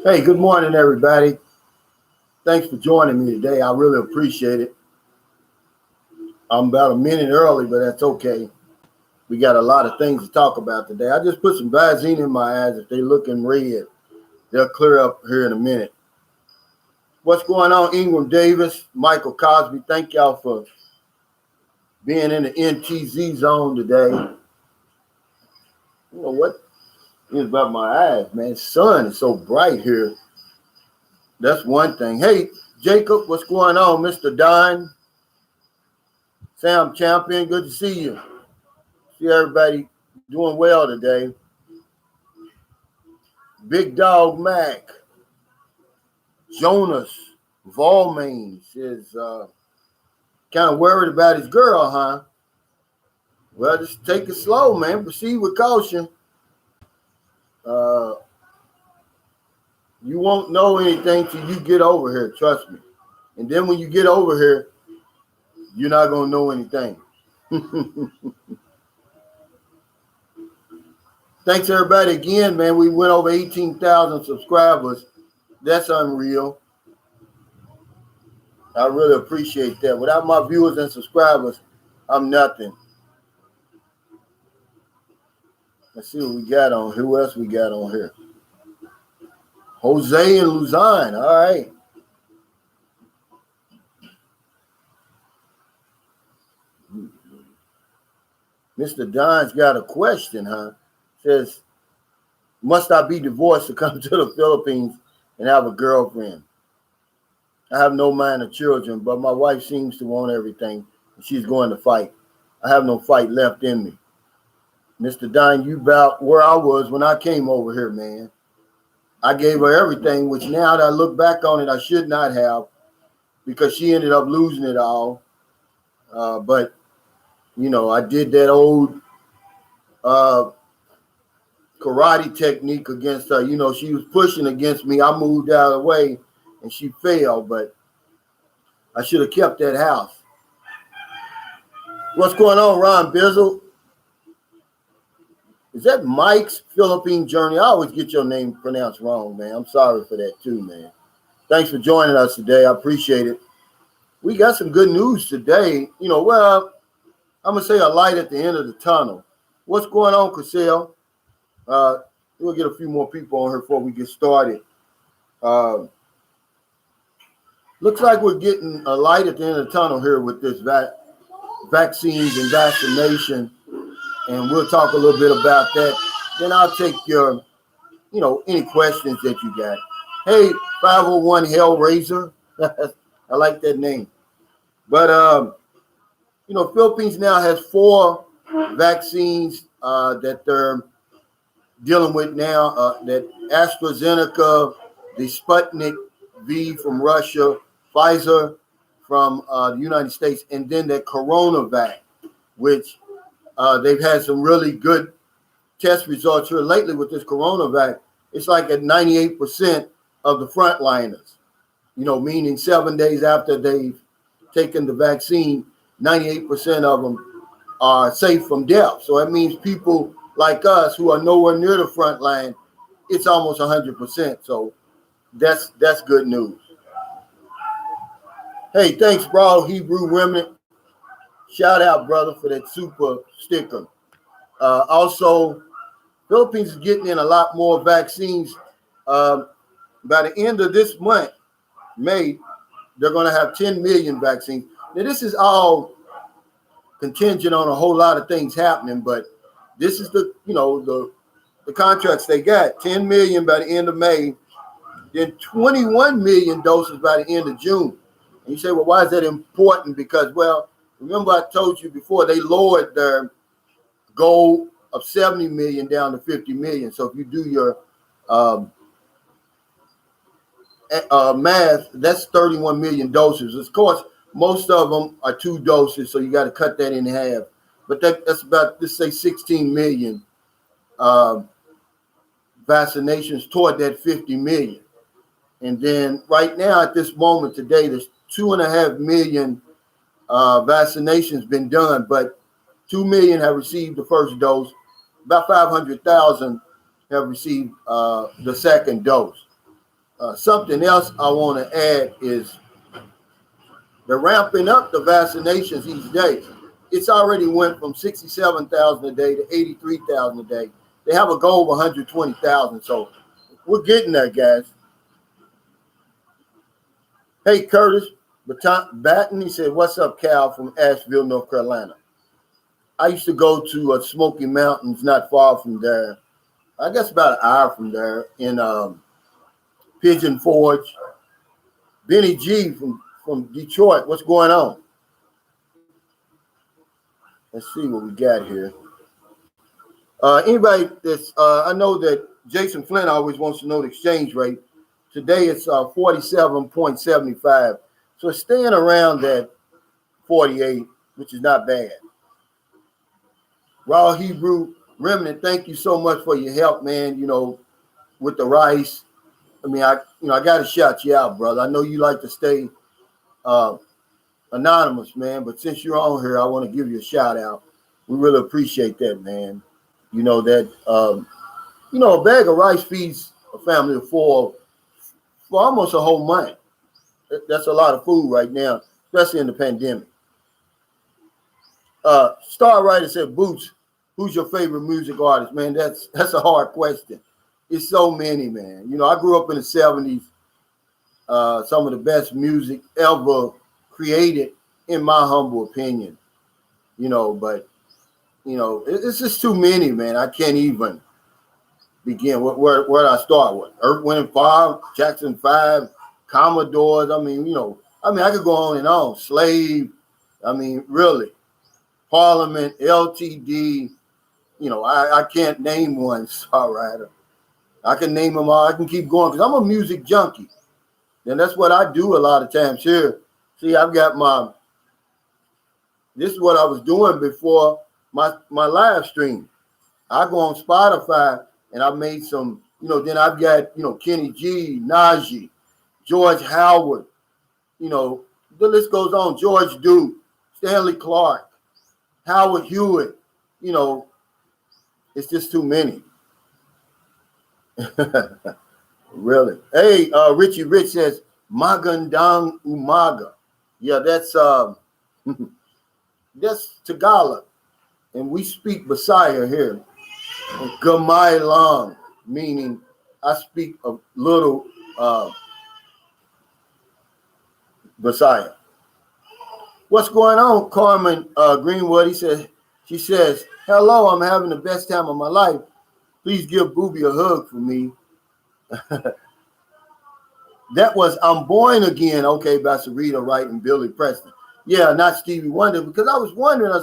Hey, good morning, everybody. Thanks for joining me today. I really appreciate it. I'm about a minute early, but that's okay. We got a lot of things to talk about today. I just put some Visine in my eyes. If they looking red, they'll clear up here in a minute. What's going on, Ingram Davis, Michael Cosby? Thank y'all for being in the NTZ zone today. You know what is about my eyes, man? The sun is so bright here. That's one thing. Hey, Jacob, what's going on, Mr. Don? Sam Champion, good to see you. See everybody doing well today. Big Dog Mac, Jonas Volmain says, kind of worried about his girl, huh? Well, just take it slow, man. Proceed with caution. You won't know anything till you get over here, trust me. And then when you get over here, you're not going to know anything. Thanks, everybody, again, man. We went over 18,000 subscribers. That's unreal. I really appreciate that. Without my viewers and subscribers, I'm nothing. Let's see what we got on. Who else we got on here? Jose and Luzon. All right. Mr. Don's got a question, huh? Says, must I be divorced to come to the Philippines and have a girlfriend? I have no minor children, but my wife seems to want everything. She's going to fight. I have no fight left in me. Mr. Don, you about where I was when I came over here, man. I gave her everything, which now that I look back on it, I should not have, because she ended up losing it all. But, you know, I did that old karate technique against her. You know, she was pushing against me. I moved out of the way, and she fell, but I should have kept that house. What's going on, Ron Bizzle? Is that Mike's Philippine Journey? I always get your name pronounced wrong, man. I'm sorry for that too, man. Thanks for joining us today. I appreciate it. We got some good news today. You know, well, I'm going to say a light at the end of the tunnel. What's going on, Cassell? We'll get a few more people on here before we get started. Looks like we're getting a light at the end of the tunnel here with this vaccines and vaccination. And we'll talk a little bit about that. Then I'll take your, any questions that you got. Hey, 501 Hellraiser. I like that name. But, Philippines now has 4 vaccines that they're dealing with now. That AstraZeneca, the Sputnik V from Russia, Pfizer from the United States, and then that CoronaVac, which they've had some really good test results here lately with this CoronaVac. It's like at 98% of the frontliners, meaning 7 days after they've taken the vaccine, 98% of them are safe from death. So that means people like us who are nowhere near the front line, it's almost 100%. So that's good news. Hey, thanks, Broad Hebrew Remnant. Shout out, brother, for that super sticker. Also, Philippines is getting in a lot more vaccines. By the end of this month, May, they're going to have 10 million vaccines. Now, this is all contingent on a whole lot of things happening, but this is the contracts they got. 10 million by the end of May, then 21 million doses by the end of June. And you say, well, why is that important? Because, well, remember I told you before, they lowered their goal of 70 million down to 50 million. So if you do your math, that's 31 million doses. Of course, most of them are 2 doses, so you got to cut that in half. But that's about, let's say, 16 million vaccinations toward that 50 million. And then right now, at this moment today, there's 2.5 million vaccinations been done, but 2 million have received the first dose. About 500,000 have received the second dose. Something else I want to add is they're ramping up the vaccinations each day. It's already went from 67,000 a day to 83,000 a day. They have a goal of 120,000. So we're getting there, guys. Hey, Curtis Batten, he said, what's up, Cal, from Asheville, North Carolina. I used to go to Smoky Mountains not far from there. I guess about an hour from there in Pigeon Forge. Benny G from Detroit, what's going on? Let's see what we got here. Anybody that's, I know that Jason Flynn always wants to know the exchange rate. Today it's 47.75. So it's staying around that 48, which is not bad. Raw Hebrew Remnant, thank you so much for your help, man, you know, with the rice. I mean, I got to shout you out, brother. I know you like to stay anonymous, man, but since you're on here, I want to give you a shout out. We really appreciate that, man. You know that, a bag of rice feeds a family of four for almost a whole month. That's a lot of food right now, especially in the pandemic. Star Writer said, Boots, who's your favorite music artist? Man, that's a hard question. It's so many, man. You know, I grew up in the 70s. Some of the best music ever created, in my humble opinion. But it's just too many, man. I can't even begin. Where do I start with? Earth, Wind and Fire, Jackson 5, Commodores. I could go on and on. Slave. Really. Parliament, LTD. I can't name one, Star Writer. I can name them all. I can keep going because I'm a music junkie. And that's what I do a lot of times here. See, I've got this is what I was doing before my live stream. I go on Spotify and I made some, then I've got, Kenny G, Najee, George Howard, the list goes on. George Duke, Stanley Clark, Howard Hewitt, it's just too many. Really. Hey, Richie Rich says, Magandang Umaga. Yeah, that's Tagalog. And we speak Bisaya here. Gamay lang, meaning I speak a little Bisaya. What's going on, Carmen Greenwood? She says, hello, I'm having the best time of my life. Please give Booby a hug for me. That was I'm Born Again, okay, by Sarita Wright and Billy Preston. Yeah, not Stevie Wonder, because I was wondering,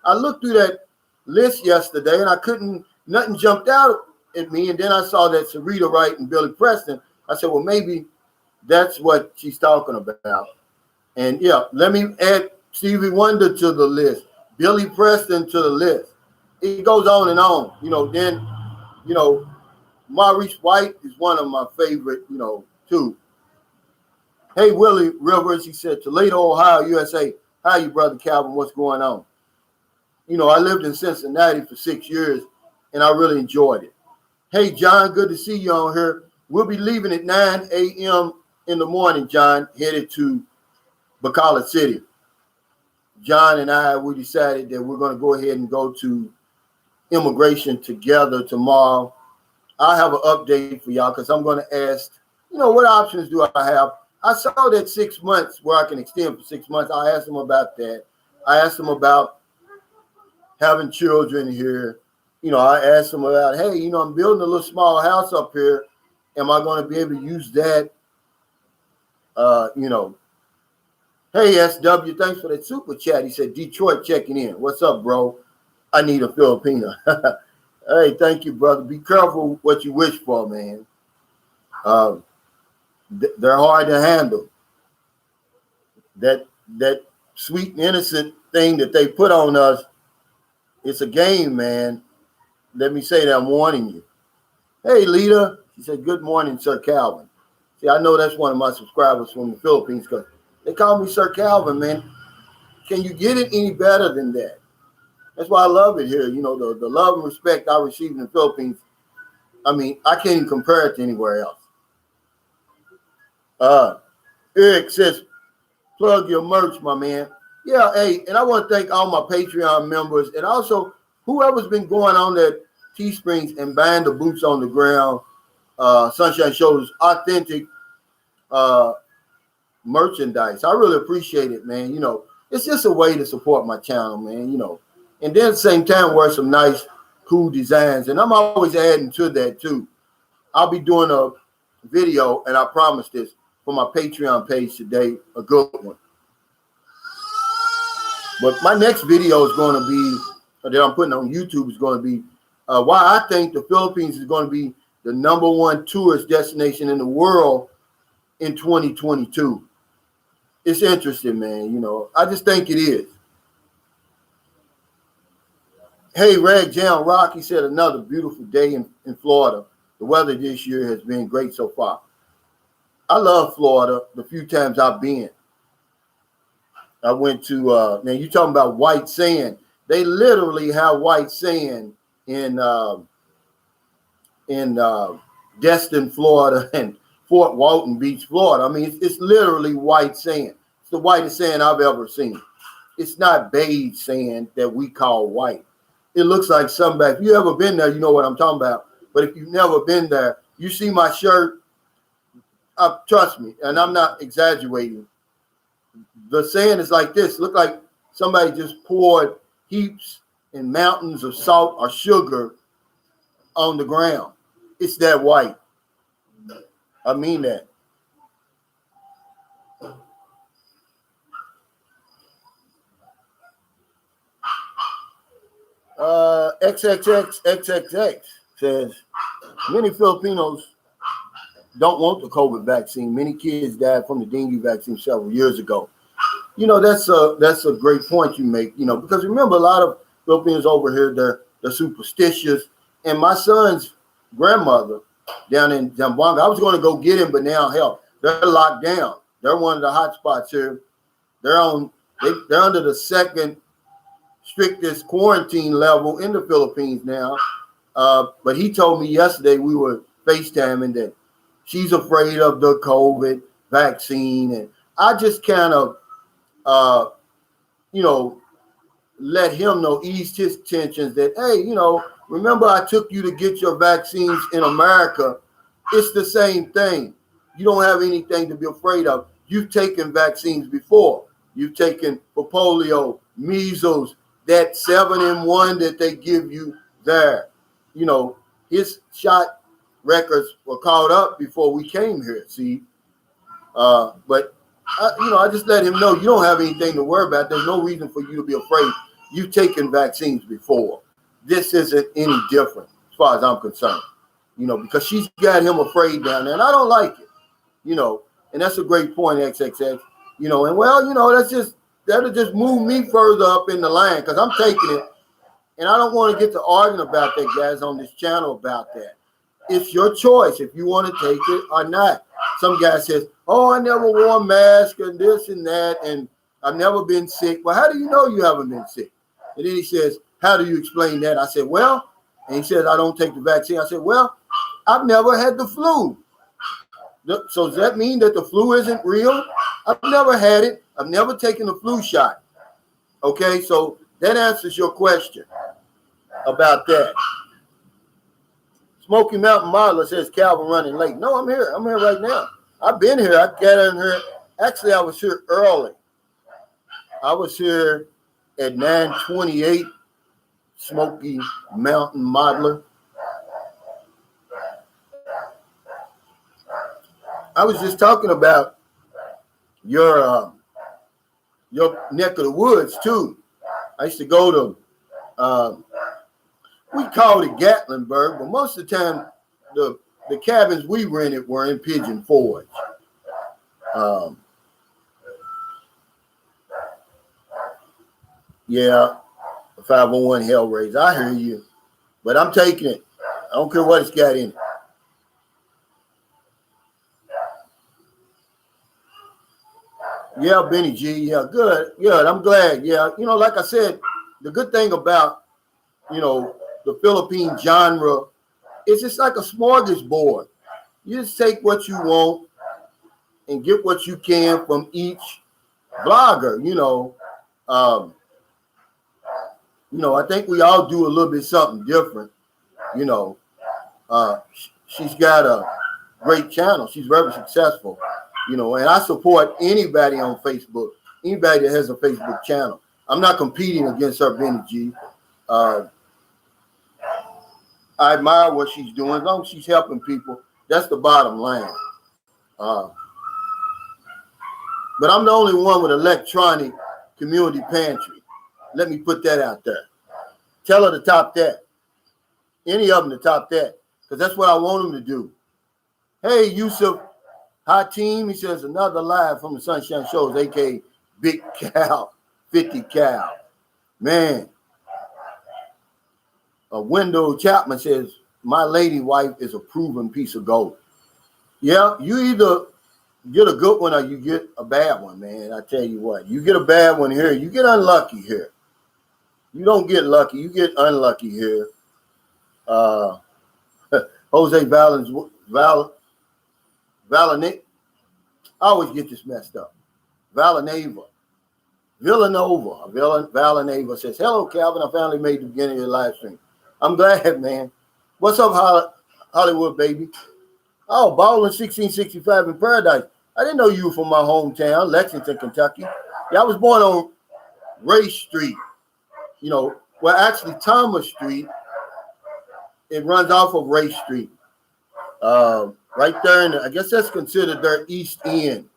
I looked through that list yesterday and nothing jumped out at me. And then I saw that Sarita Wright and Billy Preston. I said, well, maybe that's what she's talking about. And yeah, let me add Stevie Wonder to the list, Billy Preston to the list. It goes on and on, then, Maurice White is one of my favorite, too. Hey, Willie Rivers, he said, Toledo, Ohio, USA. How you, Brother Calvin? What's going on? I lived in Cincinnati for 6 years, and I really enjoyed it. Hey, John, good to see you on here. We'll be leaving at 9 a.m. in the morning, John, headed to Bacala City. John and we decided that we're going to go ahead and go to immigration together tomorrow. I'll have an update for y'all because I'm going to ask, what options do I have? I saw that 6 months where I can extend for 6 months. I asked them about that. I asked them about having children here. I asked them about, hey, I'm building a little small house up here. Am I going to be able to use that? Hey, SW, thanks for that super chat. He said, Detroit checking in. What's up, bro? I need a Filipina. Hey, thank you, brother. Be careful what you wish for, man. They're hard to handle. That sweet and innocent thing that they put on us, it's a game, man. Let me say that I'm warning you. Hey, Lita. She said, good morning, Sir Calvin. See, I know that's one of my subscribers from the Philippines because they call me Sir Calvin, man. Can you get it any better than that? That's why I love it here. The love and respect I receive in the Philippines, I mean, I can't even compare it to anywhere else. Eric says, plug your merch, my man. Yeah, hey, and I want to thank all my Patreon members and also whoever's been going on that Teesprings and buying the boots on the ground, Sunshine Shoulders, authentic merchandise. I really appreciate it, man. You know, it's just a way to support my channel, man, you know. And then at the same time, wear some nice, cool designs. And I'm always adding to that, too. I'll be doing a video, and I promise this, for my Patreon page today, a good one. But my next video is going to be, that I'm putting on YouTube, is going to be why I think the Philippines is going to be the #1 tourist destination in the world in 2022. It's interesting, man. You know, I just think it is. Hey, Rag Jam Rock, he said another beautiful day in Florida. The weather this year has been great so far. I love Florida the few times I've been. I went to, now you're talking about white sand. They literally have white sand in Destin, Florida, and Fort Walton Beach, Florida. I mean, it's literally white sand. It's the whitest sand I've ever seen. It's not beige sand that we call white. It looks like somebody, if you ever been there, you know what I'm talking about. But if you've never been there, you see my shirt, trust me, and I'm not exaggerating. The sand is like this. Look like somebody just poured heaps and mountains of salt or sugar on the ground. It's that white. I mean that. XXX says, many Filipinos don't want the COVID vaccine. Many kids died from the dengue vaccine several years ago. You know, that's a great point you make, you know, because remember, a lot of Filipinos over here, they're superstitious. And my son's grandmother down in Zamboanga, I was going to go get him, but now, hell, they're locked down. They're one of the hot spots here. They're under the second strictest quarantine level in the Philippines now. But he told me yesterday, we were FaceTiming, that she's afraid of the COVID vaccine. And I just kind of, you know, let him know, eased his tensions that, hey, you know, remember I took you to get your vaccines in America. It's the same thing. You don't have anything to be afraid of. You've taken vaccines before. You've taken for polio, measles, that 7-in-1 that they give you there. You know, his shot records were caught up before we came here, see. But, you know, I just let him know you don't have anything to worry about. There's no reason for you to be afraid. You've taken vaccines before. This isn't any different as far as I'm concerned, you know, because she's got him afraid down there, and I don't like it, you know, and that's a great point, XXX, you know, and well, you know, that'll just move me further up in the line because I'm taking it, and I don't want to get to arguing about that, guys, on this channel about that. It's your choice if you want to take it or not. Some guy says, oh, I never wore a mask and this and that, and I've never been sick. Well, how do you know you haven't been sick? And then he says, how do you explain that? I said, well, and he says, I don't take the vaccine. I said, well, I've never had the flu. So does that mean that the flu isn't real? I've never had it. I've never taken the flu shot. Okay, so that answers your question about that. Smoky Mountain Modeler says Calvin running late. No, I'm here. I'm here right now. I've been here. I got in here. Actually, I was here early. I was here at 9:28. Smoky Mountain Modeler. I was just talking about your neck of the woods too. I used to go to we called it Gatlinburg, but most of the time the cabins we rented were in Pigeon Forge. Yeah, 501 Hellraiser. I hear you, but I'm taking it. I don't care what it's got in it. Yeah, Benny G. Yeah, good. I'm glad. Yeah, you know, like I said, the good thing about, you know, the Philippine genre it's just like a smorgasbord. You just take what you want and get what you can from each blogger. I think we all do a little bit something different. She's got a great channel. She's very successful. And I support anybody on Facebook, anybody that has a Facebook channel. I'm not competing against her, Benny G. I admire what she's doing. As long as she's helping people, that's the bottom line. But I'm the only one with electronic community pantry. Let me put that out there. Tell her to top that. Any of them to top that, because that's what I want them to do. Hey, Yusuf, hi team. He says another live from the Sunshine Shows, aka Big Cal, 50 Cal. Man. Wendell Chapman says, my lady wife is a proven piece of gold. Yeah, you either get a good one or you get a bad one, man. I tell you what, you get a bad one here, you get unlucky here. You don't get lucky, you get unlucky here. Jose Villanova. I always get this messed up. Villanova says, hello, Calvin. I finally made the beginning of the live stream. I'm glad, man. What's up, Hollywood, baby? Oh, Ballin' 1665 in Paradise. I didn't know you were from my hometown, Lexington, Kentucky. Yeah, I was born on Ray Street. Actually Thomas Street. It runs off of Ray Street. Right there, I guess that's considered their East End.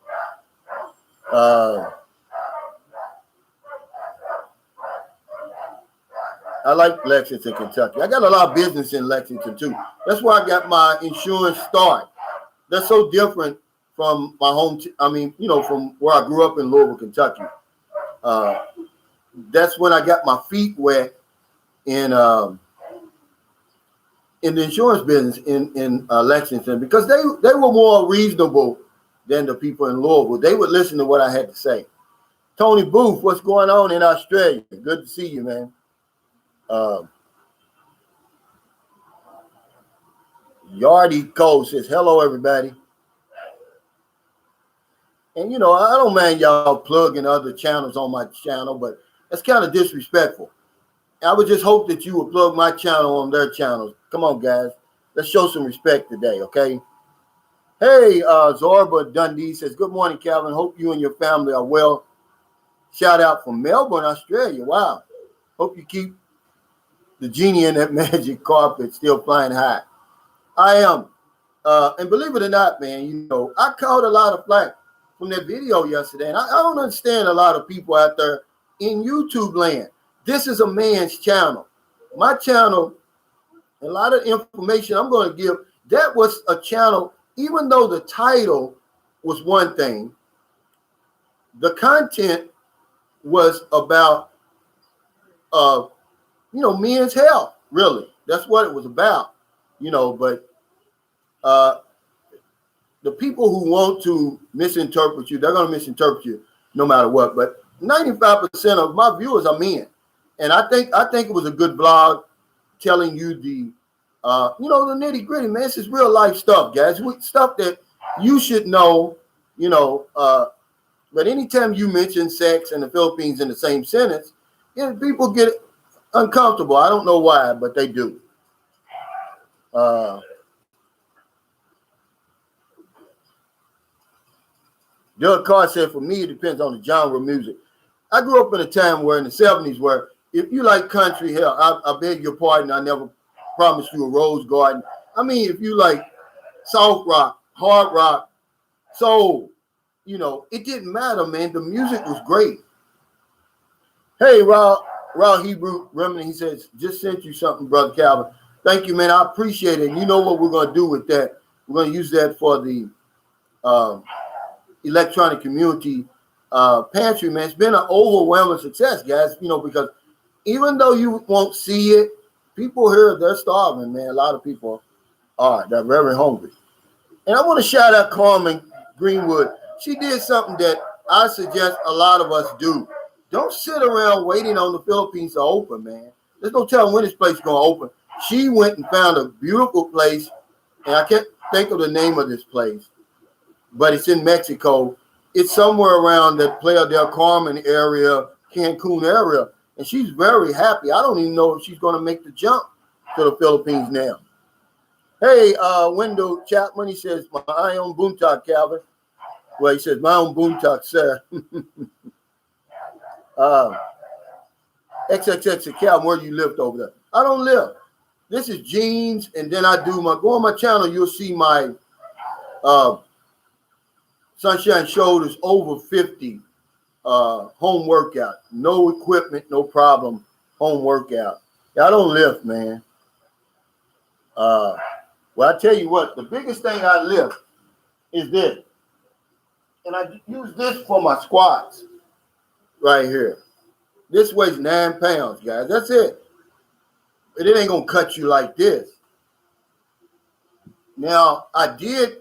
I like Lexington, Kentucky. I got a lot of business in Lexington too. That's where I got my insurance start. That's so different from my home. From where I grew up in Louisville, Kentucky. That's when I got my feet wet in the insurance business in Lexington, because they were more reasonable than the people in Louisville. They would listen to what I had to say. Tony Booth, what's going on in Australia? Good to see you, man. Yardy Cole says, hello, everybody. And, I don't mind y'all plugging other channels on my channel, but that's kind of disrespectful. I would just hope that you would plug my channel on their channels. Come on, guys. Let's show some respect today, okay? Hey, Zorba Dundee says, good morning, Calvin. Hope you and your family are well. Shout out from Melbourne, Australia. Wow. Hope you keep the genie in that magic carpet still flying high. I am. And believe it or not, man, I caught a lot of flack from that video yesterday. And I don't understand a lot of people out there in YouTube land. This is a man's channel. My channel, a lot of information I'm going to give, that was a channel, even though the title was one thing, the content was about, men's health, really. That's what it was about, but the people who want to misinterpret you, they're going to misinterpret you no matter what. But 95% of my viewers are men. And I think it was a good vlog telling you the nitty gritty, man. This is real life stuff, guys. Stuff that you should know, but anytime you mention sex and the Philippines in the same sentence, people get uncomfortable. I don't know why, but they do. Doug Carr said, for me, it depends on the genre of music. I grew up in a time where in the 70s where if you like country, hell, I beg your pardon, I never promised you a rose garden. I mean, if you like soft rock, hard rock, soul, it didn't matter, man. The music was great. Hey, Raw Hebrew Remedy, he says, just sent you something, Brother Calvin. Thank you, man. I appreciate it. And you know what we're going to do with that? We're going to use that for the electronic community pantry, man. It's been an overwhelming success, guys, because even though you won't see it, people here, they're starving, man. A lot of people are. They're very hungry. And I want to shout out Carmen Greenwood. She did something that I suggest a lot of us do. Don't sit around waiting on the Philippines to open, man. There's no telling when this place is going to open. She went and found a beautiful place, and I can't think of the name of this place, but it's in Mexico. It's somewhere around the Playa del Carmen area, Cancun area, and she's very happy. I don't even know if she's going to make the jump to the Philippines now. Hey, Wendell Chapman, he says, my own boomtalk, Calvin. Well, he says, my own boomtalk, sir. XXX, Calvin, where you lived over there? I don't live. This is jeans, and then I do go on my channel, you'll see my Sunshine Shoulders over 50 home workout. No equipment, no problem, home workout. Yeah, I don't lift, man. Well, I tell you what, the biggest thing I lift is this. And I use this for my squats right here. This weighs 9 pounds, guys. That's it. But it ain't going to cut you like this. Now, I did,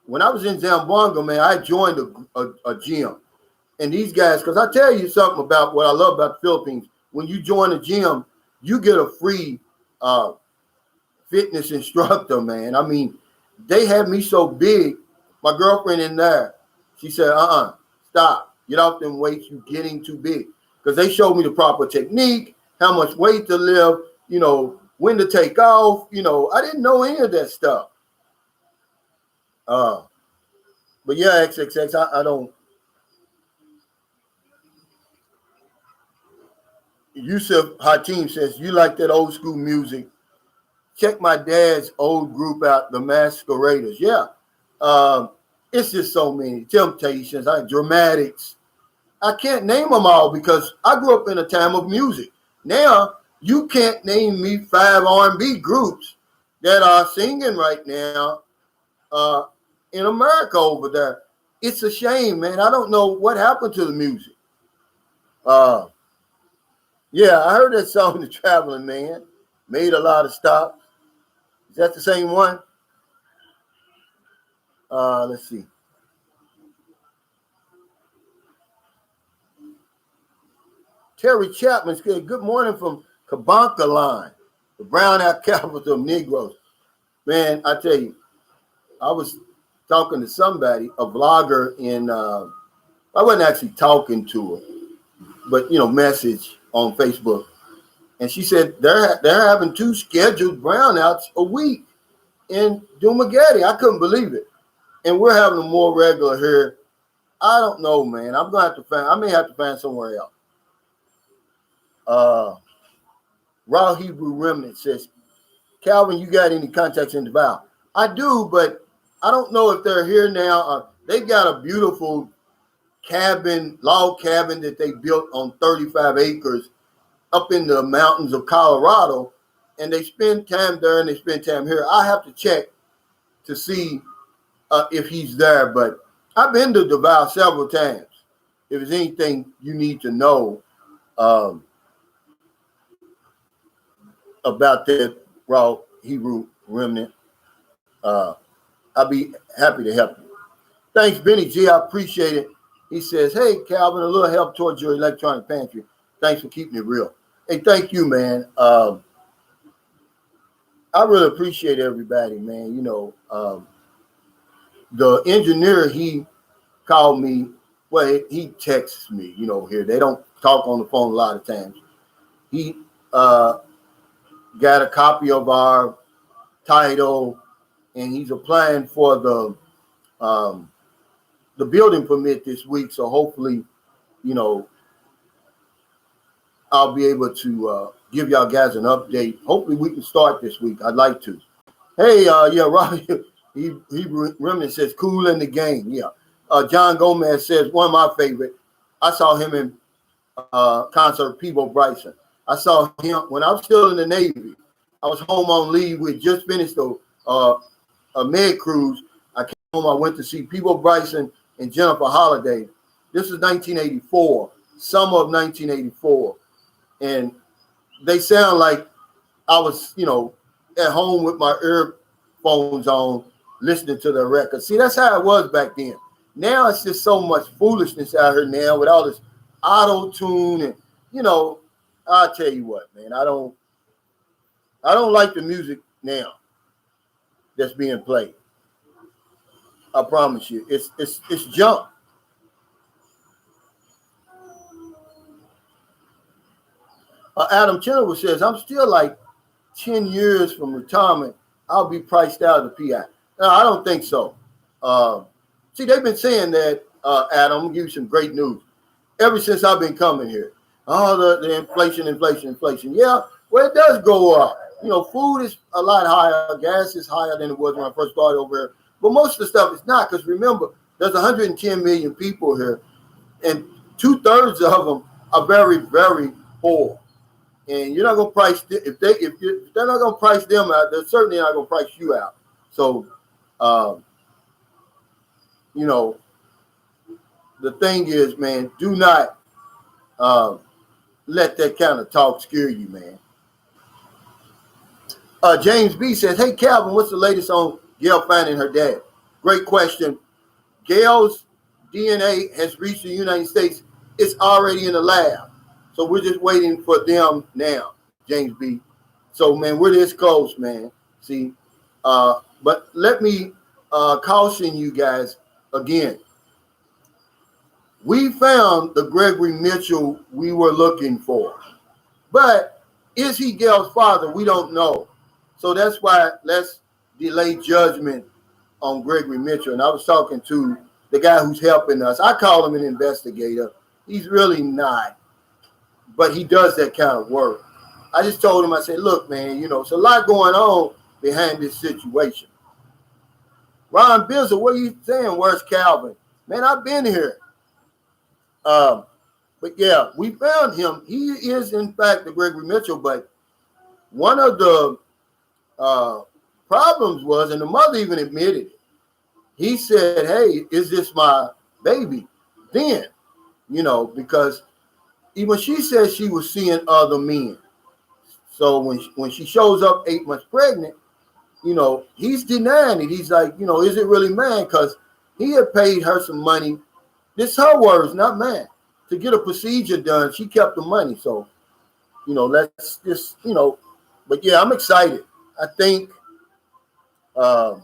when I was in Zamboanga, man, I joined a gym. And these guys, because I tell you something about what I love about the Philippines. When you join a gym, you get a free fitness instructor, man. I mean, they had me so big. My girlfriend in there, she said, stop. Get off them weights. You're getting too big. Because they showed me the proper technique, how much weight to lift, when to take off. I didn't know any of that stuff. But yeah, XXX, I don't. Yusuf Hatim says, you like that old school music. Check my dad's old group out, the Masqueraders. Yeah. It's just so many. Temptations, Dramatics. I can't name them all because I grew up in a time of music. Now, you can't name me 5 R&B groups that are singing right now in America over there. It's a shame, man. I don't know what happened to the music. Yeah, I heard that song, The Traveling Man. Made a lot of stops. Is that the same one? Let's see. Terry Chapman said, good morning from Cabanca Line, the brownout capital of Negroes. Man, I tell you, I was talking to somebody, a vlogger I wasn't actually talking to her, but, message on Facebook. And she said they're having 2 scheduled brownouts a week in Dumaguete. I couldn't believe it. And we're having them more regular here. I don't know, man. I may have to find somewhere else. Raw Hebrew Remnant says, Calvin, you got any contacts in Davao? I do, but I don't know if they're here now. They've got a beautiful log cabin that they built on 35 acres up in the mountains of Colorado, and they spend time there and they spend time here. I have to check to see if he's there, but I've been to Davao several times. If there's anything you need to know about that Raw Hebrew Remnant, I'll be happy to help you. Thanks, Benny G. I appreciate it. He says, hey, Calvin, a little help towards your electronic pantry. Thanks for keeping it real. Hey, thank you, man. I really appreciate everybody, man. The engineer, he called me. Well, he texts me, here. They don't talk on the phone a lot of times. He got a copy of our title, and he's applying for the building permit this week. So hopefully, I'll be able to give y'all guys an update. Hopefully we can start this week. I'd like to. Hey, Robbie, he Remnant says, cool in the game. Yeah. John Gomez says, one of my favorite. I saw him in concert, Peebo Bryson. I saw him when I was still in the Navy. I was home on leave. We had just finished a med cruise. I came home. I went to see Peebo Bryson and Jennifer Holliday. This was 1984, summer of 1984. And they sound like I was, at home with my earphones on, listening to the record. See, that's how it was back then. Now it's just so much foolishness out here now with all this auto-tune. And, I'll tell you what, man, I don't I don't like the music now that's being played. I promise you, it's junk. Adam Chenoweth says, I'm still like 10 years from retirement. I'll be priced out of the PI. No, I don't think so. See, they've been saying that, Adam, I'm going to give you some great news. Ever since I've been coming here, the inflation. Yeah, well, it does go up. You know, food is a lot higher. Gas is higher than it was when I first started over here. But most of the stuff is not, because remember, there's 110 million people here, and 2/3 of them are very, very poor. And you're not gonna price if they're not gonna price them out, they're certainly not gonna price you out. So, you know, the thing is, man, do not let that kind of talk scare you, man. James B says, "Hey Calvin, what's the latest on Gail finding her dad?" Great question. Gail's DNA has reached the United States. It's already in the lab. So we're just waiting for them now, James B. So, man, we're this close, man. See, but let me caution you guys again. We found the Gregory Mitchell we were looking for. But is he Gail's father? We don't know. So that's why let's delay judgment on Gregory Mitchell. And I was talking to the guy who's helping us. I call him an investigator. He's really not. But he does that kind of work. I just told him, I said, look, man, you know, it's a lot going on behind this situation. Ron Bizzle, what are you saying? Where's Calvin? Man, I've been here. But yeah, we found him. He is, in fact, the Gregory Mitchell. But one of the problems was, and the mother even admitted it, he said, hey, is this my baby? Then, you know, because even she said she was seeing other men. So when she shows up 8 months pregnant, you know, he's denying it. He's like, you know, is it really mine? Because he had paid her some money. This is her words, not mine. To get a procedure done, she kept the money. So, you know, let's just, you know, but yeah, I'm excited. I think that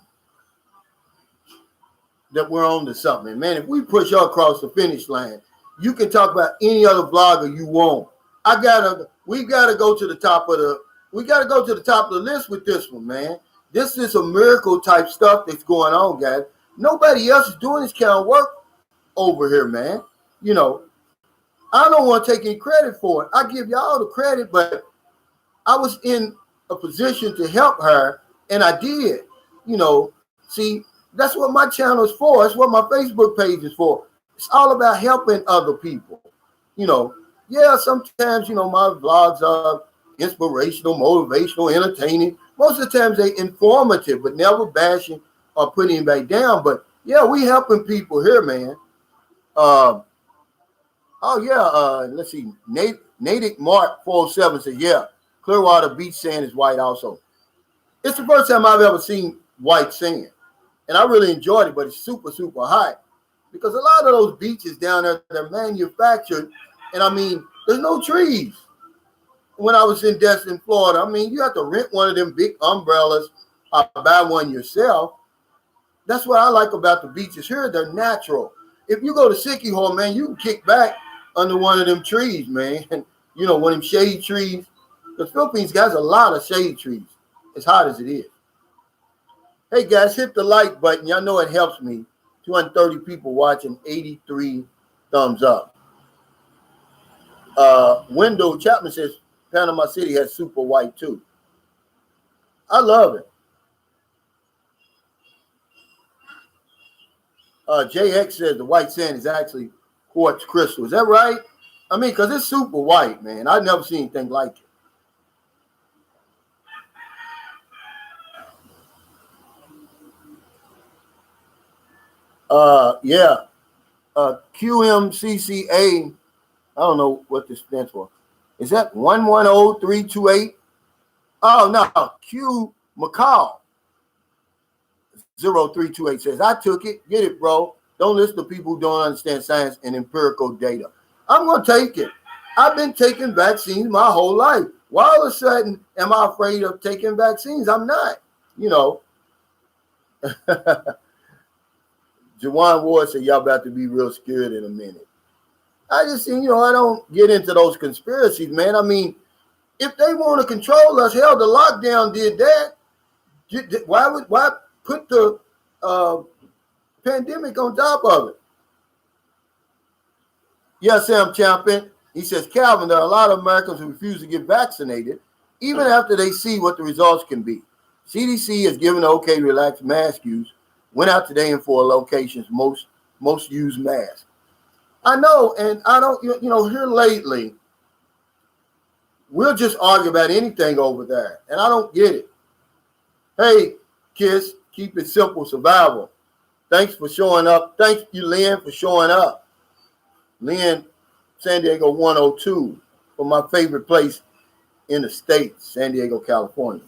we're on to something. Man, if we push her across the finish line, you can talk about any other vlogger you want. We gotta go to the top of the list with this one, man. This is a miracle type stuff that's going on, guys. Nobody else is doing this kind of work over here, man. You know, I don't want to take any credit for it. I give y'all the credit, but I was in a position to help her, and I did. You know, see, that's what my channel is for. That's what my Facebook page is for. It's all about helping other people. You know, yeah, sometimes, you know, my vlogs are inspirational, motivational, entertaining. Most of the times they informative, but never bashing or putting anybody down. But yeah, we helping people here, man. Let's see. Natick Mark 407 says, yeah, Clearwater Beach sand is white also. It's the first time I've ever seen white sand. And I really enjoyed it, but it's super, super hot. Because a lot of those beaches down there, they're manufactured. And I mean, there's no trees. When I was in Destin, Florida, I mean, you have to rent one of them big umbrellas or buy one yourself. That's what I like about the beaches here. They're natural. If you go to Sickihor, man, you can kick back under one of them trees, man. You know, one of them shade trees. The Philippines has a lot of shade trees, as hot as it is. Hey, guys, hit the like button. Y'all know it helps me. 230 people watching, 83 thumbs up. Wendell Chapman says, Panama City has super white too. I love it. JX says the white sand is actually quartz crystal. Is that right? I mean, because it's super white, man. I've never seen anything like it. QMCCA, I don't know what this stands for. Is that 110328? Oh, no. Q McCall 0328 says, I took it. Get it, bro. Don't listen to people who don't understand science and empirical data. I'm going to take it. I've been taking vaccines my whole life. Why all of a sudden am I afraid of taking vaccines? I'm not. You know, Jawan Ward said, y'all about to be real scared in a minute. I just, I don't get into those conspiracies, man. I mean, if they want to control us, hell, the lockdown did that. Why put the pandemic on top of it? Yes, Sam Champion. He says, Calvin, there are a lot of Americans who refuse to get vaccinated, even after they see what the results can be. CDC has given the okay to relax mask use. Went out today in 4 locations. Most use masks. I know, and I don't, here lately, we'll just argue about anything over there, and I don't get it. Hey, Kiss, keep it simple, survival. Thanks for showing up. Thank you, Lynn, for showing up. Lynn, San Diego 102, for my favorite place in the state, San Diego, California.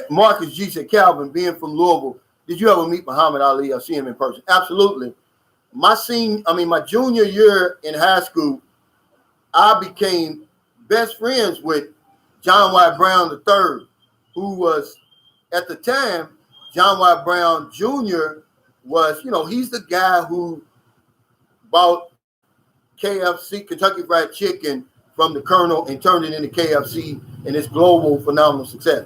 Marcus G said, Calvin, being from Louisville, did you ever meet Muhammad Ali or see him in person? Absolutely. My junior year in high school, I became best friends with John Y. Brown III, who was, at the time, John Y. Brown Jr. was, he's the guy who bought KFC, Kentucky Fried Chicken, from the Colonel and turned it into KFC, and it's global phenomenal success.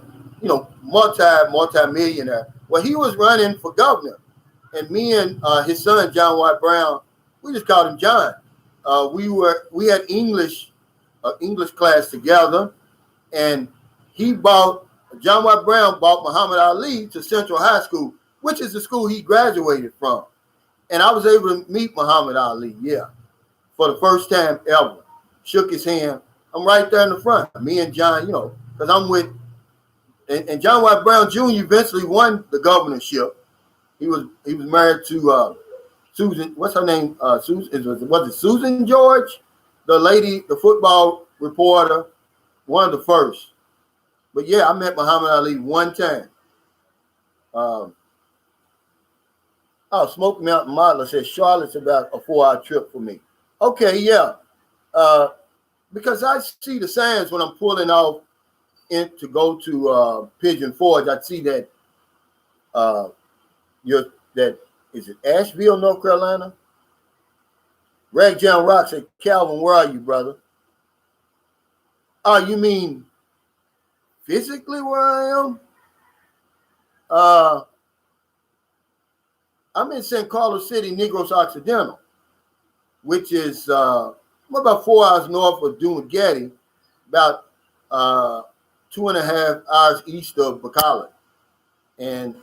Multi-millionaire. Well, he was running for governor, and me and his son, John Y. Brown, we just called him John. We had English class together, and John Y. Brown bought Muhammad Ali to Central High School, which is the school he graduated from. And I was able to meet Muhammad Ali, for the first time ever. Shook his hand. I'm right there in the front. Me and John, because I'm with, and John Y. Brown Jr. eventually won the governorship. He was married to Susan. What's her name? Susan. Was it Susan George? The lady, the football reporter, one of the first. But yeah, I met Muhammad Ali one time. Smoky Mountain Modeler says Charlotte's about a 4-hour trip for me. Okay, yeah. Because I see the signs when I'm pulling off to go to Pigeon Forge. I see that is it Asheville, North Carolina? Rag John Rock said, Calvin, where are you, brother? Oh, you mean physically where I am? I'm in San Carlos City, Negros Occidental, which is about 4 hours north of Dumagetti, about 2.5 hours east of Bacala. And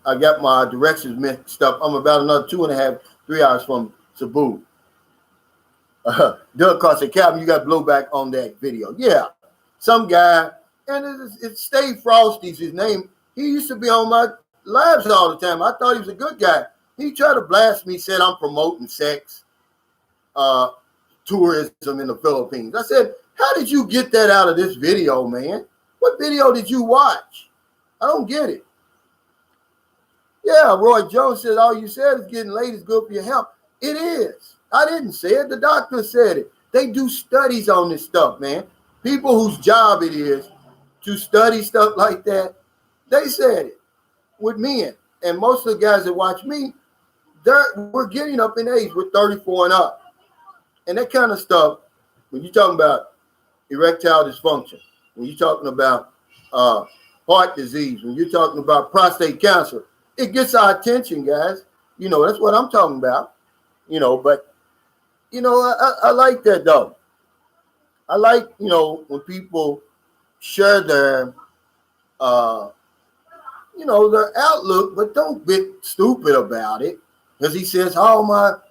I got my directions mixed up. I'm about another 2.5, 3 hours from Cebu. Doug Carr said, Calvin, you got blowback on that video. Yeah, some guy, and it's Steve Frosty's his name. He used to be on my lives all the time. I thought he was a good guy. He tried to blast me, said I'm promoting sex, tourism in the Philippines. I said, how did you get that out of this video, man? What video did you watch? I don't get it. Yeah, Roy Jones said, all you said is getting late is good for your health. It is. I didn't say it. The doctor said it. They do studies on this stuff, man. People whose job it is to study stuff like that, they said it with men. And most of the guys that watch me, we're getting up in age. We're 34 and up. And that kind of stuff, when you're talking about erectile dysfunction, when you're talking about heart disease, when you're talking about prostate cancer, it gets our attention, guys. That's what I'm talking about. But, I like that, though. I like, when people share their, their outlook, but don't get stupid about it. Because he says, it's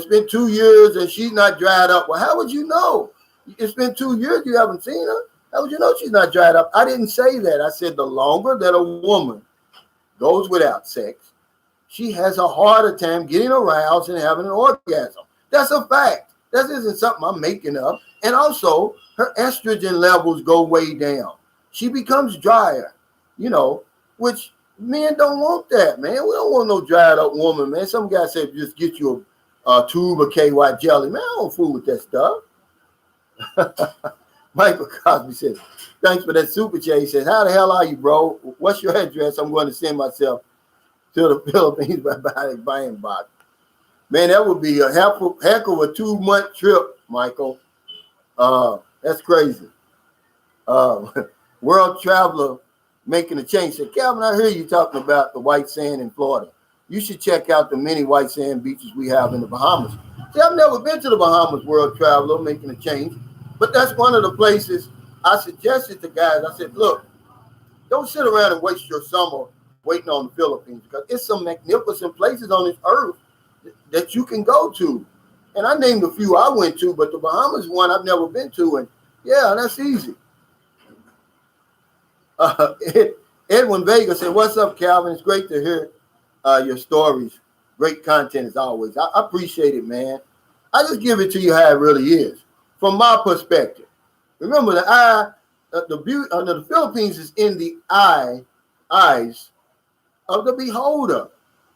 been 2 years and she's not dried up. Well, how would you know? It's been 2 years, you haven't seen her. How would you know she's not dried up? I didn't say that. I said the longer that a woman goes without sex, she has a harder time getting aroused and having an orgasm. That's a fact. That isn't something I'm making up. And also, her estrogen levels go way down. She becomes drier, which men don't want that, man. We don't want no dried up woman, man. Some guy said just get you a tube of KY jelly. Man, I don't fool with that stuff. Michael Cosby says, thanks for that super chat. He says, how the hell are you, bro? What's your address? I'm going to send myself to the Philippines by buying box. Man, that would be a heck of a 2-month trip, Michael. That's crazy. World traveler making a change. Said, Calvin, I hear you talking about the white sand in Florida. You should check out the many white sand beaches we have in the Bahamas. See, I've never been to the Bahamas, world traveler, making a change. But that's one of the places I suggested to guys. I said, look, don't sit around and waste your summer waiting on the Philippines, because it's some magnificent places on this earth that you can go to. And I named a few I went to, but the Bahamas one I've never been to. And yeah, that's easy. Edwin Vega said, what's up, Calvin? It's great to hear your stories. Great content as always. I appreciate it, man. I just give it to you how it really is. From my perspective. Remember, the beauty of the Philippines is in the eyes of the beholder.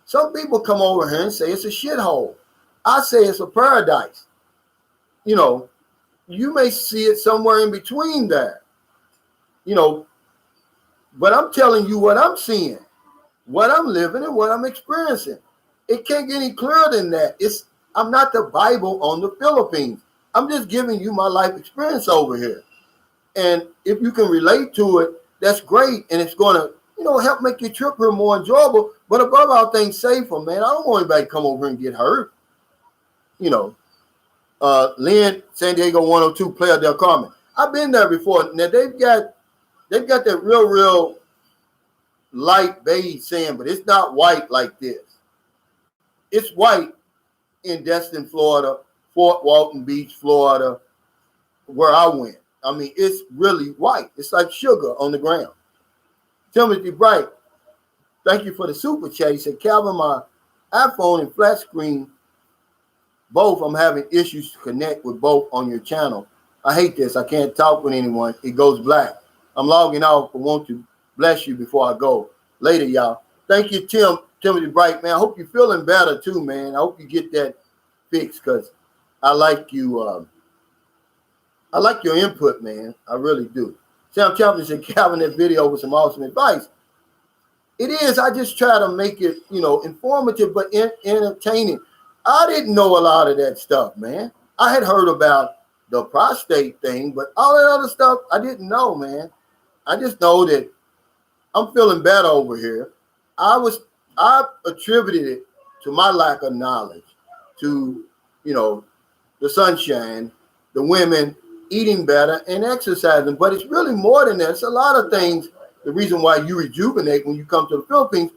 Some people come over here and say it's a shithole. I say it's a paradise. You know, you may see it somewhere in between there. You know, but I'm telling you what I'm seeing, what I'm living, and what I'm experiencing. It can't get any clearer than that. I'm not the Bible on the Philippines. I'm just giving you my life experience over here. And if you can relate to it, that's great. And it's going to, help make your trip here more enjoyable. But above all things, safer, man. I don't want anybody to come over here and get hurt. Lynn, San Diego 102, Playa del Carmen. I've been there before. Now, they've got that real light beige sand, but it's not white like this. It's white in Destin, Florida, Fort Walton Beach, Florida, where I went. I mean, it's really white. It's like sugar on the ground. Timothy Bright, thank you for the super chat. He said, Calvin, my iPhone and flat screen, both, I'm having issues to connect with both on your channel. I hate this. I can't talk with anyone. It goes black. I'm logging off, but want to bless you before I go. Later, y'all. Thank you, Timothy Bright, man. I hope you're feeling better too, man. I hope you get that fixed, because I like you. I like your input, man. I really do. Sam Chaplin said, Calvin, that video with some awesome advice. It is. I just try to make it, informative but entertaining. I didn't know a lot of that stuff, man. I had heard about the prostate thing, but all that other stuff I didn't know, man. I just know that I'm feeling better over here. I attributed it to my lack of knowledge, to, the sunshine, the women eating better and exercising. But it's really more than that. It's a lot of things, the reason why you rejuvenate when you come to the Philippines.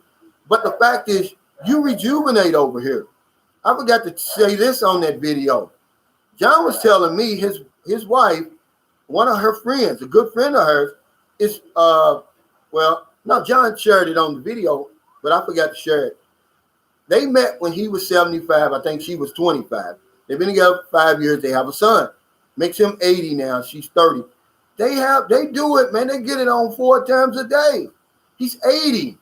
But the fact is, you rejuvenate over here. I forgot to say this on that video. John was telling me his wife, one of her friends, a good friend of hers, is John shared it on the video, but I forgot to share it. They met when he was 75. I think she was 25. They've been together 5 years. They have a son. Makes him 80 now. She's 30. They do it, man. They get it on 4 times a day. He's 80.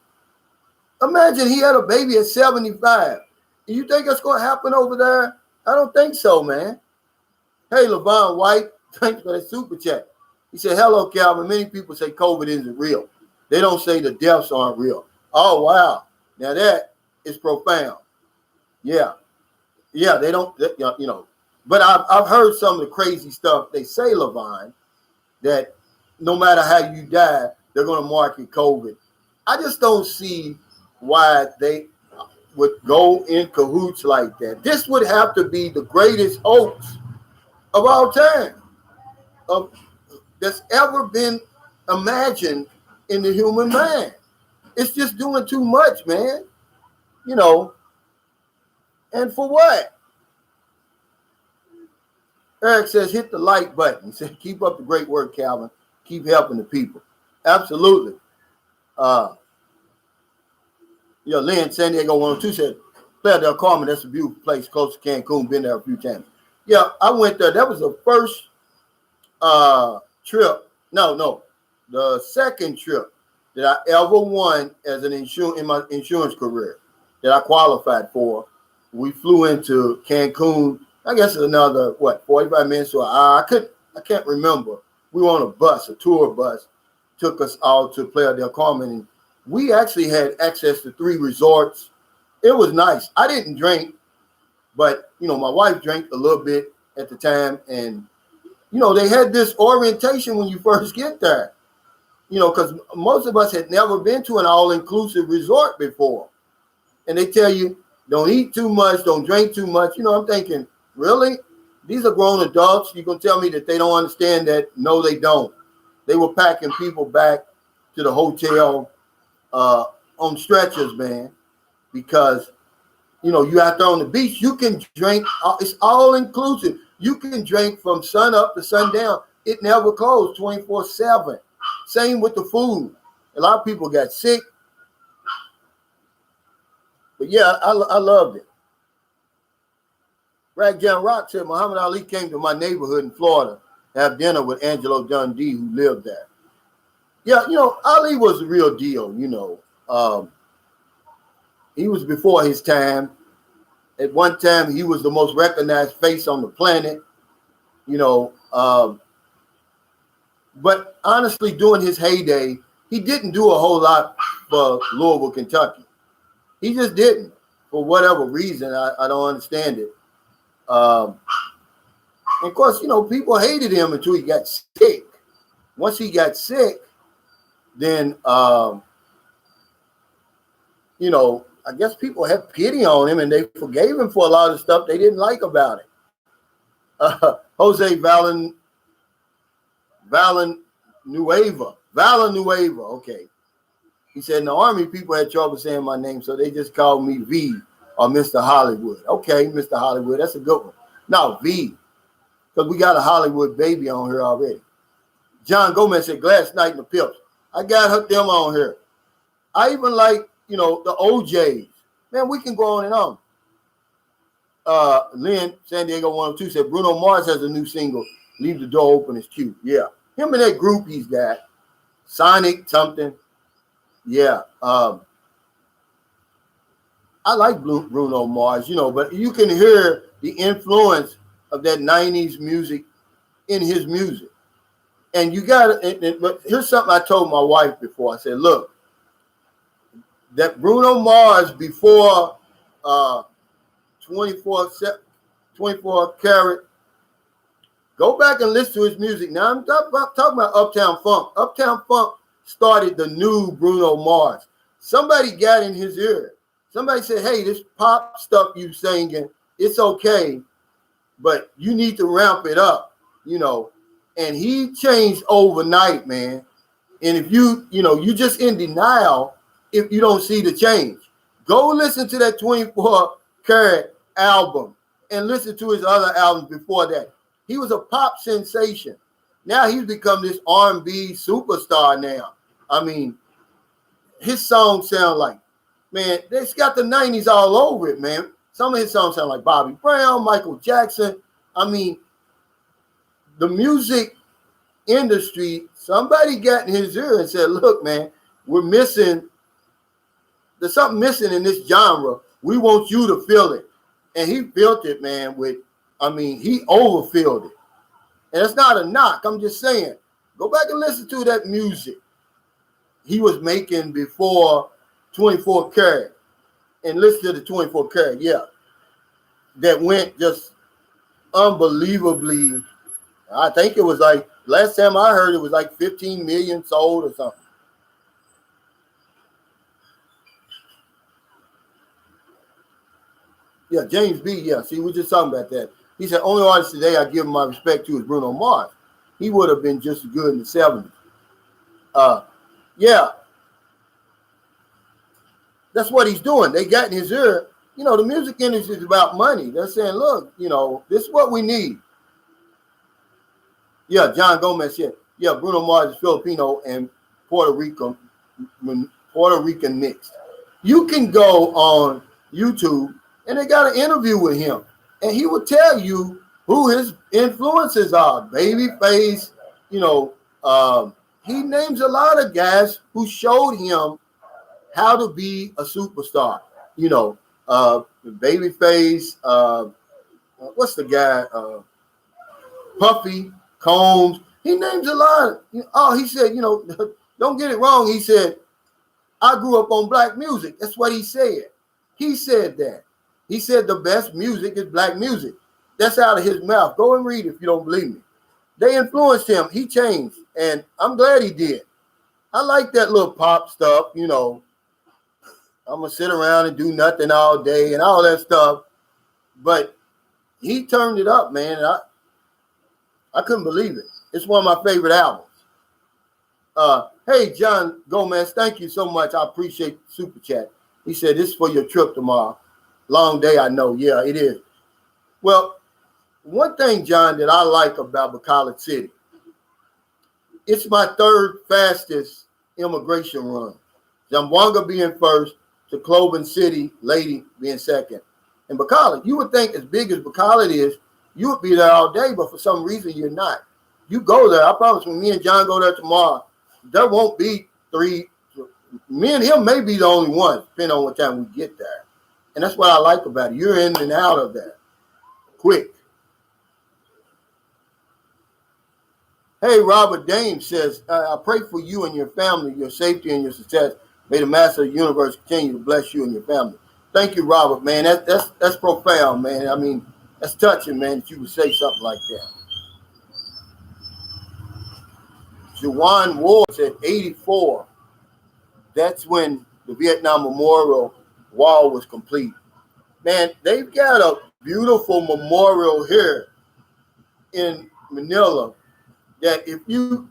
Imagine he had a baby at 75. You think that's going to happen over there? I don't think so, man. Hey, Levon White, thanks for that super chat. He said, hello, Calvin. Many people say COVID isn't real. They don't say the deaths aren't real. Oh, wow. Now that is profound. Yeah. Yeah, they don't, But I've heard some of the crazy stuff they say, Levon, that no matter how you die, they're going to mark it COVID. I just don't see why they would go in cahoots like that. This would have to be the greatest hoax of all time that's ever been imagined in the human mind. It's just doing too much, man. And for what? Eric says, hit the like button. He said, keep up the great work, Calvin. Keep helping the people. Absolutely. Lynn, San Diego 102 said, Playa del Carmen, that's a beautiful place close to Cancun. Been there a few times. Yeah, I went there. That was the first trip. No, the second trip that I ever won as an in my insurance career that I qualified for. We flew into Cancun. I guess it's another 45 minutes to an hour. I can't remember. We were on a bus, a tour bus, took us all to Playa del Carmen, and we actually had access to 3 resorts. It was nice. I didn't drink, but my wife drank a little bit at the time, and they had this orientation when you first get there. Because most of us had never been to an all-inclusive resort before, and they tell you don't eat too much, don't drink too much. I'm thinking, really? These are grown adults. You're gonna tell me that they don't understand that? No, they don't. They were packing people back to the hotel on stretchers, man, because you out there on the beach, you can drink. It's all inclusive. You can drink from sun up to sundown. It never closed 24/7. Same with the food. A lot of people got sick, but yeah, I loved it. Ragjan Rock said Muhammad Ali came to my neighborhood in Florida to have dinner with Angelo Dundee, who lived there. Yeah, Ali was the real deal. He was before his time. At one time, he was the most recognized face on the planet. But honestly, during his heyday, he didn't do a whole lot for Louisville, Kentucky. He just didn't, for whatever reason. I don't understand it. And of course, people hated him until he got sick. Once he got sick, then, I guess people had pity on him and they forgave him for a lot of stuff they didn't like about it. Jose Villanueva, okay. He said in the Army, people had trouble saying my name, so they just called me V or Mr. Hollywood. Okay, Mr. Hollywood, that's a good one. No, V, because we got a Hollywood baby on here already. John Gomez said, Glass Night and the Pips. I got them on here. I even like, the OJs. Man, we can go on and on. Lynn, San Diego 102 said, Bruno Mars has a new single, Leave the Door Open, is cute. Yeah. Him and that group he's got, Sonic something. Yeah. I like Bruno Mars, but you can hear the influence of that 90s music in his music. And you got to, but here's something I told my wife before. I said, look, that Bruno Mars before 24 Karat, go back and listen to his music. Now, I'm talking about Uptown Funk. Uptown Funk started the new Bruno Mars. Somebody got in his ear. Somebody said, hey, this pop stuff you singing, it's okay, but you need to ramp it up, And he changed overnight, man. And if you just in denial if you don't see the change. Go listen to that 24 Karat album and listen to his other albums before that. He was a pop sensation. Now he's become this R&B superstar now. I mean, his songs sound like, man, it's got the 90s all over it, man. Some of his songs sound like Bobby Brown, Michael Jackson. I mean, the music industry, somebody got in his ear and said, look, man, there's something missing in this genre. We want you to feel it. And he felt it, man, he overfilled it. And it's not a knock. I'm just saying, go back and listen to that music he was making before 24 Karat and listen to the 24 Karat. Yeah. That went just unbelievably. I think it was like, last time I heard it was like 15 million sold or something. Yeah, James B. Yeah, see, we're just talking about that. He said, only artist today I give my respect to is Bruno Mars. He would have been just as good in the 70s. Yeah. That's what he's doing. They got in his ear. The music industry is about money. They're saying, look, this is what we need. Yeah, John Gomez said, yeah, Bruno Mars is Filipino and Puerto Rican mixed. You can go on YouTube and they got an interview with him. And he will tell you who his influences are. Babyface, he names a lot of guys who showed him how to be a superstar. Babyface, what's the guy? Puffy. Combs. He names a lot. He said, don't get it wrong. He said, I grew up on black music. That's what he said. He said that. He said the best music is black music. That's out of his mouth. Go and read it if you don't believe me. They influenced him. He changed, and I'm glad he did. I like that little pop stuff, I'm going to sit around and do nothing all day and all that stuff. But he turned it up, man. I couldn't believe it. It's one of my favorite albums. Hey, John Gomez, thank you so much. I appreciate the super chat. He said, this is for your trip tomorrow. Long day, I know. Yeah, it is. Well, one thing, John, that I like about Bucolet City, it's my third fastest immigration run. Zamboanga being first, to Cloven City, Lady being second. And Bucolet, you would think as big as Bucolet is, you would be there all day, but for some reason you're not. You go there. I promise when me and John go there tomorrow, there won't be three. Me and him may be the only ones, depending on what time we get there. And that's what I like about it. You're in and out of there quick. Hey, Robert Dame says, I pray for you and your family, your safety and your success. May the Master of the universe continue to bless you and your family. Thank you, Robert, man. That's profound, man. I mean, that's touching, man, that you would say something like that. Juwan Ward said 84. That's when the Vietnam Memorial Wall was complete. Man, they've got a beautiful memorial here in Manila that if you've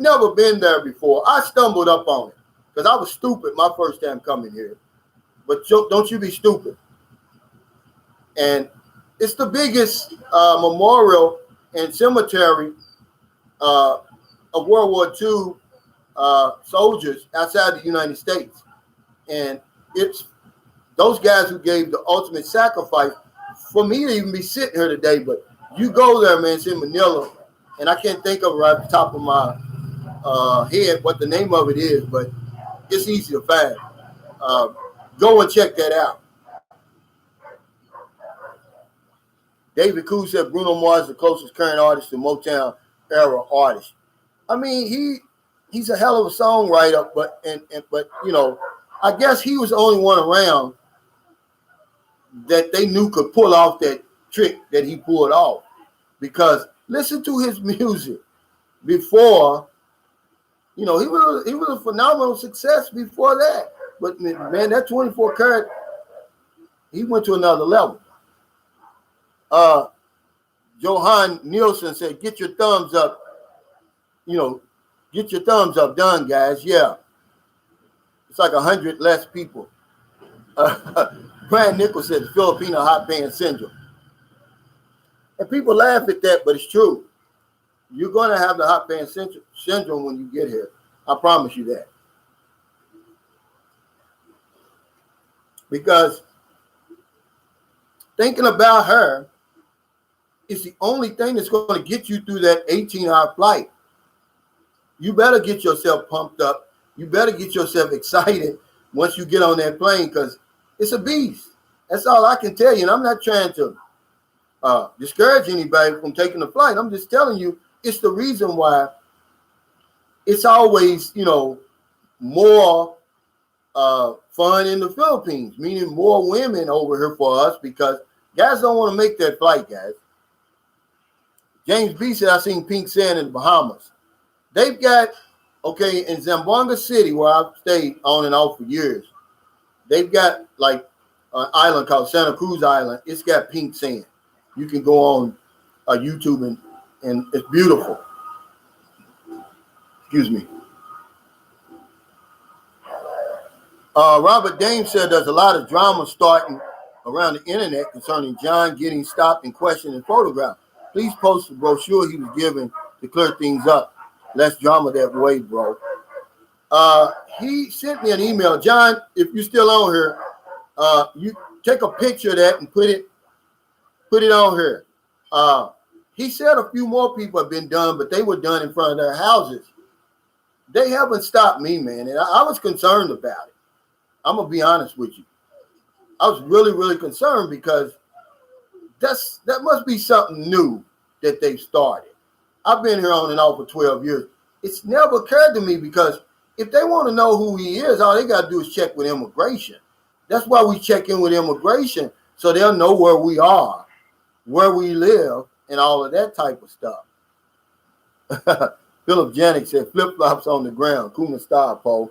never been there before, I stumbled up on it because I was stupid my first time coming here. But don't you be stupid. And it's the biggest memorial and cemetery of World War II soldiers outside the United States. And it's those guys who gave the ultimate sacrifice for me to even be sitting here today. But you go there, man, it's in Manila. And I can't think of it right off the top of my head what the name of it is, but it's easy to find. Go and check that out. David Koo said Bruno Mars is the closest current artist to Motown era artist. I mean, he's a hell of a songwriter, but I guess he was the only one around that they knew could pull off that trick that he pulled off. Because listen to his music before, he was a phenomenal success before that. But man, that 24 karat, he went to another level. Johan Nielsen said, get your thumbs up. Get your thumbs up, done, guys. Yeah. It's like 100 less people. Brad Nichols said the Filipino hot pan syndrome. And people laugh at that, but it's true. You're going to have the hot pan syndrome when you get here. I promise you that. Because thinking about her is the only thing that's going to get you through that 18-hour flight. You better get yourself pumped up. You better get yourself excited once you get on that plane because it's a beast. That's all I can tell you. And I'm not trying to discourage anybody from taking the flight. I'm just telling you it's the reason why it's always, more fun in the Philippines, meaning more women over here for us because guys don't want to make that flight, guys. James B said, I seen pink sand in the Bahamas. They've got, in Zamboanga City, where I've stayed on and off for years, they've got like an island called Santa Cruz Island. It's got pink sand. You can go on YouTube and it's beautiful. Excuse me. Robert Dame said there's a lot of drama starting around the internet concerning John getting stopped and questioned and photographed. Please post the brochure he was given to clear things up. Less drama that way, bro. He sent me an email. John, if you're still on here, you take a picture of that and put it on here. He said a few more people have been done, but they were done in front of their houses. They haven't stopped me, man. And I was concerned about it. I'm going to be honest with you. I was really, really concerned because that must be something new that they've started. I've been here on and off for 12 years. It's never occurred to me, because if they want to know who he is, all they got to do is check with immigration. That's why we check in with immigration, so they'll know where we are, where we live, and all of that type of stuff. Philip Janik said, flip-flops on the ground. Kuma Star Poe.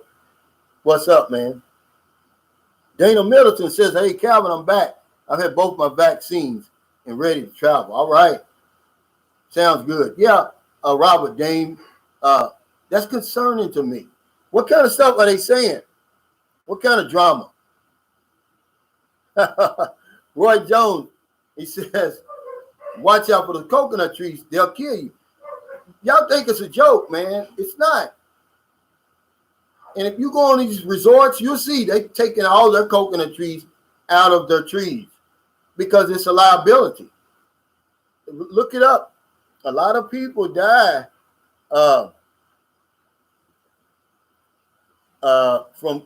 What's up, man? Dana Middleton says, hey, Calvin, I'm back. I've had both my vaccines and ready to travel. All right. Sounds good. Yeah, Robert Dame, that's concerning to me. What kind of stuff are they saying? What kind of drama? Roy Jones, he says, watch out for the coconut trees. They'll kill you. Y'all think it's a joke, man. It's not. And if you go on these resorts, you'll see they're taking all their coconut trees out of their trees because it's a liability. Look it up. A lot of people die from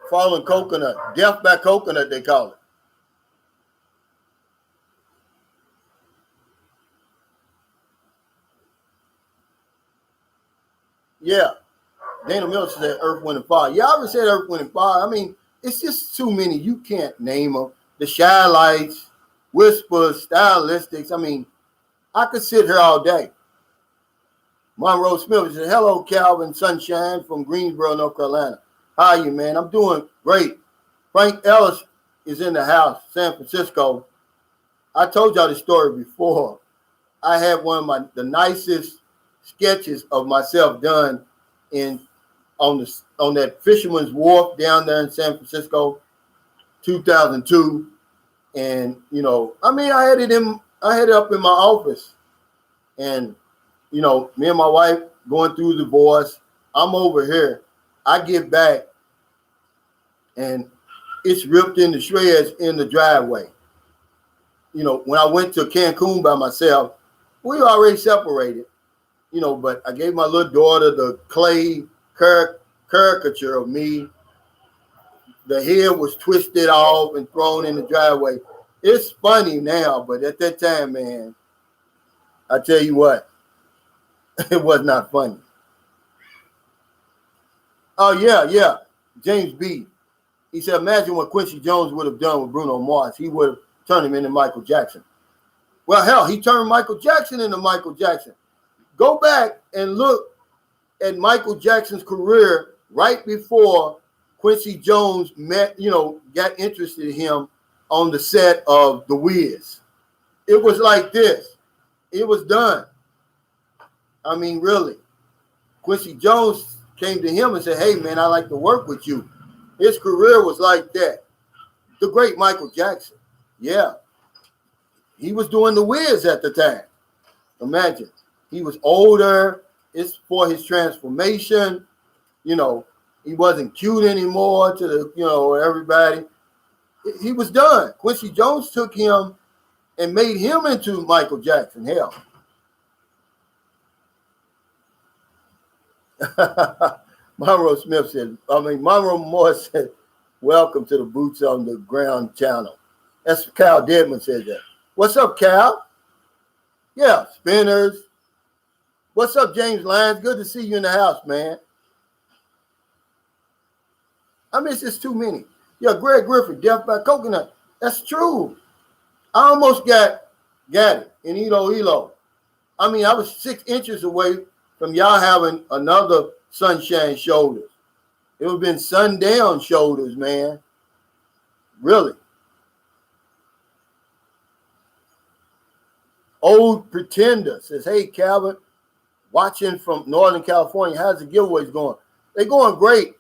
falling coconut. Death by coconut, they call it. Yeah. Dana Miller said Earth, Wind, and Fire. Yeah, I already said Earth, Wind, and Fire. I mean, it's just too many. You can't name them. The Shy Lights, Whispers, Stylistics. I mean, I could sit here all day. Monroe Smith said, hello, Calvin Sunshine from Greensboro, North Carolina. How are you, man? I'm doing great. Frank Ellis is in the house, San Francisco. I told y'all this story before. I had one of the nicest sketches of myself done on that Fisherman's Wharf down there in San Francisco, 2002. And I mean, I had it up in my office, and me and my wife going through the divorce. I'm over here. I get back, and it's ripped into shreds in the driveway. When I went to Cancun by myself, we were already separated. But I gave my little daughter the clay caricature of me. The hair was twisted off and thrown in the driveway. It's funny now, but at that time, man, I tell you what, it was not funny. Oh, yeah. James B. He said, imagine what Quincy Jones would have done with Bruno Mars. He would have turned him into Michael Jackson. Well, hell, he turned Michael Jackson into Michael Jackson. Go back and look at Michael Jackson's career right before Quincy Jones got interested in him on the set of The Wiz. It was like this. It was done. I mean, really. Quincy Jones came to him and said, hey, man, I like to work with you. His career was like that. The great Michael Jackson. Yeah. He was doing The Wiz at the time. Imagine. He was older. It's for his transformation. He wasn't cute anymore to the, everybody. He was done. Quincy Jones took him and made him into Michael Jackson. Hell. Monroe Morris said, welcome to the Boots on the Ground channel. That's Cal Deadman said that. What's up, Cal? Yeah, Spinners. What's up, James Lyons? Good to see you in the house, man. I mean, it's just too many. Yeah, Greg Griffith, Death by Coconut. That's true. I almost got it in Elo. I mean, I was 6 inches away from y'all having another Sunshine Shoulders. It would have been Sundown Shoulders, man. Really. Old Pretender says, hey, Calvin, watching from Northern California. How's the giveaways going? They're going great.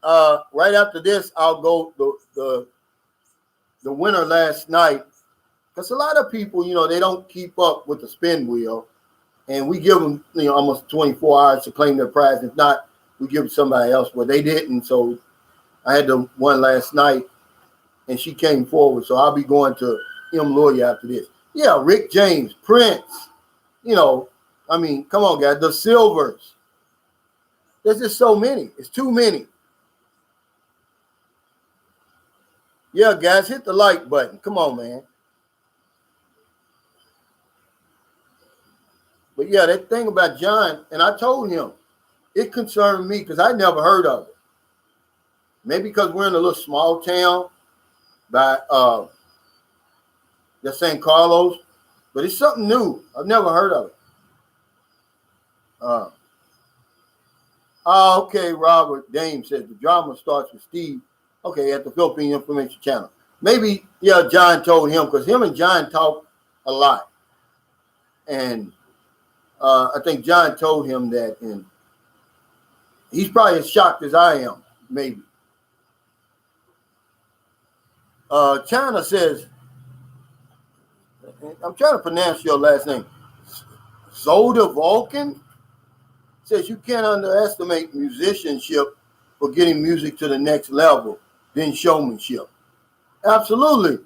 Right after this, I'll go the winner last night. Because a lot of people, they don't keep up with the spin wheel. And we give them, almost 24 hours to claim their prize. If not, we give it to somebody else. But they didn't. So I had the one last night, and she came forward. So I'll be going to M. Lawyer after this. Yeah, Rick James, Prince. I mean, come on, guys. The Silvers. There's just so many. It's too many. Yeah, guys, hit the like button. Come on, man. But yeah, that thing about John, and I told him, it concerned me because I never heard of it. Maybe because we're in a little small town by the San Carlos, but it's something new. I've never heard of it. Okay, Robert Dame says the drama starts with Steve. Okay, at the Philippine Information Channel. Maybe, yeah, John told him because him and John talk a lot. And I think John told him that, and he's probably as shocked as I am, maybe. China says, I'm trying to pronounce your last name. Zoda Vulcan says you can't underestimate musicianship for getting music to the next level, then showmanship. Absolutely.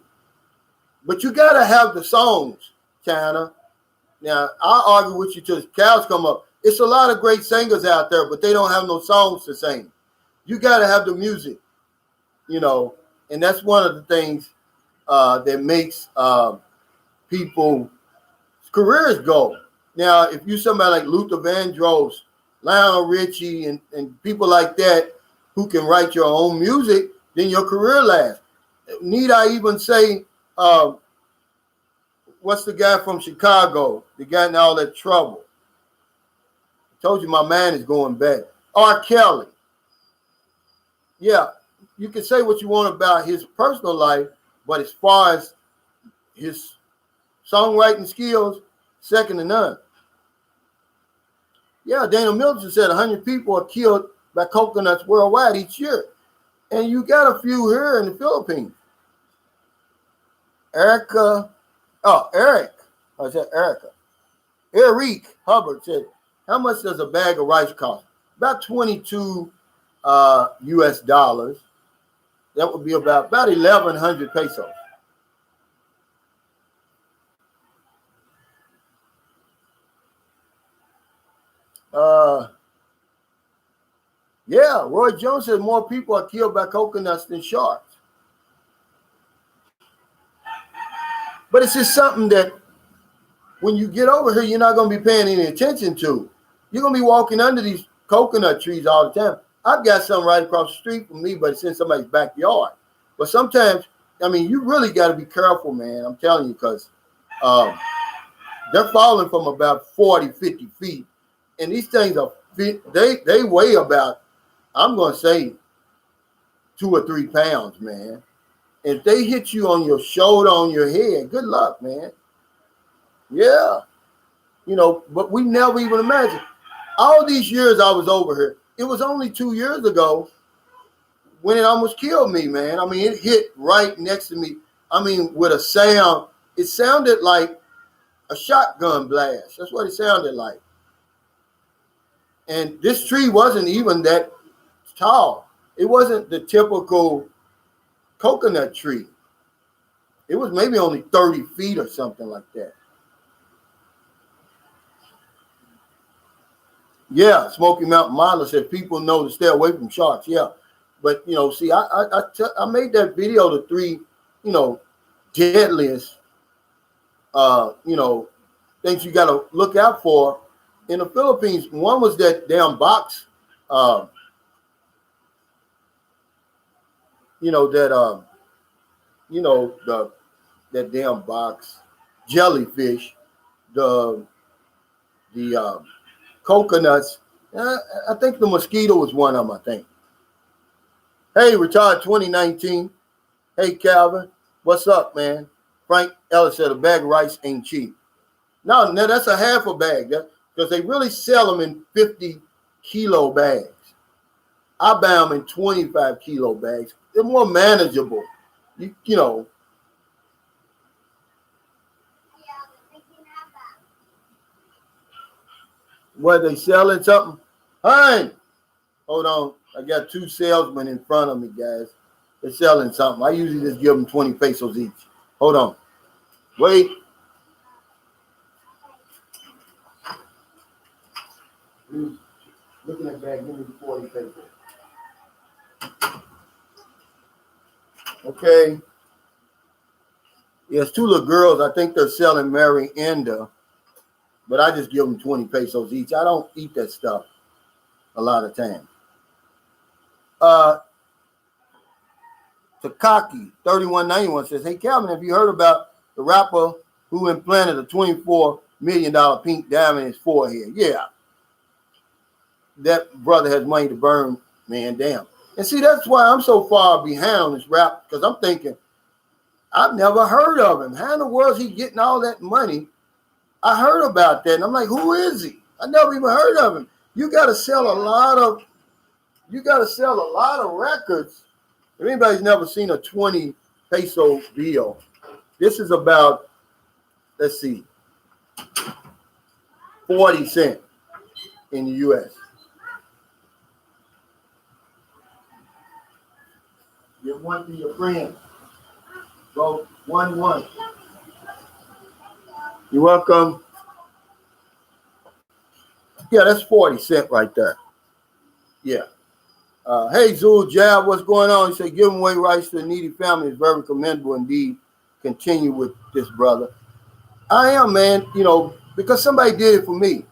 But you got to have the songs, China. Now, I'll argue with you till the cows come up. It's a lot of great singers out there, but they don't have no songs to sing. You got to have the music, you know, and that's one of the things that makes people's careers go. Now, if you somebody like Luther Vandross, Lionel Richie, and people like that who can write your own music, then your career lasts. Need I even say, what's the guy from Chicago that got in all that trouble? I told you my man is going back. R. Kelly. Yeah, you can say what you want about his personal life, but as far as his songwriting skills, second to none. Yeah, Dana Milton said 100 people are killed by coconuts worldwide each year. And you got a few here in the Philippines. Eric Hubbard said, how much does a bag of rice cost? About 22 US dollars. That would be about 1,100 pesos. Yeah, Roy Jones says more people are killed by coconuts than sharks. But it's just something that when you get over here, you're not going to be paying any attention to. You're going to be walking under these coconut trees all the time. I've got some right across the street from me, but it's in somebody's backyard. But sometimes, I mean, you really got to be careful, man. I'm telling you, because they're falling from about 40, 50 feet. And these things are, they weigh about, I'm going to say 2 or 3 pounds, man. If they hit you on your shoulder, on your head, good luck, man. Yeah. You know, but we never even imagined. All these years I was over here, it was only 2 years ago when it almost killed me, man. I mean, it hit right next to me. I mean, with a sound, it sounded like a shotgun blast. That's what it sounded like. And this tree wasn't even that tall. It wasn't the typical coconut tree. It was maybe only 30 feet or something like that. Yeah, Smoky Mountain Milo said people know to stay away from sharks. Yeah, but you know, see, I made that video the 3, you know, deadliest, you know, things you got to look out for in the Philippines. One was that damn box, you know, that you know, that damn box jellyfish, the coconuts. I think the mosquito was one of them, I think. Hey, retired 2019. Hey, Calvin. What's up, man? Frank Ellis said a bag of rice ain't cheap. No, that's a half a bag. Because they really sell them in 50-kilo bags. I buy them in 25-kilo bags. They're more manageable. You know. What, they selling something? Hey, hold on. I got 2 salesmen in front of me, guys. They're selling something. I usually just give them 20 pesos each. Hold on. Wait. Looking at that, give me 40 pesos. Okay. Yes, 2 little girls. I think they're selling Mary Enda. but I just give them 20 pesos each. I don't eat that stuff a lot of times. Takaki 3191 says, "Hey Calvin, have you heard about the rapper who implanted a $24 million pink diamond in his forehead?" Yeah, that brother has money to burn, man. Damn. And see, that's why I'm so far behind on this rap, because I'm thinking, I've never heard of him. How in the world is he getting all that money? I heard about that, and I'm like, who is he? I never even heard of him. You got to sell a lot of records. If anybody's never seen a 20 peso bill, this is about, let's see, 40 cents in the U.S. Give one to your friend. Go 1-1. You're welcome. Yeah, that's 40 cents right there. Yeah. Hey, Zul Jab, what's going on? He said, giving away rights to a needy family is very commendable indeed. Continue with this, brother. I am, man, because somebody did it for me.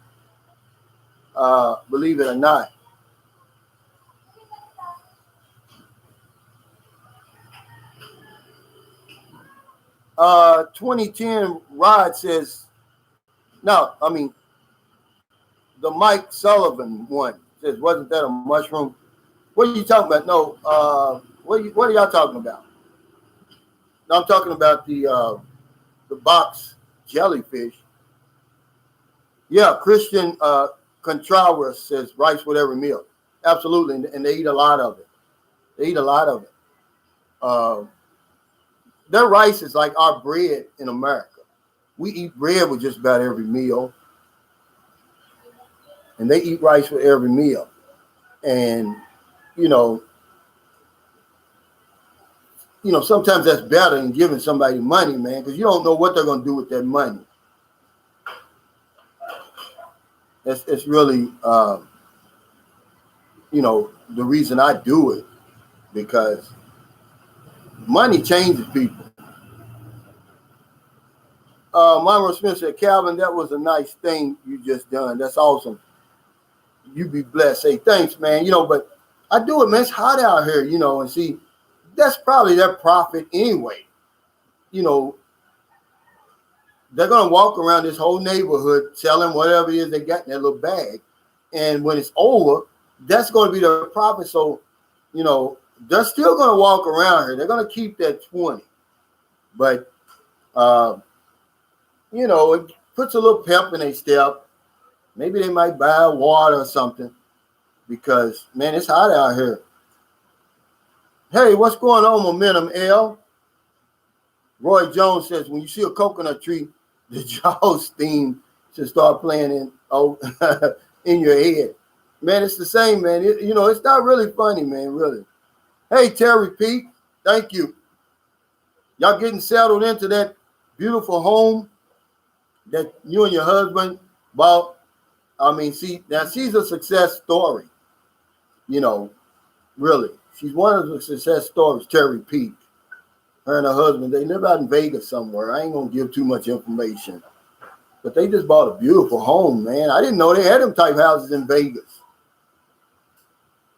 Believe it or not. 2010 Rod says, no, I mean, the Mike Sullivan one says, wasn't that a mushroom? What are you talking about? No, what are y'all talking about? No, I'm talking about the box jellyfish. Yeah, Christian Contreras says rice with every meal. Absolutely, and they eat a lot of it. Their rice is like our bread in America. We eat bread with just about every meal, and they eat rice with every meal. And sometimes that's better than giving somebody money, man, because you don't know what they're going to do with that money. It's really, the reason I do it, because money changes people. Monroe Smith said, Calvin, that was a nice thing you just done. That's awesome. You be blessed. Say thanks, man. But I do it, man. It's hot out here, and see, that's probably their profit anyway. They're going to walk around this whole neighborhood selling whatever it is they got in their little bag. And when it's over, that's going to be their profit. So, they're still going to walk around here. They're going to keep that 20. But, it puts a little pep in their step. Maybe they might buy water or something because, man, it's hot out here. Hey, what's going on, Momentum L? Roy Jones says, when you see a coconut tree, the Jaws theme should start playing in your head. Man, it's the same, man. It's not really funny, man, really. Hey, Terry Pete, thank you. Y'all getting settled into that beautiful home that you and your husband bought. I mean, see, now she's a success story. Really. She's one of the success stories, Terry Pete. Her and her husband, they live out in Vegas somewhere. I ain't going to give too much information. But they just bought a beautiful home, man. I didn't know they had them type houses in Vegas.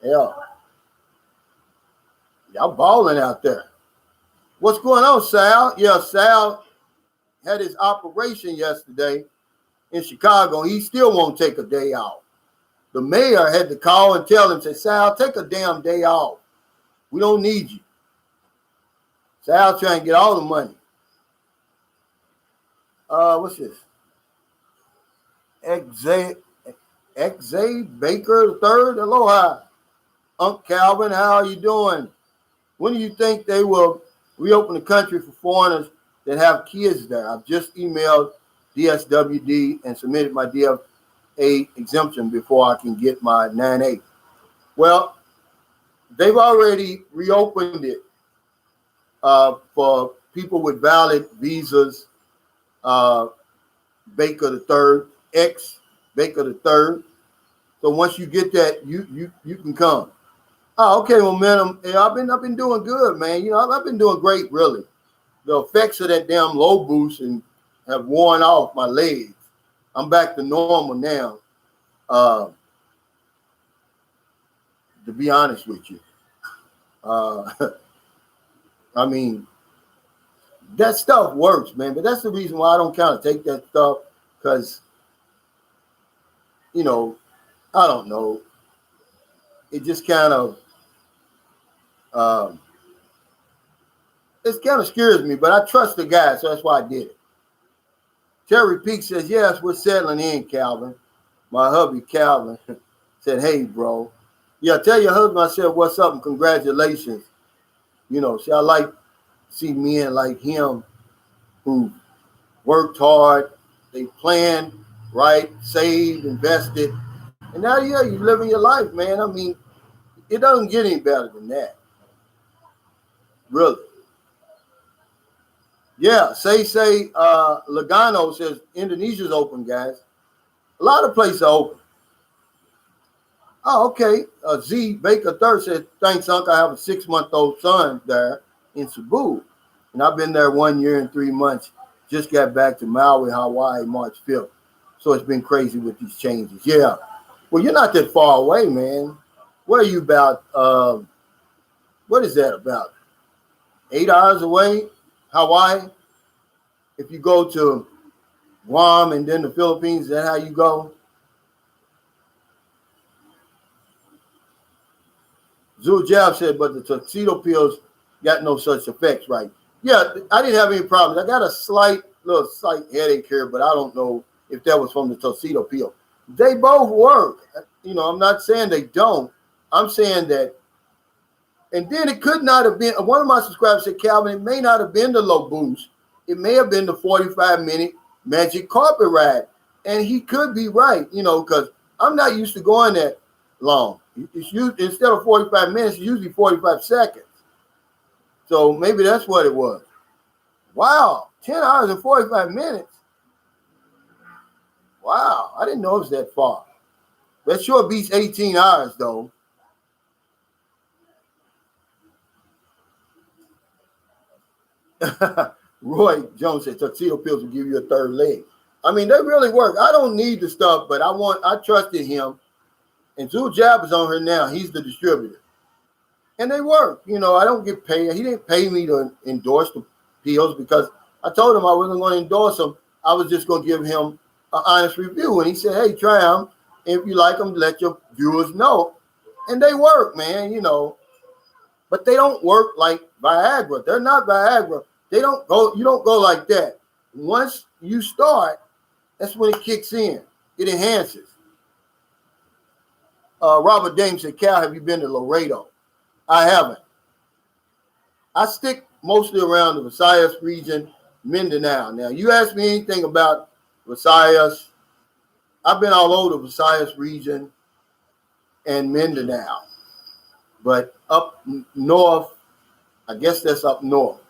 Yeah. Y'all balling out there. What's going on, Sal? Yeah, Sal had his operation yesterday in Chicago. He still won't take a day off. The mayor had to call and tell him, say, Sal, take a damn day off. We don't need you. Sal trying to get all the money. What's this? X.A. Baker III. Aloha. Unc Calvin, how are you doing? When do you think they will reopen the country for foreigners that have kids there? I've just emailed DSWD and submitted my DFA exemption before I can get my 9A. Well, they've already reopened it for people with valid visas, Baker III, ex-Baker III. So once you get that, you can come. Oh, okay, Momentum. Yeah, I've been doing good, man. I've been doing great, really. The effects of that damn low boost and have worn off my legs. I'm back to normal now. To be honest with you, I mean, that stuff works, man. But that's the reason why I don't kind of take that stuff, because, you know, I don't know. It just kind of, it kind of scares me. But I trust the guy, so that's why I did it. Terry Peak says, yes, we're settling in, Calvin. My hubby, Calvin, said, hey, bro. Yeah, tell your husband I said, what's up and congratulations. You know, see, I like to see men like him who worked hard, they planned, right, saved, invested. And now, yeah, you're living your life, man. I mean, it doesn't get any better than that. Really. Yeah, Logano says Indonesia's open, guys. A lot of places are open. Oh, okay. Z Baker III said, thanks, Uncle. I have a 6-month-old son there in Cebu. And I've been there 1 year and 3 months. Just got back to Maui, Hawaii, March 5th. So it's been crazy with these changes. Yeah. Well, you're not that far away, man. What are you about? What is that about? 8 hours away, Hawaii? If you go to Guam and then the Philippines, is that how you go? Zul Jab said, but the tuxedo pills got no such effects, right? Yeah, I didn't have any problems. I got a slight headache here, but I don't know if that was from the tuxedo pill. They both work. You know, I'm not saying they don't. I'm saying that. And then it could not have been, one of my subscribers said, Calvin, it may not have been the low boost. It may have been the 45-minute magic carpet ride. And he could be right, you know, because I'm not used to going that long. It's usually, instead of 45 minutes, it's usually 45 seconds. So maybe that's what it was. Wow, 10 hours and 45 minutes. Wow, I didn't know it was that far. That sure beats 18 hours, though. Roy Jones said tuxedo pills will give you a third leg. I mean, they really work. I don't need the stuff, but I trusted him. And Zul Jab is on her now. He's the distributor. And they work. You know, I don't get paid. He didn't pay me to endorse the pills because I told him I wasn't going to endorse them. I was just going to give him an honest review. And he said, hey, try them. If you like them, let your viewers know. And they work, man, you know. But they don't work like Viagra. They're not Viagra. They don't go, you don't go like that. Once you start, that's when it kicks in. It enhances. Robert Dame said, Cal, have you been to Laredo? I haven't. I stick mostly around the Visayas region, Mindanao. Now, you ask me anything about Visayas, I've been all over the Visayas region and Mindanao. But up north, I guess that's up north.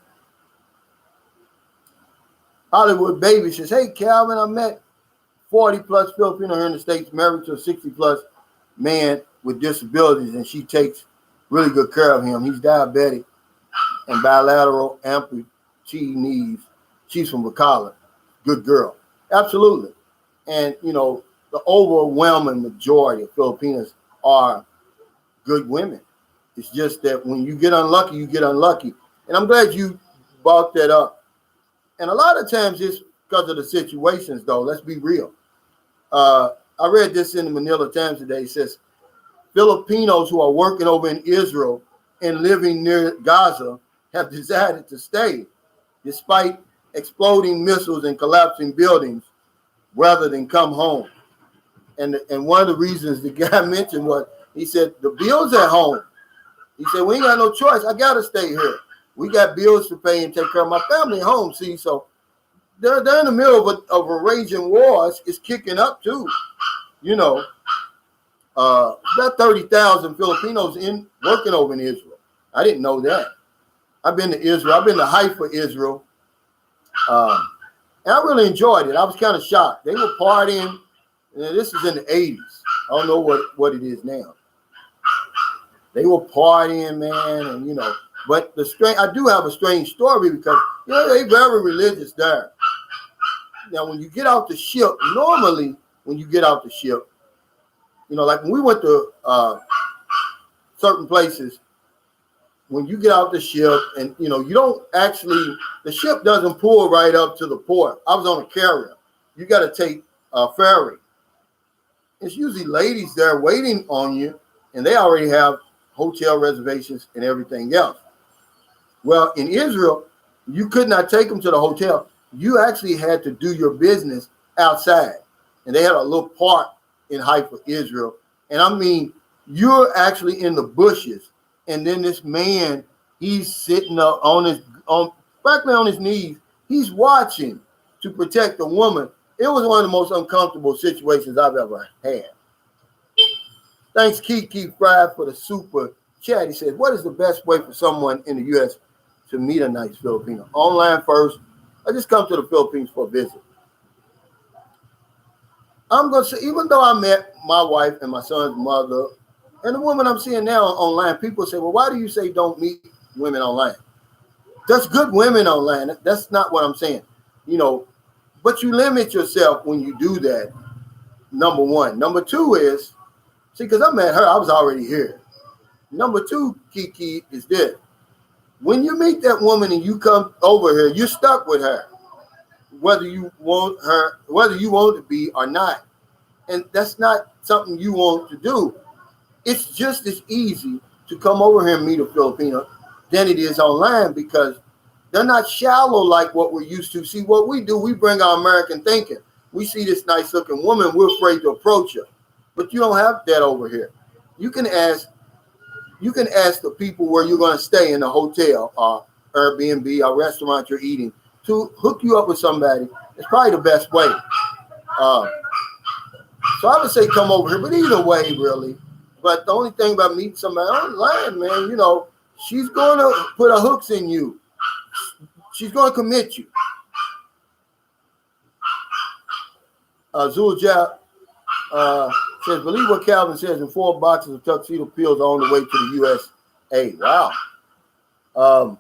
Hollywood Baby says, hey, Calvin, I met 40-plus Filipino here in the States married to a 60-plus man with disabilities, and she takes really good care of him. He's diabetic and bilateral amputee knees. She's from Bacala. Good girl. Absolutely. And, you know, the overwhelming majority of Filipinos are good women. It's just that when you get unlucky, you get unlucky. And I'm glad you brought that up. And a lot of times it's because of the situations, though. Let's be real. I read this in the Manila Times today. It says, Filipinos who are working over in Israel and living near Gaza have decided to stay despite exploding missiles and collapsing buildings rather than come home. And one of the reasons the guy mentioned was, he said, the bills at home. He said, we ain't got no choice. I got to stay here. We got bills to pay and take care of my family at home. See, so they're in the middle of a raging war. It's kicking up too. You know, about 30,000 Filipinos working over in Israel. I didn't know that. I've been to Israel. I've been to Haifa, Israel. And I really enjoyed it. I was kind of shocked. They were partying. And this is in the 80s. I don't know what it is now. They were partying, man, and, you know. But I do have a strange story because, you know, they're very religious there. Now, when you get out the ship, normally when you get out the ship, like when we went to certain places, when you get out the ship and, you don't actually, the ship doesn't pull right up to the port. I was on a carrier. You got to take a ferry. It's usually ladies there waiting on you, and they already have hotel reservations and everything else. Well, in Israel, you could not take them to the hotel. You actually had to do your business outside. And they had a little park in Haifa, Israel. And I mean, you're actually in the bushes. And then this man, he's sitting up practically on his knees. He's watching to protect the woman. It was one of the most uncomfortable situations I've ever had. Thanks, Kiki Fry, for the super chat. He says, what is the best way for someone in the U.S. to meet a nice Filipino? Online first. I just come to the Philippines for a visit. I'm going to say, even though I met my wife and my son's mother and the woman I'm seeing now online, people say, well, why do you say don't meet women online? There's good women online. That's not what I'm saying. But you limit yourself when you do that, number one. Number two is, because I met her, I was already here. Number two, Kiki, is this. When you meet that woman and you come over here, you're stuck with her, whether you want to be or not. And that's not something you want to do. It's just as easy to come over here and meet a Filipino than it is online, because they're not shallow like what we're used to. See, what we do, we bring our American thinking. We see this nice looking woman, we're afraid to approach her. But you don't have that over here. You can ask the people where you're going to stay in a hotel or Airbnb or restaurant you're eating to hook you up with somebody. It's probably the best way. So I would say come over here, but either way, really. But the only thing about meeting somebody online, man, she's going to put her hooks in you. She's going to commit you. Zulja says, believe what Calvin says, and 4 boxes of tuxedo pills are on the way to the USA. Wow.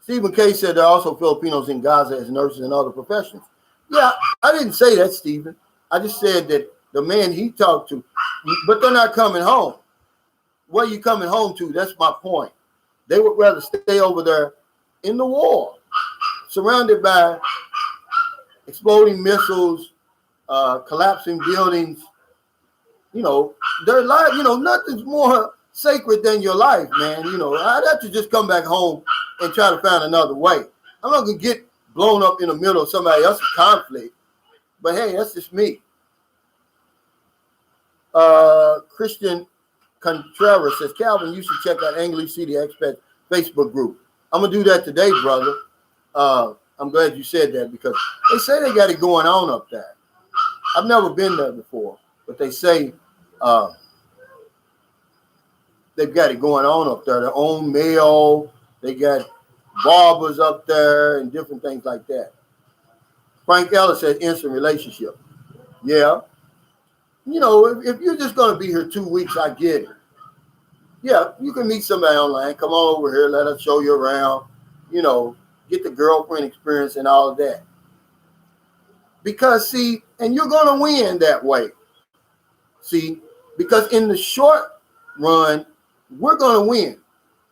Stephen K said there are also Filipinos in Gaza as nurses and other professions. Yeah, I didn't say that, Stephen. I just said that the man he talked to, but they're not coming home. Where are you coming home to? That's my point. They would rather stay over there in the war, surrounded by exploding missiles, collapsing buildings. Their life, nothing's more sacred than your life, man. I'd have to just come back home and try to find another way. I'm not going to get blown up in the middle of somebody else's conflict. But hey, that's just me. Christian Contreras says, Calvin, you should check out English City Expat Facebook group. I'm going to do that today, brother. I'm glad you said that, because they say they got it going on up there. I've never been there before, but they say they've got it going on up there. Their own mail, they got barbers up there and different things like that. Frank Ellis said instant relationship. Yeah. If you're just going to be here 2 weeks, I get it. Yeah, you can meet somebody online. Come on over here. Let us show you around. Get the girlfriend experience and all of that. Because, see, and you're going to win that way. See, because in the short run, we're going to win.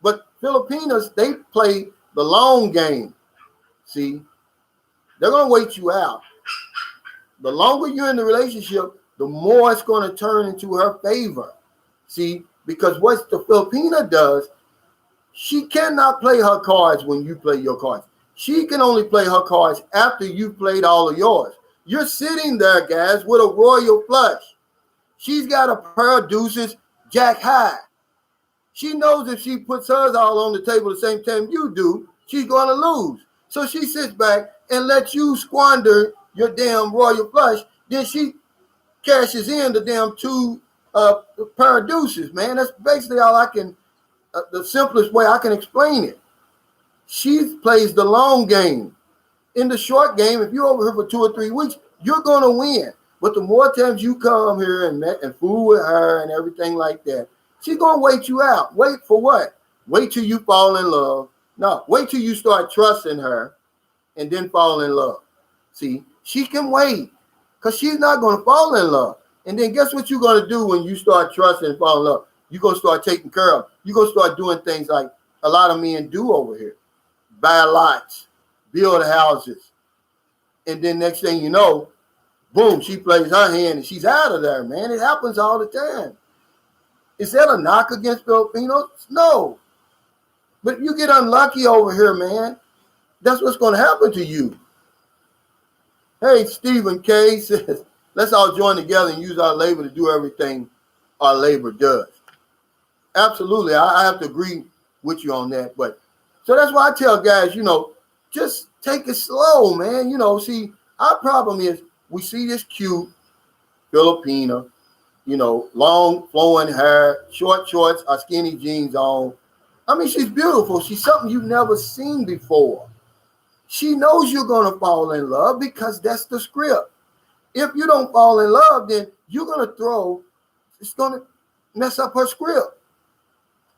But Filipinos, they play the long game. See, they're going to wait you out. The longer you're in the relationship, the more it's going to turn into her favor. See, because what the Filipina does, she cannot play her cards when you play your cards. She can only play her cards after you've played all of yours. You're sitting there, guys, with a royal flush. She's got a pair of deuces, jack high. She knows if she puts hers all on the table the same time you do, she's going to lose. So she sits back and lets you squander your damn royal flush. Then she cashes in the damn 2 pair of deuces, man. That's basically all I can, the simplest way I can explain it. She plays the long game. In the short game, if you're over here for 2 or 3 weeks, you're going to win. But the more times you come here and fool with her and everything like that, she's going to wait you out. Wait for what? Wait till you fall in love. No, wait till you start trusting her and then fall in love. See, She can wait because she's not going to fall in love. And then guess what you're going to do when you start trusting and fall in love? You're going to start taking care of. You're going to start doing things like a lot of men do over here. Buy lots, build houses. And then next thing you know, boom, she plays her hand and she's out of there, man. It happens all the time. Is that a knock against Filipinos? No. But if you get unlucky over here, man, that's what's going to happen to you. Hey, Stephen K. says, let's all join together and use our labor to do everything our labor does. Absolutely. I have to agree with you on that. But so that's why I tell guys, just take it slow, man. See, our problem is we see this cute Filipina, long flowing hair, short shorts, or skinny jeans on. I mean, she's beautiful. She's something you've never seen before. She knows you're going to fall in love because that's the script. If you don't fall in love, then you're going to it's going to mess up her script.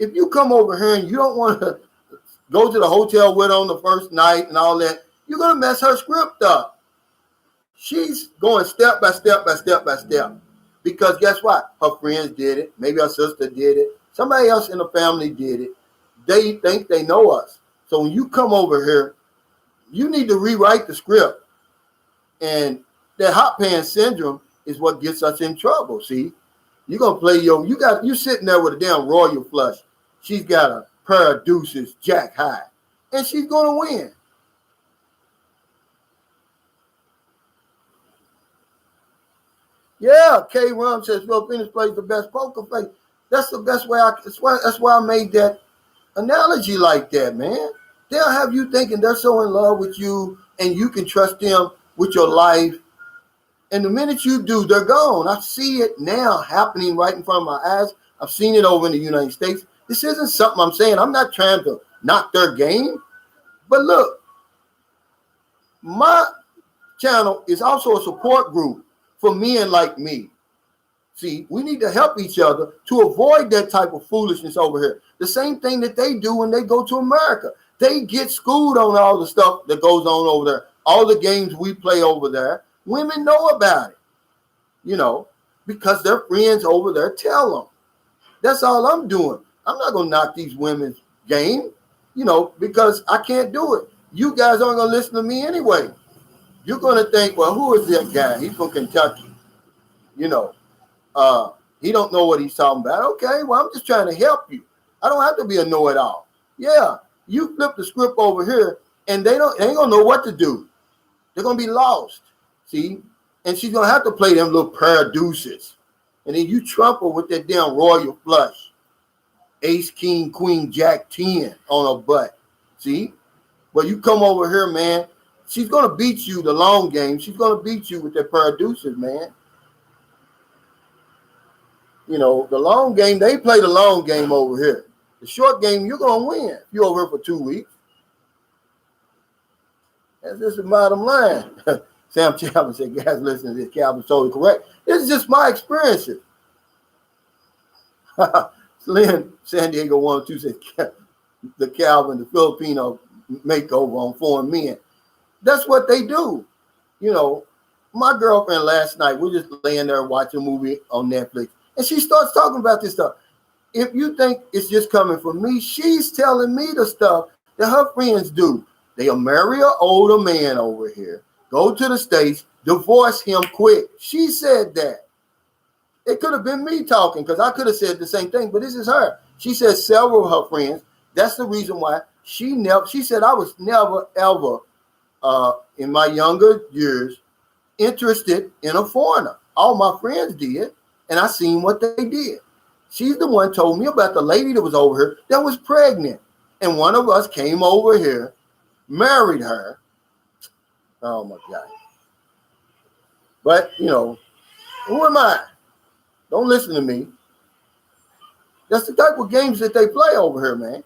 If you come over here and you don't want to go to the hotel with her on the first night and all that, you're going to mess her script up. She's going step by step by step by step. Because guess what? Her friends did it. Maybe her sister did it. Somebody else in the family did it. They think they know us. So when you come over here, you need to rewrite the script. And that hot pan syndrome is what gets us in trouble. See, you're going to play you're sitting there with a damn royal flush. She's got a pair of deuces jack high. And she's going to win. Yeah, K. Rum says Filipinos plays the best poker face. That's the best way. That's why I made that analogy like that, man. They'll have you thinking they're so in love with you and you can trust them with your life. And the minute you do, they're gone. I see it now happening right in front of my eyes. I've seen it over in the United States. This isn't something I'm saying. I'm not trying to knock their game. But look, my channel is also a support group for men like me. See, we need to help each other to avoid that type of foolishness over here. The same thing that they do when they go to America. They get schooled on all the stuff that goes on over there, all the games we play over there. Women know about it, because their friends over there tell them. That's all I'm doing. I'm not going to knock these women's game, because I can't do it. You guys aren't going to listen to me anyway. You're going to think, well, who is that guy? He's from Kentucky. He don't know what he's talking about. Okay, well, I'm just trying to help you. I don't have to be a know-it-all. Yeah, you flip the script over here, and they ain't going to know what to do. They're going to be lost. See? And she's going to have to play them little pair of deuces. And then you trump her with that damn royal flush. Ace, king, queen, jack, 10 on her butt. See? Well, you come over here, man. She's going to beat you the long game. She's going to beat you with that pair of deuces, man. The long game, they play the long game over here. The short game, you're going to win. You're over here for 2 weeks. That's just the bottom line. Sam Chapman said, guys, listen to this. Calvin's totally correct. This is just my experiences. Lynn San Diego 102 says, the Calvin, the Filipino makeover on foreign men. That's what they do. My girlfriend last night, we're just laying there watching a movie on Netflix, and she starts talking about this stuff. If you think it's just coming from me, she's telling me the stuff that her friends do. They'll marry an older man over here, go to the States, divorce him quick. She said that. It could have been me talking because I could have said the same thing, but this is her. She says several of her friends. That's the reason why she said I was never, ever, in my younger years, interested in a foreigner. All my friends did, and I seen what they did. She's the one told me about the lady that was over here that was pregnant. And one of us came over here, married her. Oh, my God. But, who am I? Don't listen to me. That's the type of games that they play over here, man.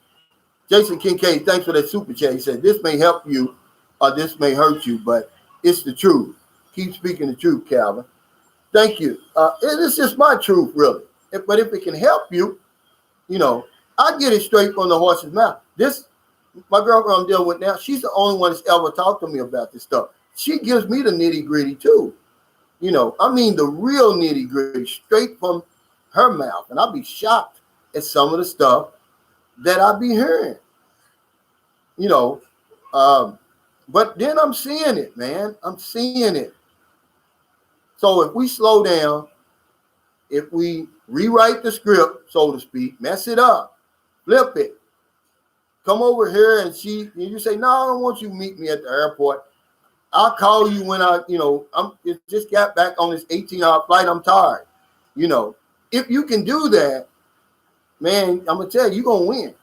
Jason Kincaid, thanks for that super chat. He said, this may help you or this may hurt you, but it's the truth. Keep speaking the truth, Calvin. Thank you. It's just my truth, really. But if it can help you, I get it straight from the horse's mouth. My girlfriend I'm dealing with now, she's the only one that's ever talked to me about this stuff. she gives me the nitty gritty too. You know, I mean the real nitty gritty, straight from her mouth. And I'll be shocked at some of the stuff that I be hearing. You know, but then I'm seeing it, man. I'm seeing it. So if we slow down, if we rewrite the script, so to speak, mess it up, flip it, come over here and you say, no, I don't want you to meet me at the airport. I'll call you when it just got back on this 18-hour flight. I'm tired. You know, if you can do that, man, I'm going to tell you, you're going to win.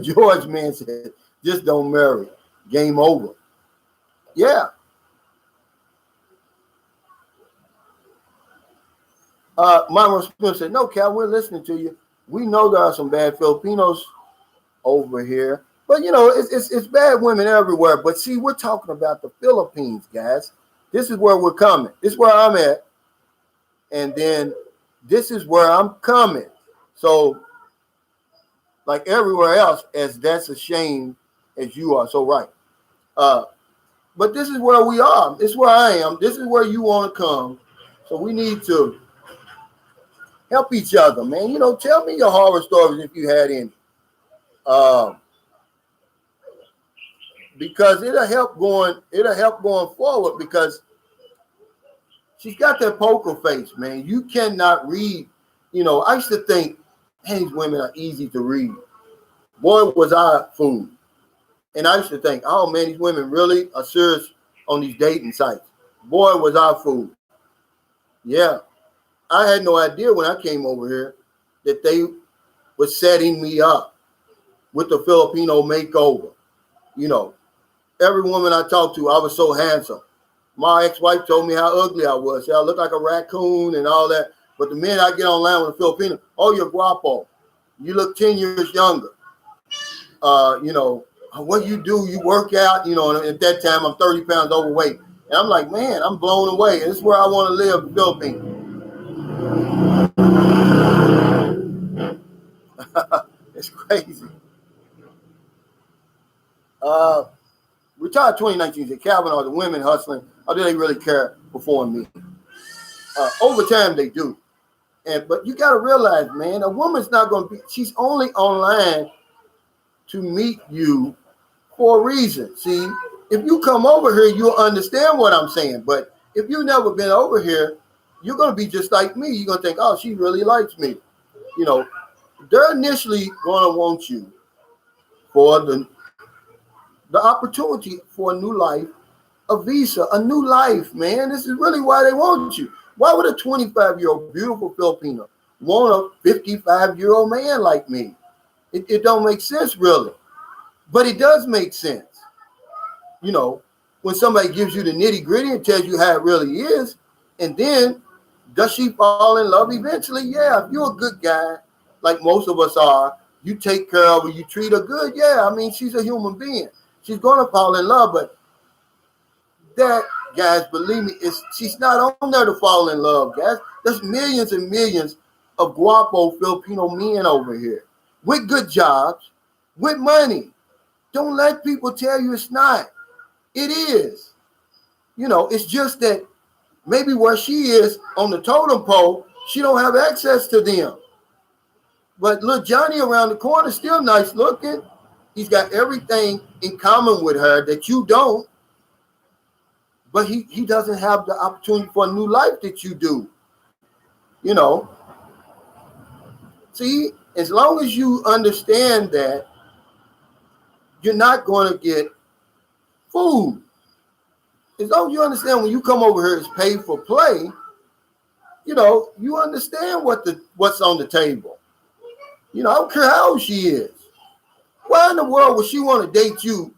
George, man, said, just don't marry. Game over. Yeah. Myra Smith said, no, Cal, we're listening to you. We know there are some bad Filipinos over here. But, you know, it's bad women everywhere. But, see, we're talking about the Philippines, guys. This is where we're coming. This is where I'm at. And then this is where I'm coming. So, like everywhere else, as that's a shame as you are. So, right. But this is where we are. This is where I am. This is where you want to come. So, we need to help each other, man. You know, tell me your horror stories if you had any. Because it'll help going forward, because she's got that poker face, man. You cannot read. You know, I used to think, hey, these women are easy to read. Boy, was I fooled. And I used to think, oh, man, these women really are serious on these dating sites. Boy, was I fooled. Yeah. I had no idea when I came over here that they were setting me up with the Filipino makeover. You know, every woman I talked to, I was so handsome. My ex-wife told me how ugly I was. See, I look like a raccoon and all that. But the minute I get online with a Filipino, oh, you're guapo. You look 10 years younger. You know, what you do, you work out, you know, and at that time I'm 30 pounds overweight. And I'm like, man, I'm blown away. This is where I want to live in the Philippines. It's crazy. Retired 2019 said, Calvin, are the women hustling, or do they really care before me? Over time, they do. But you got to realize, man, a woman's not going to be, she's only online to meet you for a reason. See, if you come over here, you'll understand what I'm saying. But if you've never been over here, you're going to be just like me. You're going to think, oh, she really likes me. You know, they're initially going to want you for the opportunity for a new life, a visa, a new life, man. This is really why they want you. Why would a 25-year-old beautiful Filipino want a 55-year-old man like me? It don't make sense, really. But it does make sense. You know, when somebody gives you the nitty-gritty and tells you how it really is, and then does she fall in love eventually? Yeah, if you're a good guy, like most of us are, you take care of her, you treat her good. Yeah, I mean, she's a human being. She's going to fall in love, but that, guys, believe me, she's not on there to fall in love, guys. There's millions and millions of guapo Filipino men over here with good jobs, with money. Don't let people tell you it's not. It is. You know, it's just that maybe where she is on the totem pole, she don't have access to them. But look, Johnny around the corner, still nice looking. He's got everything in common with her that you don't. But he doesn't have the opportunity for a new life that you do. You know. See, as long as you understand that, you're not going to get food. As long as you understand when you come over here, it's paid for play, you know, you understand what's on the table. You know, I don't care how old she is. Why in the world would she want to date you?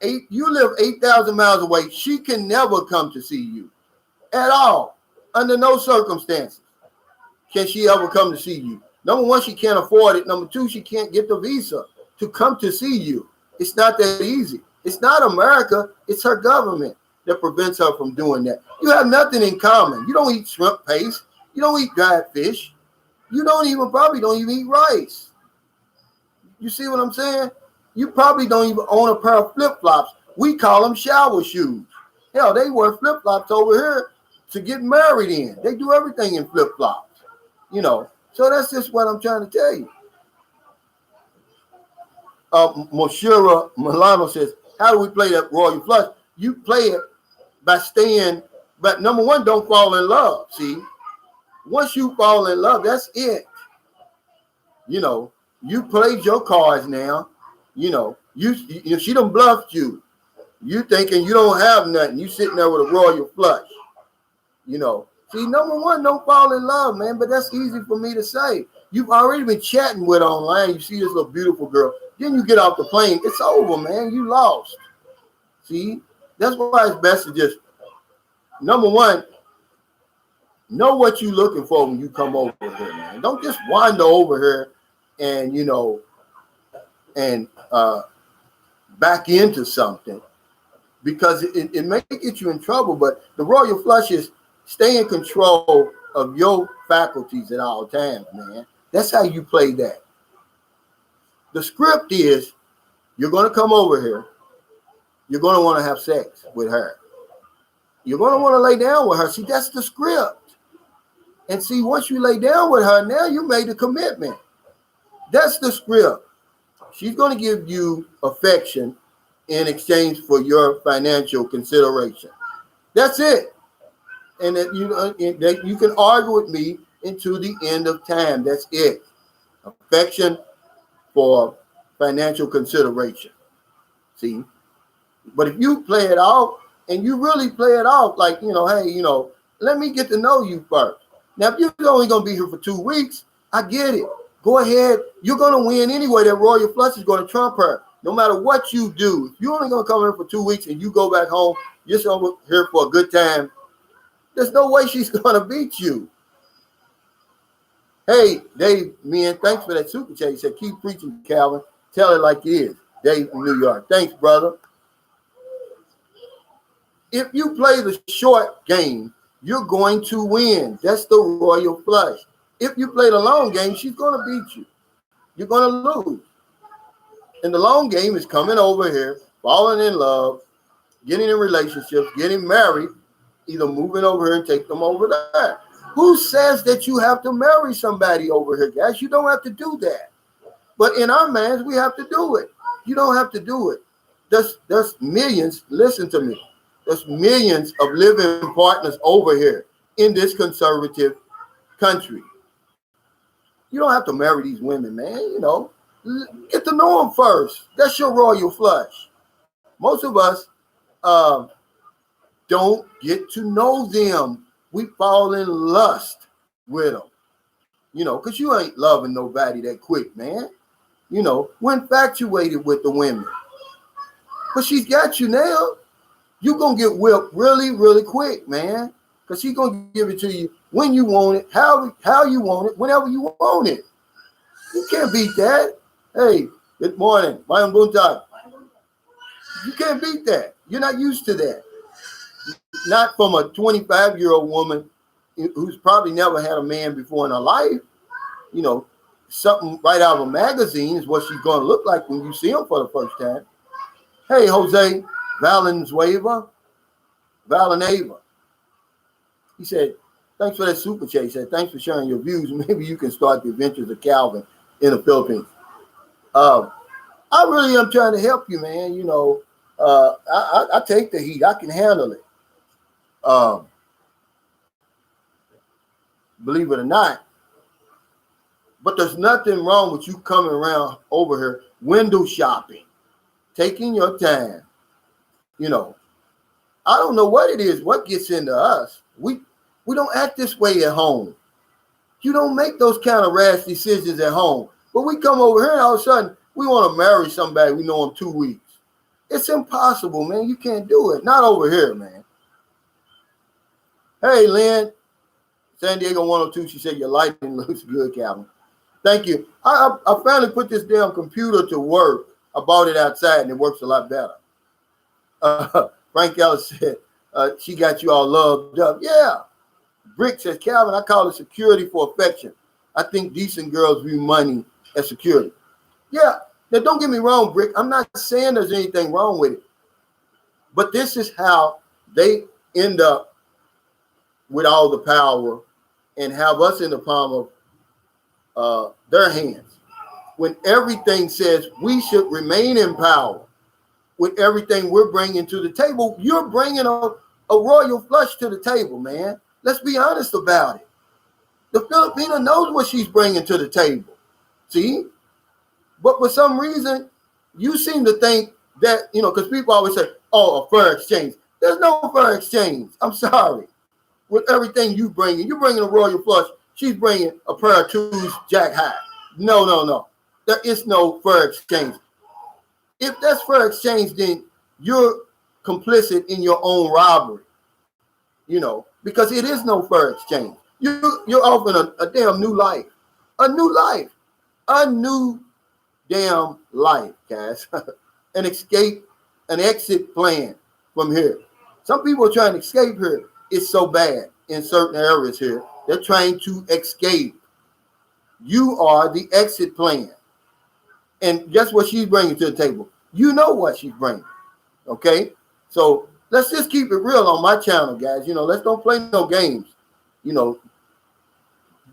You live 8,000 miles away. She can never come to see you at all, under no circumstances. Can she ever come to see you? Number one, she can't afford it. Number two, she can't get the visa to come to see you. It's not that easy. It's not America. It's her government that prevents her from doing that. You have nothing in common. You don't eat shrimp paste. You don't eat dried fish. You probably don't even eat rice. You see what I'm saying? You probably don't even own a pair of flip-flops We call them shower shoes. Hell, they wear flip-flops over here to get married in. They do everything in flip-flops, you know. So that's just what I'm trying to tell you. Moshira Milano says, how do we play that royal flush? You play it by staying, but number one, don't fall in love. See, once you fall in love, that's it. You know, you played your cards now. You know, she done bluffed you. You thinking you don't have nothing. You sitting there with a royal flush. You know, see, number one, don't fall in love, man. But that's easy for me to say. You've already been chatting with online. You see this little beautiful girl. Then you get off the plane. It's over, man. You lost. See, that's why it's best to just, number one, know what you're looking for when you come over here, man. Don't just wander over here and, you know, and back into something, because it may get you in trouble. But the royal flush is stay in control of your faculties at all times, man. That's how you play that. The script is you're going to come over here. You're going to want to have sex with her. You're going to want to lay down with her. See, that's the script. And see, once you lay down with her, now you made a commitment. That's the script. She's going to give you affection in exchange for your financial consideration. That's it. And that you can argue with me into the end of time. That's it. Affection for financial consideration. See? But if you play it off, and you really play it off like, you know, hey, you know, let me get to know you first. Now, if you're only going to be here for 2 weeks, I get it. Go ahead. You're going to win anyway. That royal flush is going to trump her. No matter what you do, if you're only going to come here for 2 weeks and you go back home, you're here for a good time, there's no way she's going to beat you. Hey, Dave, man, thanks for that super chat. He said, keep preaching, Calvin. Tell it like it is. Dave from New York. Thanks, brother. If you play the short game, you're going to win. That's the royal flush. If you play the long game, she's going to beat you. You're going to lose. And the long game is coming over here, falling in love, getting in relationships, getting married, either moving over here and take them over there. Who says that you have to marry somebody over here, guys? You don't have to do that. But in our minds, we have to do it. You don't have to do it. There's millions, listen to me. There's millions of living partners over here in this conservative country. You don't have to marry these women, man. You know, get to know them first. That's your royal flush. Most of us don't get to know them. We fall in lust with them, you know, because you ain't loving nobody that quick, man. You know, we're infatuated with the women. But she's got you now. You're going to get whipped really, really quick, man. Because she's going to give it to you when you want it, how you want it, whenever you want it. You can't beat that. Hey, good morning. Mayang buntag. You can't beat that. You're not used to that. Not from a 25-year-old woman who's probably never had a man before in her life. You know, something right out of a magazine is what she's going to look like when you see him for the first time. Hey, Jose Valenzuela. He said, thanks for that super chat. He said, thanks for sharing your views. Maybe you can start the adventures of Calvin in the Philippines. I really am trying to help you, man. You know, I take the heat. I can handle it. Believe it or not. But there's nothing wrong with you coming around over here window shopping, taking your time. You know, I don't know what it is, what gets into us. We don't act this way at home. You don't make those kind of rash decisions at home. But we come over here and all of a sudden we want to marry somebody we know in 2 weeks. It's impossible, man. You can't do it. Not over here, man. Hey, Lynn. San Diego 102, she said, your lighting looks good, Calvin. Thank you. I finally put this damn computer to work. I bought it outside and it works a lot better. Frank Ellis said, she got you all loved up. Yeah. Brick says, Calvin, I call it security for affection. I think decent girls view money as security. Yeah. Now, don't get me wrong, Brick. I'm not saying there's anything wrong with it. But this is how they end up with all the power and have us in the palm of their hands. When everything says we should remain in power with everything we're bringing to the table, you're bringing a royal flush to the table, man. Let's be honest about it. The Filipino knows what she's bringing to the table. See? But for some reason, you seem to think that, you know, because people always say, oh, a fair exchange. There's no fair exchange. I'm sorry. With everything you're bringing a royal flush. She's bringing a pair of twos, jack high. No. There is no fair exchange. If that's fair exchange, then you're complicit in your own robbery, you know, because it is no fair exchange. You're offering a damn new life, a new damn life, guys. An escape, an exit plan from here. Some people are trying to escape here. It's so bad in certain areas here. They're trying to escape. You are the exit plan. And guess what she's bringing to the table? You know what she's bringing. Okay? So let's just keep it real on my channel, guys. You know, let's don't play no games. You know,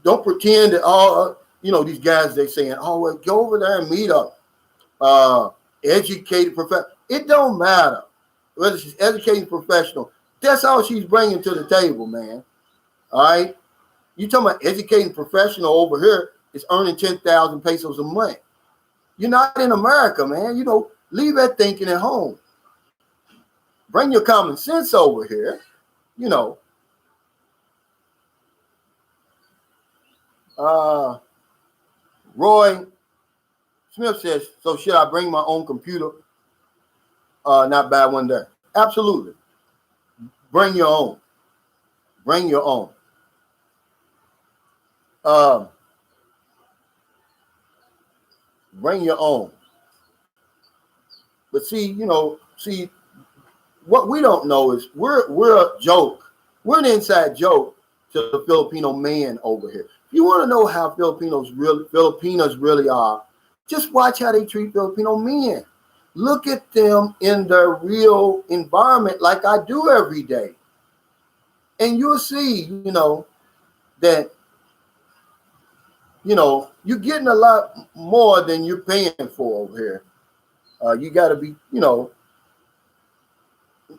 don't pretend that all, you know, these guys, they saying, oh, well, go over there and meet up. Educated professional. It don't matter whether she's educated professional. That's all she's bringing to the table, man. All right? You talking about educated professional over here is earning 10,000 pesos a month. You're not in America, man. You know, leave that thinking at home. Bring your common sense over here. You know. Roy Smith says, so should I bring my own computer? Not buy one there. Absolutely. Bring your own. Bring your own. Bring your own. But see, you know, what we don't know is we're a joke. We're an inside joke to the Filipino man over here. If you want to know how Filipinos really are, just watch how they treat Filipino men. Look at them in their real environment like I do every day. And you'll see, you know, that, you know, you're getting a lot more than you're paying for over here. You got to be, you know,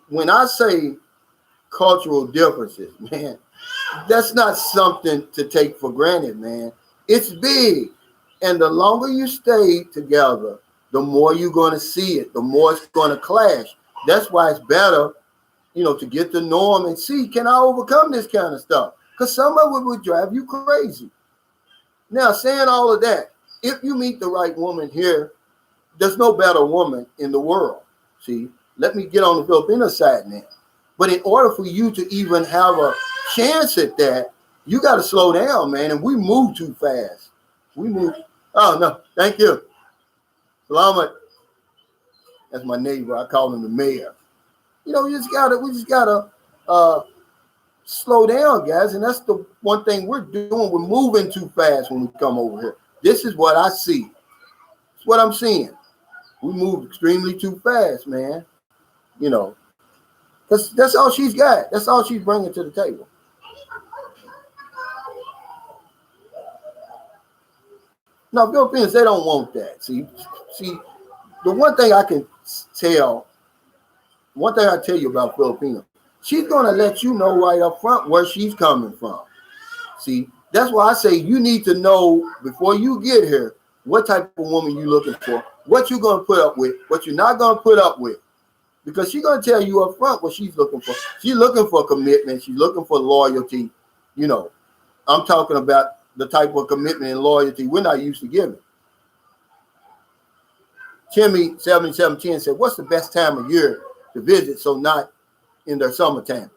when I say cultural differences, man, that's not something to take for granted, man. It's big. And the longer you stay together, the more you're going to see it, the more it's going to clash. That's why it's better, you know, to get to know them and see, can I overcome this kind of stuff? Because some of it would drive you crazy. Now, saying all of that, if you meet the right woman here, there's no better woman in the world. See, let me get on the Filipino side now. But in order for you to even have a chance at that, you got to slow down, man. And we move too fast. We move. Oh, no. Thank you. Salamat. That's my neighbor. I call him the mayor. You know, we just gotta slow down, guys. And that's the one thing we're doing. We're moving too fast when we come over here. This is what I see. It's what I'm seeing. We move extremely too fast, man. You know, that's all she's got. That's all she's bringing to the table. No, Filipinos, they don't want that. See, the one thing I tell you about Filipinos, she's going to let you know right up front where she's coming from. See, that's why I say you need to know before you get here what type of woman you're looking for, what you're going to put up with, what you're not going to put up with. Because she's going to tell you up front what she's looking for. She's looking for commitment. She's looking for loyalty. You know, I'm talking about the type of commitment and loyalty we're not used to giving. Timmy 7710 said, what's the best time of year to visit so not in their summertime?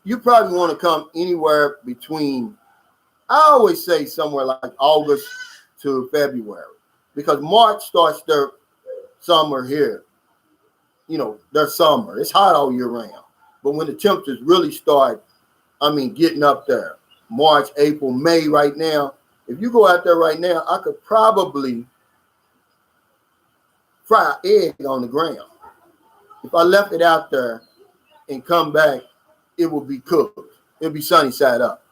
You probably want to come anywhere between, I always say somewhere like August to February, because March starts their summer here. You know, their summer. It's hot all year round. But when the temperatures really start, getting up there, March, April, May right now, if you go out there right now, I could probably fry an egg on the ground. If I left it out there and come back, it will be cooked. It'll be sunny side up.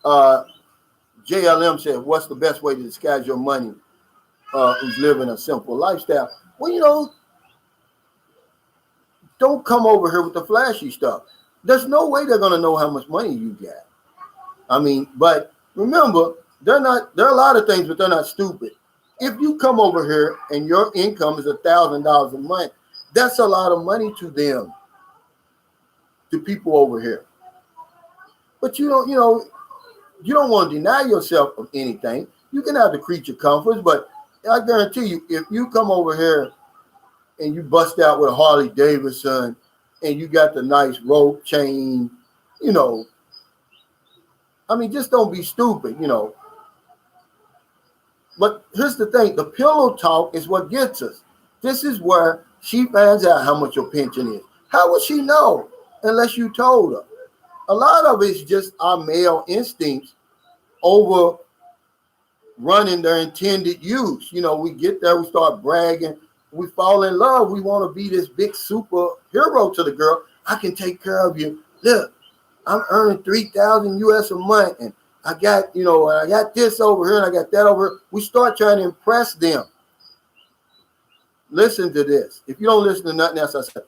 JLM said, what's the best way to disguise your money who's living a simple lifestyle? Well, don't come over here with the flashy stuff. There's no way they're going to know how much money you got. I mean, but remember, there are a lot of things, but they're not stupid. If you come over here and your income is $1,000 a month, that's a lot of money to them, to people over here. But you don't want to deny yourself of anything. You can have the creature comforts, but I guarantee you, if you come over here and you bust out with a Harley Davidson and you got the nice rope chain, just don't be stupid, But here's the thing, the pillow talk is what gets us. This is where she finds out how much your pension is. How would she know unless you told her? A lot of it's just our male instincts over running their intended use. We get there, we start bragging, we fall in love. We want to be this big superhero to the girl. I can take care of you. Look, I'm earning $3,000 US a month, and I got this over here, and I got that over here. We start trying to impress them. Listen to this. If you don't listen to nothing else I said,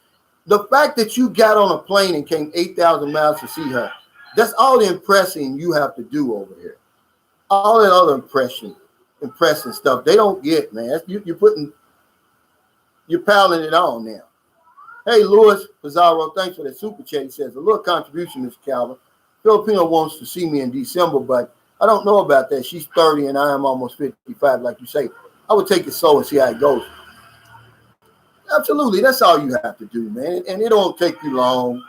the fact that you got on a plane and came 8,000 miles to see her, that's all the impressing you have to do over here. All that other impressing stuff, they don't get, man. You're piling it on now. Hey, Louis Pizarro, thanks for that super chat. He says, a little contribution, Mr. Calvin. Filipino wants to see me in December, but I don't know about that. She's 30 and I am almost 55, like you say. I would take it slow and see how it goes. Absolutely. That's all you have to do, man. And it don't take you long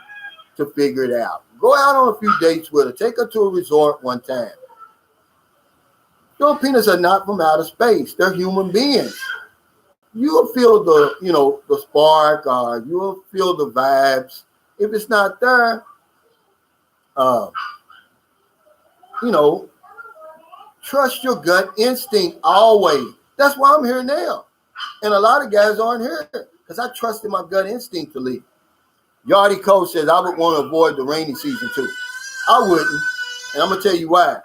to figure it out. Go out on a few dates with her. Take her to a resort one time. Filipinos are not from outer space. They're human beings. You'll feel the spark, or you'll feel the vibes. If it's not there, trust your gut instinct always. That's why I'm here now. And a lot of guys aren't here because I trusted my gut instinct to leave. Yardy Cole says, I would want to avoid the rainy season too. I wouldn't. And I'm going to tell you why.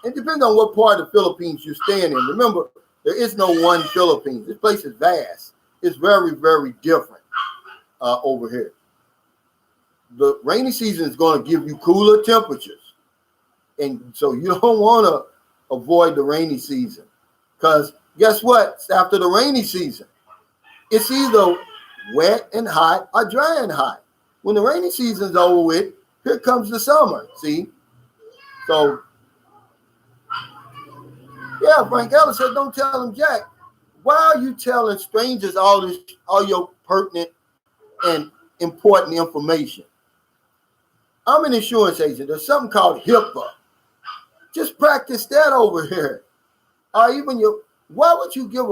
It depends on what part of the Philippines you're staying in. Remember, there is no one Philippines. This place is vast. It's very, very different over here. The rainy season is going to give you cooler temperatures. And so you don't want to avoid the rainy season. Because guess what? It's after the rainy season. It's either wet and hot or dry and hot. When the rainy season's over with, here comes the summer. See? So, yeah, Frank Ellis said, don't tell him Jack. Why are you telling strangers all your pertinent and important information? I'm an insurance agent. There's something called HIPAA. Just practice that over here. Or even why would you give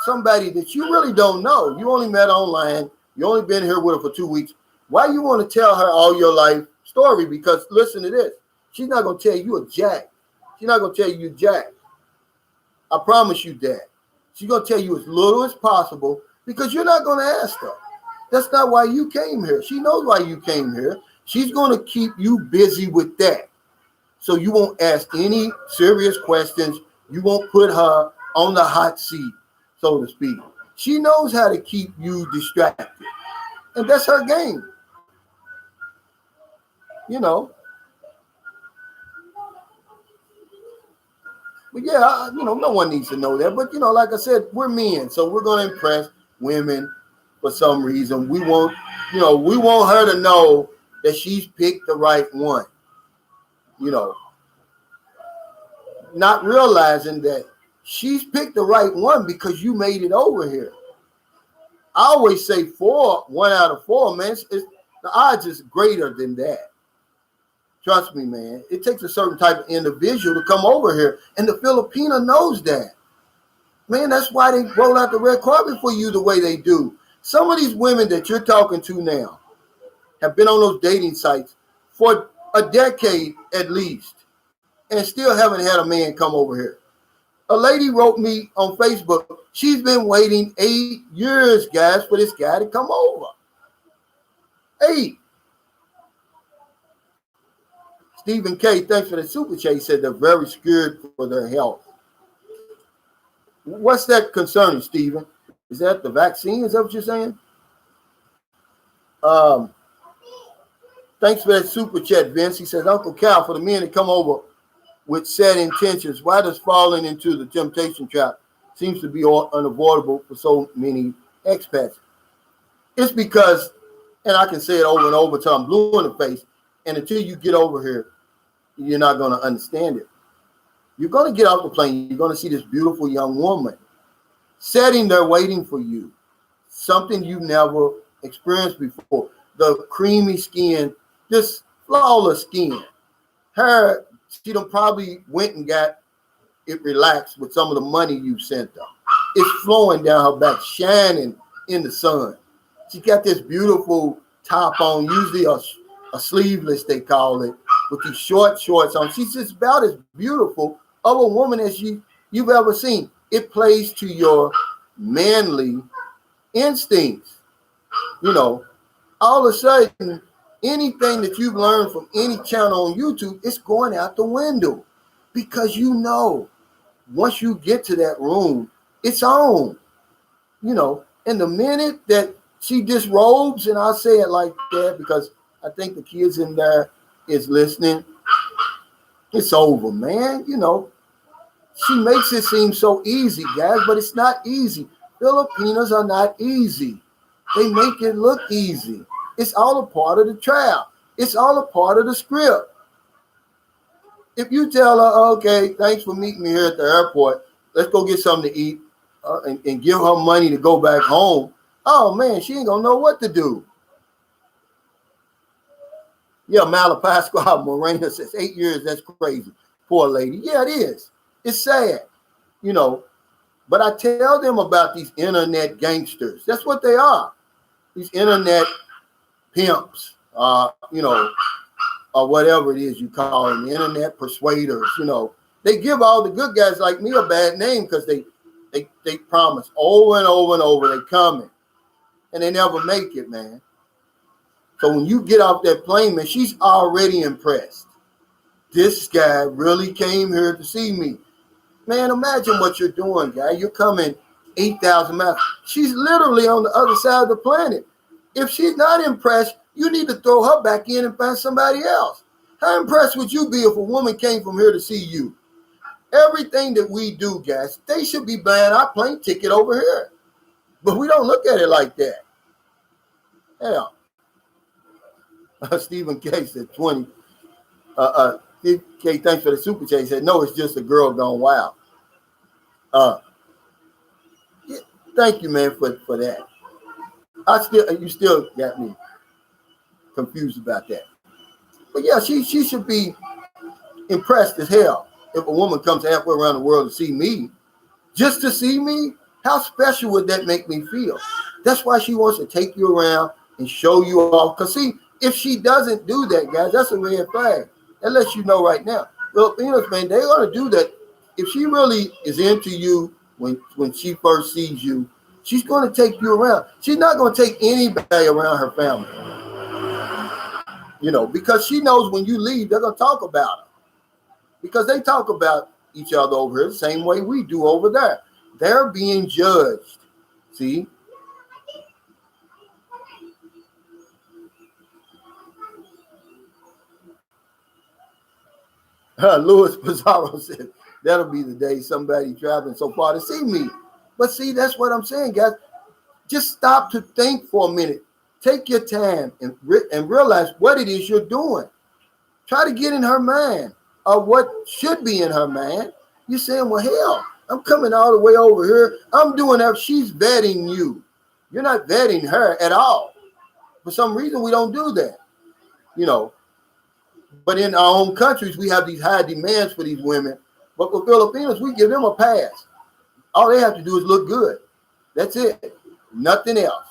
somebody that you really don't know? You only met online. You only been here with her for 2 weeks. Why you want to tell her all your life story? Because listen to this. She's not going to tell you a jack. She's not going to tell you jack. I promise you that. She's going to tell you as little as possible because you're not going to ask her. That's not why you came here. She knows why you came here. She's going to keep you busy with that. So you won't ask any serious questions. You won't put her on the hot seat, so to speak. She knows how to keep you distracted. And that's her game. But yeah, no one needs to know that. But, like I said, we're men. So we're going to impress women for some reason. We want her to know that she's picked the right one. Not realizing that she's picked the right one because you made it over here. I always say 1 out of 4, man. The odds is greater than that. Trust me, man. It takes a certain type of individual to come over here. And the Filipino knows that. Man, that's why they roll out the red carpet for you the way they do. Some of these women that you're talking to now have been on those dating sites for a decade at least and still haven't had a man come over here. A lady wrote me on Facebook. She's been waiting 8 years, guys, for this guy to come over. 8. Stephen K, thanks for the super chat. He said they're very scared for their health. What's that concerning, Stephen? Is that the vaccine? Is that what you're saying? Thanks for that super chat, Vince. He says, Uncle Cal, for the men that come over with sad intentions, why does falling into the temptation trap seems to be unavoidable for so many expats? It's because, and I can say it over and over till I'm blue in the face, and until you get over here, you're not going to understand it. You're going to get off the plane. You're going to see this beautiful young woman sitting there waiting for you, something you've never experienced before. The creamy skin, this flawless skin. Her, she done probably went and got it relaxed with some of the money you sent her. It's flowing down her back, shining in the sun. She got this beautiful top on, usually a sleeveless, they call it, with these short shorts on. She's just about as beautiful of a woman as you've ever seen. It plays to your manly instincts. You know, all of a sudden, anything that you've learned from any channel on YouTube, it's going out the window. Because you know, once you get to that room, it's on. You know, and the minute that she disrobes, and I'll say it like that because I think the kids in there is listening, it's over, man. You know, she makes it seem so easy, guys, but it's not easy. Filipinos are not easy. They make it look easy. It's all a part of the trap. It's all a part of the script. If you tell her, okay, thanks for meeting me here at the airport, let's go get something to eat, and give her money to go back home, oh, man, she ain't going to know what to do. Yeah, Malapasqua Morena says 8 years, that's crazy. Poor lady. Yeah, it is. It's sad, you know. But I tell them about these internet gangsters. That's what they are. These internet pimps, you know, or whatever it is you call them, internet persuaders, you know. They give all the good guys like me a bad name because they promise over and over and over they coming, and they never make it, man. So when you get off that plane, man, she's already impressed. This guy really came here to see me. Man, imagine what you're doing, guy. You're coming 8,000 miles. She's literally on the other side of the planet. If she's not impressed, you need to throw her back in and find somebody else. How impressed would you be if a woman came from here to see you? Everything that we do, guys, they should be buying our plane ticket over here. But we don't look at it like that. Yeah. Stephen K said 20. Steve K, thanks for the super chat. He said, no, it's just a girl gone wild. Yeah, thank you, man, for that. You still got me confused about that. But yeah, she should be impressed as hell if a woman comes halfway around the world to see me. Just to see me, how special would that make me feel? That's why she wants to take you around and show you off. Because see, if she doesn't do that, guys, that's a red flag. That lets you know right now. Filipinos, man, they're going to do that. If she really is into you when she first sees you, she's going to take you around. She's not going to take anybody around her family. You know, because she knows when you leave, they're going to talk about her. Because they talk about each other over here the same way we do over there. They're being judged. See? Louis Pizarro said, that'll be the day somebody traveling so far to see me. But see, that's what I'm saying, guys. Just stop to think for a minute. Take your time and realize what it is you're doing. Try to get in her mind or what should be in her mind. You're saying, well, hell, I'm coming all the way over here. I'm doing that. She's vetting you. You're not vetting her at all. For some reason, we don't do that. You know, but in our own countries, we have these high demands for these women. But for Filipinos, we give them a pass. All they have to do is look good. That's it. Nothing else.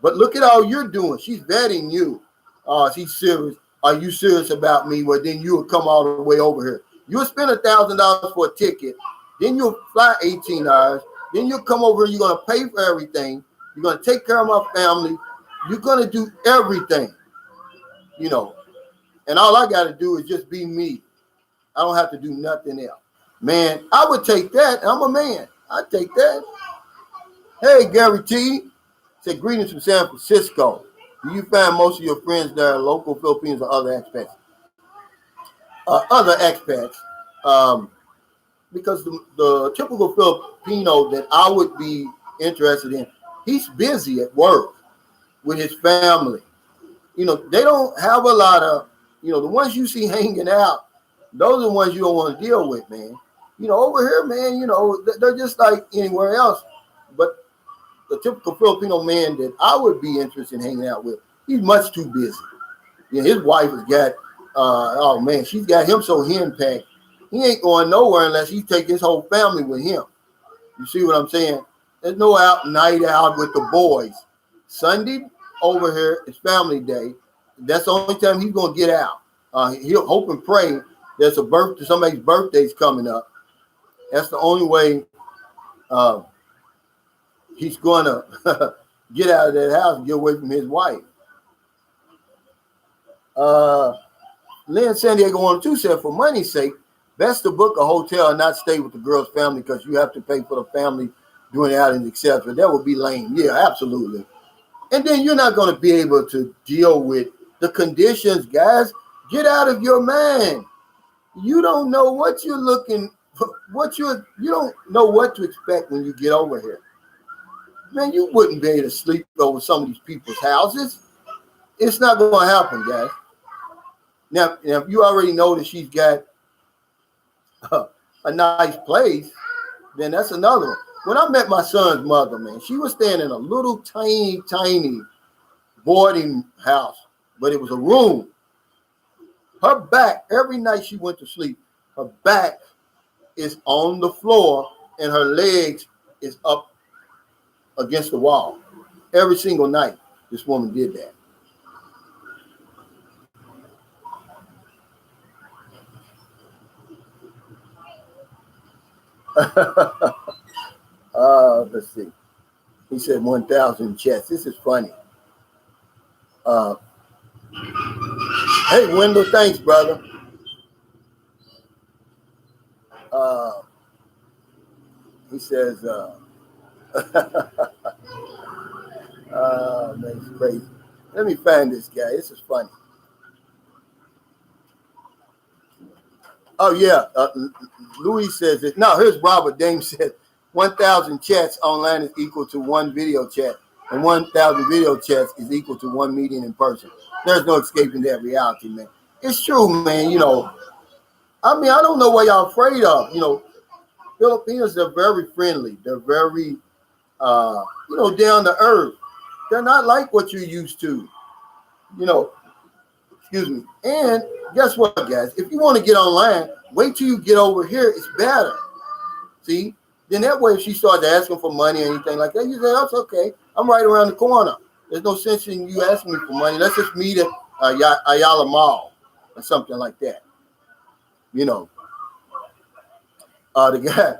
But look at all you're doing. She's vetting you. Oh, she's serious. Are you serious about me? Well, then you will come all the way over here. You'll spend $1,000 for a ticket Then you'll fly 18 hours. Then you'll come over. You're going to pay for everything. You're going to take care of my family. You're going to do everything, you know. And all I got to do is just be me. I don't have to do nothing else. Man, I would take that. I'm a man. I'd take that. Hey, Gary T. Said, greetings from San Francisco. Do you find most of your friends there are local Filipinos or other expats? Other expats. Because the typical Filipino that I would be interested in, he's busy at work with his family. You know, they don't have a lot of, you know, the ones you see hanging out, those are the ones you don't want to deal with, man. You know, over here, man, you know, they're just like anywhere else. But the typical Filipino man that I would be interested in hanging out with, he's much too busy. You know, his wife has got, oh man, she's got him so henpecked. He ain't going nowhere unless he take his whole family with him. You see what I'm saying? There's no night out with the boys. Sunday over here is family day. That's the only time he's gonna get out. He'll hope and pray there's somebody's birthday's coming up. That's the only way he's gonna get out of that house and get away from his wife. Lynn San Diego 102 said, for money's sake, best to book a hotel and not stay with the girl's family because you have to pay for the family doing outings, etc. That would be lame. Yeah, absolutely. And then you're not going to be able to deal with the conditions, guys. Get out of your mind. You don't know what you're looking for, you don't know what to expect when you get over here. Man, you wouldn't be able to sleep over some of these people's houses. It's not going to happen, guys. Now, if you already know that she's got a nice place, then that's another one. When I met my son's mother, man, she was staying in a little tiny boarding house, but it was a room. Her back, every night she went to sleep, her back is on the floor and her legs is up against the wall. Every single night, this woman did that. Let's see. He said 1,000 chats. This is funny. Hey, Wendell, thanks, brother. He says, man, it's crazy. Let me find this guy. This is funny. Oh, yeah. Louis says it. No, here's Robert Dame said 1,000 chats online is equal to one video chat, and 1,000 video chats is equal to one meeting in person. There's no escaping that reality, man. It's true, man. You know, I mean, I don't know what y'all afraid of. You know, Filipinos are very friendly. They're very, you know, down to earth. They're not like what you're used to. You know, excuse me. And guess what, guys? If you want to get online, wait till you get over here. It's better. See? Then that way, if she starts asking for money or anything like that, you say, that's okay. I'm right around the corner. There's no sense in you asking me for money. Let's just meet at Ayala Mall or something like that. You know. The guy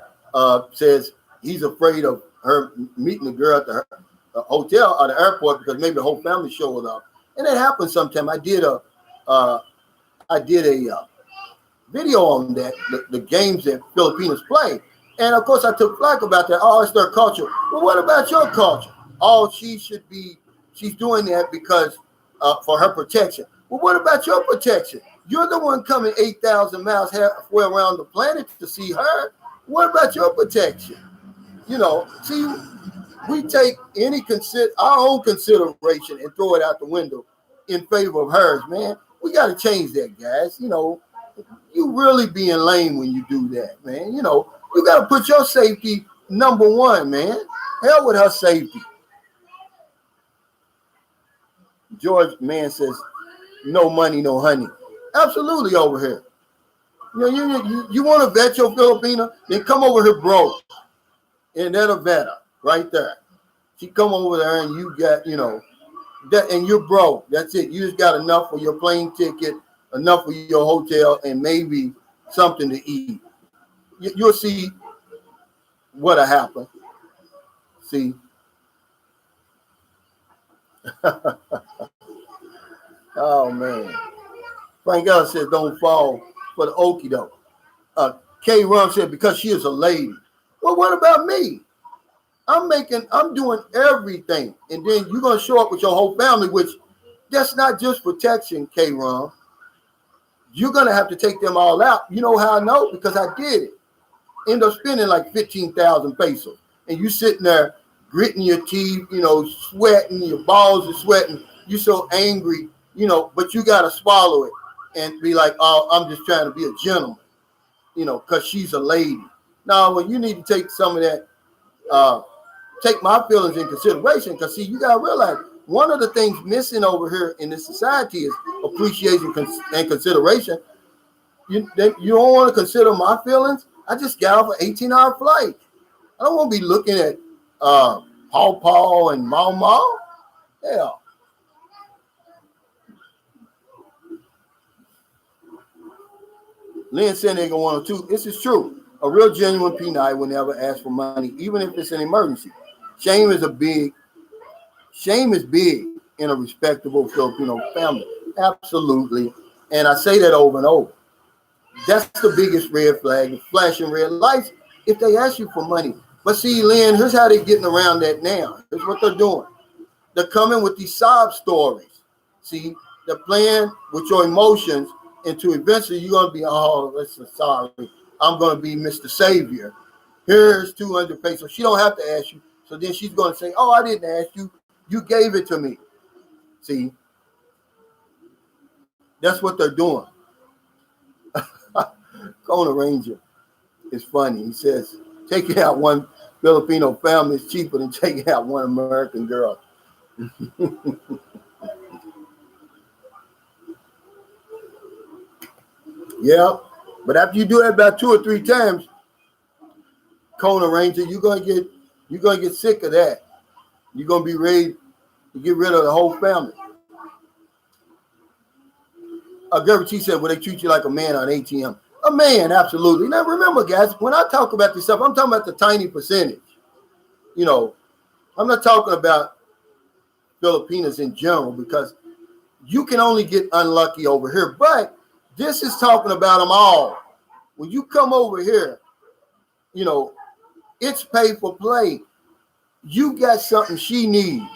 says he's afraid of her meeting the girl at the hotel or the airport because maybe the whole family showed up. And it happens sometimes. I did a video on that, the games that Filipinos play. And of course, I took flack about that. Oh, it's their culture. Well, what about your culture? Oh, she's doing that because for her protection. Well, what about your protection? You're the one coming 8,000 miles halfway around the planet to see her. What about your protection? You know, see, we take our own consideration and throw it out the window in favor of hers, man. We got to change that, guys. You know, you really being lame when you do that, man. You know, you got to put your safety number one, man. Hell with her safety. George Mann says, no money, no honey. Absolutely over here. You know, you want to vet your Filipino, then come over here broke. And that'll vet her right there. She come over there and you got, you know, that, and you're broke. That's it. You just got enough for your plane ticket, enough for your hotel, and maybe something to eat. You'll see what'll happen. See. Oh man. Frank Ellis said don't fall for the okie doke. K Rum said because she is a lady. Well, what about me? I'm doing everything. And then you're gonna show up with your whole family, which that's not just protection, K Rum. You're gonna have to take them all out. You know how I know? Because I did it. End up spending like 15,000 pesos. And you sitting there gritting your teeth, sweating, your balls are sweating. You're so angry, but you got to swallow it and be like, oh, I'm just trying to be a gentleman, because she's a lady. Now, when you need to take some of that, take my feelings in consideration, because, see, you got to realize one of the things missing over here in this society is appreciation and consideration. You don't want to consider my feelings? I just got off an 18-hour flight. I don't want to be looking at Paw and Mau Mau. Yeah. Lynn San Diego 102. This is true. A real genuine P9 will never ask for money, even if it's an emergency. Shame is big in a respectable Filipino family. Absolutely. And I say that over and over. That's the biggest red flag, flashing red lights, if they ask you for money. But see, Lynn, here's how they're getting around that now. Here's what they're doing. They're coming with these sob stories. See, they're playing with your emotions until eventually you're going to be, oh, listen, sorry. I'm going to be Mr. Savior. Here's 200 pesos. She don't have to ask you. So then she's going to say, oh, I didn't ask you. You gave it to me. See, that's what they're doing. Kona Ranger is funny. He says, taking out one Filipino family is cheaper than taking out one American girl. Yeah, but after you do that about 2 or 3 times, Kona Ranger, you're gonna get sick of that. You're gonna be ready to get rid of the whole family. Gertie said, "Will they treat you like a man on ATM?" A man, absolutely. Now remember, guys, when I talk about this stuff, I'm talking about the tiny percentage. I'm not talking about Filipinos in general, because you can only get unlucky over here. But this is talking about them all. When you come over here, it's pay for play. You got something she needs.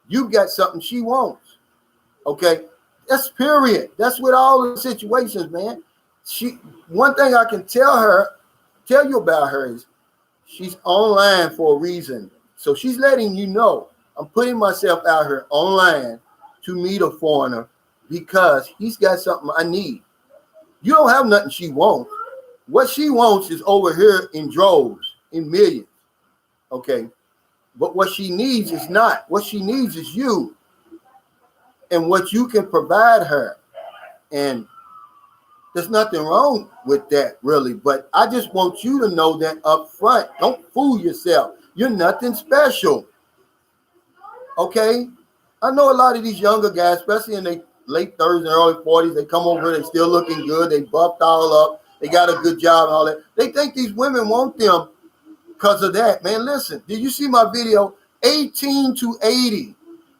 You got something she wants. Okay? That's period. That's with all the situations, man. One thing I can tell you about her is she's online for a reason. So she's letting you know, I'm putting myself out here online to meet a foreigner because he's got something I need. You don't have nothing she wants. What she wants is over here in droves, in millions. Okay? But what she needs is not. What she needs is you and what you can provide her. And there's nothing wrong with that, really. But I just want you to know that up front. Don't fool yourself. You're nothing special. Okay? I know a lot of these younger guys, especially in their late 30s and early 40s, they come over, they still looking good, they buffed all up, they got a good job and all that. They think these women want them because of that. Man, listen, did you see my video? 18 to 80,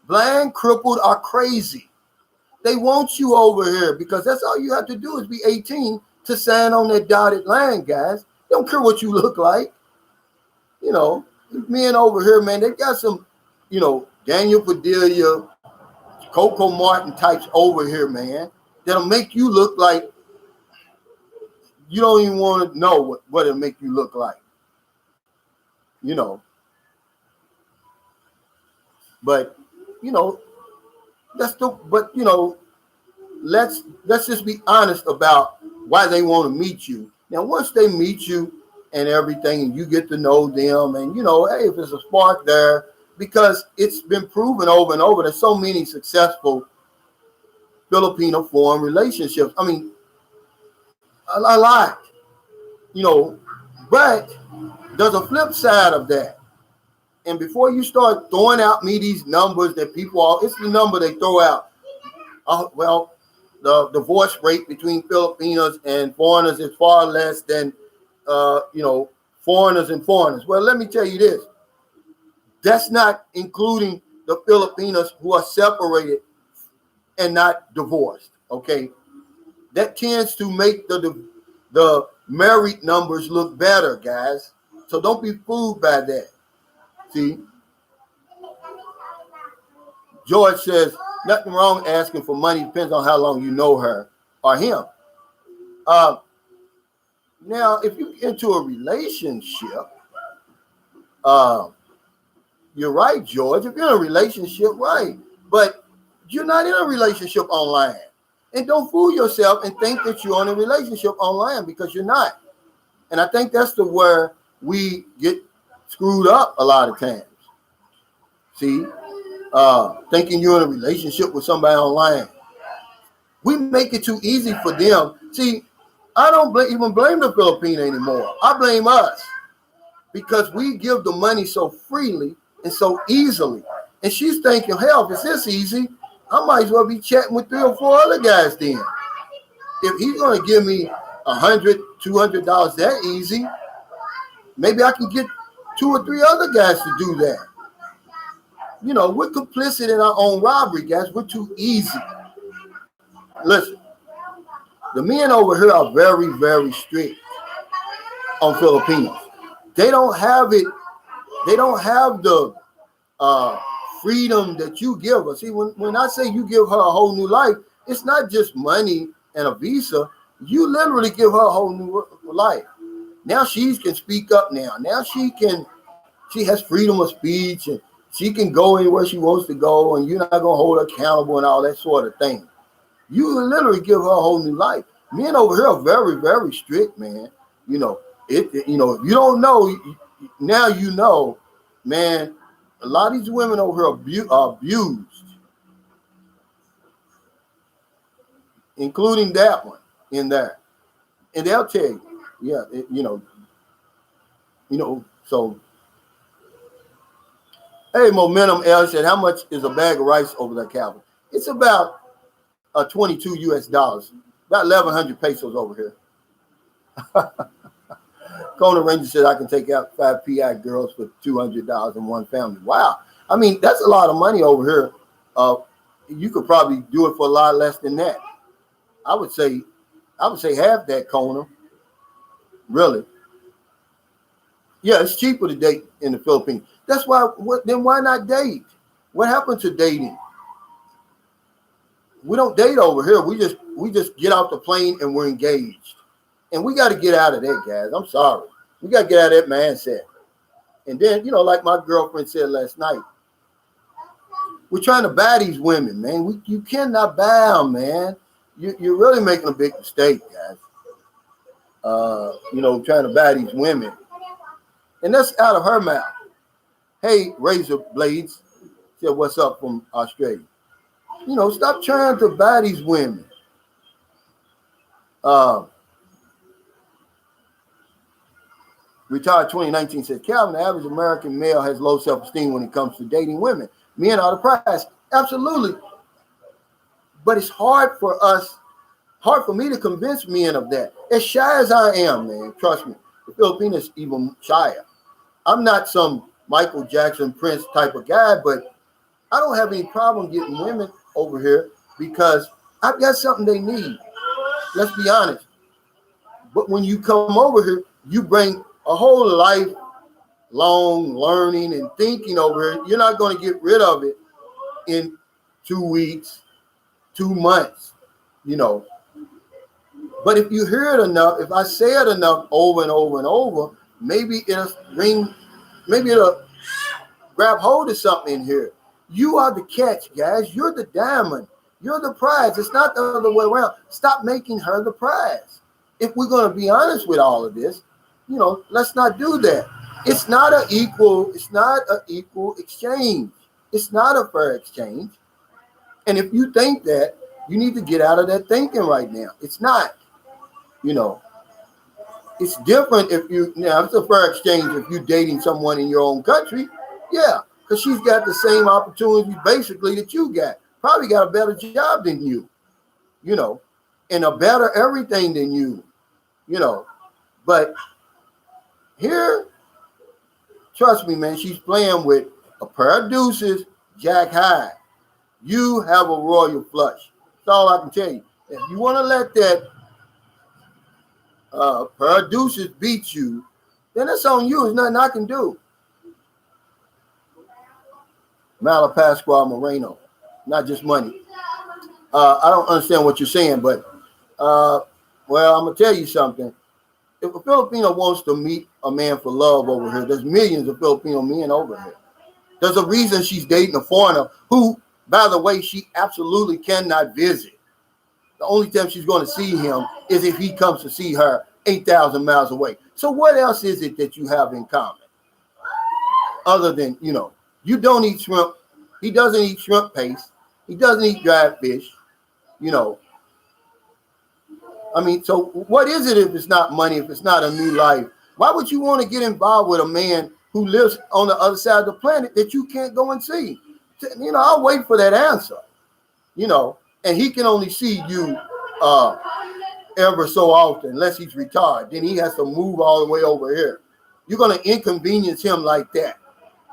blind, crippled, or crazy. They want you over here because that's all you have to do is be 18 to sign on that dotted line, guys. They don't care what you look like. Men over here, man, they got some, Daniel Padilla, Coco Martin types over here, man, that'll make you look like you don't even want to know what it'll make you look like. But let's just be honest about why they want to meet you. Now, once they meet you and everything, and you get to know them, and hey, if there's a spark there, because it's been proven over and over, there's so many successful Filipino foreign relationships. I mean, a lot, but there's a flip side of that. And before you start throwing out me these numbers that it's the number they throw out. The divorce rate between Filipinos and foreigners is far less than, foreigners and foreigners. Well, let me tell you this. That's not including the Filipinos who are separated and not divorced, okay? That tends to make the married numbers look better, guys. So don't be fooled by that. See? George says, nothing wrong asking for money. Depends on how long you know her or him. Now, if you get into a relationship, you're right, George. If you're in a relationship, right. But you're not in a relationship online. And don't fool yourself and think that you're in a relationship online, because you're not. And I think that's where we get screwed up a lot of times. See? Thinking you're in a relationship with somebody online. We make it too easy for them. See, I don't even blame the Filipino anymore. I blame us, because we give the money so freely and so easily. And she's thinking, hell, if it's this easy, I might as well be chatting with 3 or 4 other guys then. If he's going to give me $100, $200 that easy, maybe I can get 2 or 3 other guys to do that. You know, we're complicit in our own robbery, guys. We're too easy. Listen, the men over here are very, very strict on Filipinos. They don't have it. They don't have the freedom that you give us. See, when I say you give her a whole new life, it's not just money and a visa. You literally give her a whole new life. Now she can speak up now. Now she has freedom of speech, and she can go anywhere she wants to go, and you're not going to hold her accountable and all that sort of thing. You literally give her a whole new life. Men over here are very, very strict, man. You know, if you don't know, now you know, man. A lot of these women over here are abused, including that one in there. And they'll tell you, yeah, so. Hey, Momentum L said, how much is a bag of rice over there, Calvin? It's about 22 US dollars, about 1,100 pesos over here. Conan Ranger said, I can take out 5 PI girls for $200 in one family. Wow. I mean, that's a lot of money over here. You could probably do it for a lot less than that. I would say half that, Conan. Really. Yeah, it's cheaper to date in the Philippines. That's why. Then why not date? What happened to dating? We don't date over here. We just get off the plane and we're engaged. And we got to get out of that, guys. I'm sorry. We got to get out of that mindset. And then, like my girlfriend said last night, we're trying to buy these women, man. You cannot buy them, man. You're really making a big mistake, guys. Trying to buy these women. And that's out of her mouth. Hey, Razor Blades said, what's up from Australia? Stop trying to buy these women. Retired 2019 said, Calvin, the average American male has low self-esteem when it comes to dating women. Men are the prize. Absolutely. But it's hard for me to convince men of that. As shy as I am, man, trust me, the Filipinos even shyer. I'm not some Michael Jackson, Prince type of guy, but I don't have any problem getting women over here because I've got something they need. Let's be honest. But when you come over here, you bring a whole lifelong learning and thinking over here. You're not going to get rid of it in 2 weeks, 2 months, But if you hear it enough, if I say it enough over and over and over, maybe it'll grab hold of something in here. You are the catch, guys. You're the diamond. You're the prize. It's not the other way around. Stop making her the prize. If we're going to be honest with all of this, let's not do that. It's not an equal exchange. It's not a fair exchange. And if you think that, you need to get out of that thinking right now. It's not. It's different if it's a fair exchange if you're dating someone in your own country. Yeah, because she's got the same opportunities basically that you got. Probably got a better job than you, and a better everything than you, But Here, trust me, man, she's playing with a pair of deuces, jack high. You have a royal flush. That's all I can tell you. If you want to let that pair of deuces beat you, then it's on you. There's nothing I can do. Malapasquale Moreno, not just money. I don't understand what you're saying, but well, I'm gonna tell you something. If a Filipino wants to meet a man for love over here, there's millions of Filipino men over here. There's a reason she's dating a foreigner who, by the way, she absolutely cannot visit. The only time she's going to see him is if he comes to see her 8,000 miles away. So what else is it that you have in common? Other than, you don't eat shrimp. He doesn't eat shrimp paste. He doesn't eat dried fish. So what is it if it's not money, if it's not a new life? Why would you want to get involved with a man who lives on the other side of the planet that you can't go and see? I'll wait for that answer, and he can only see you ever so often, unless he's retired. Then he has to move all the way over here. You're going to inconvenience him like that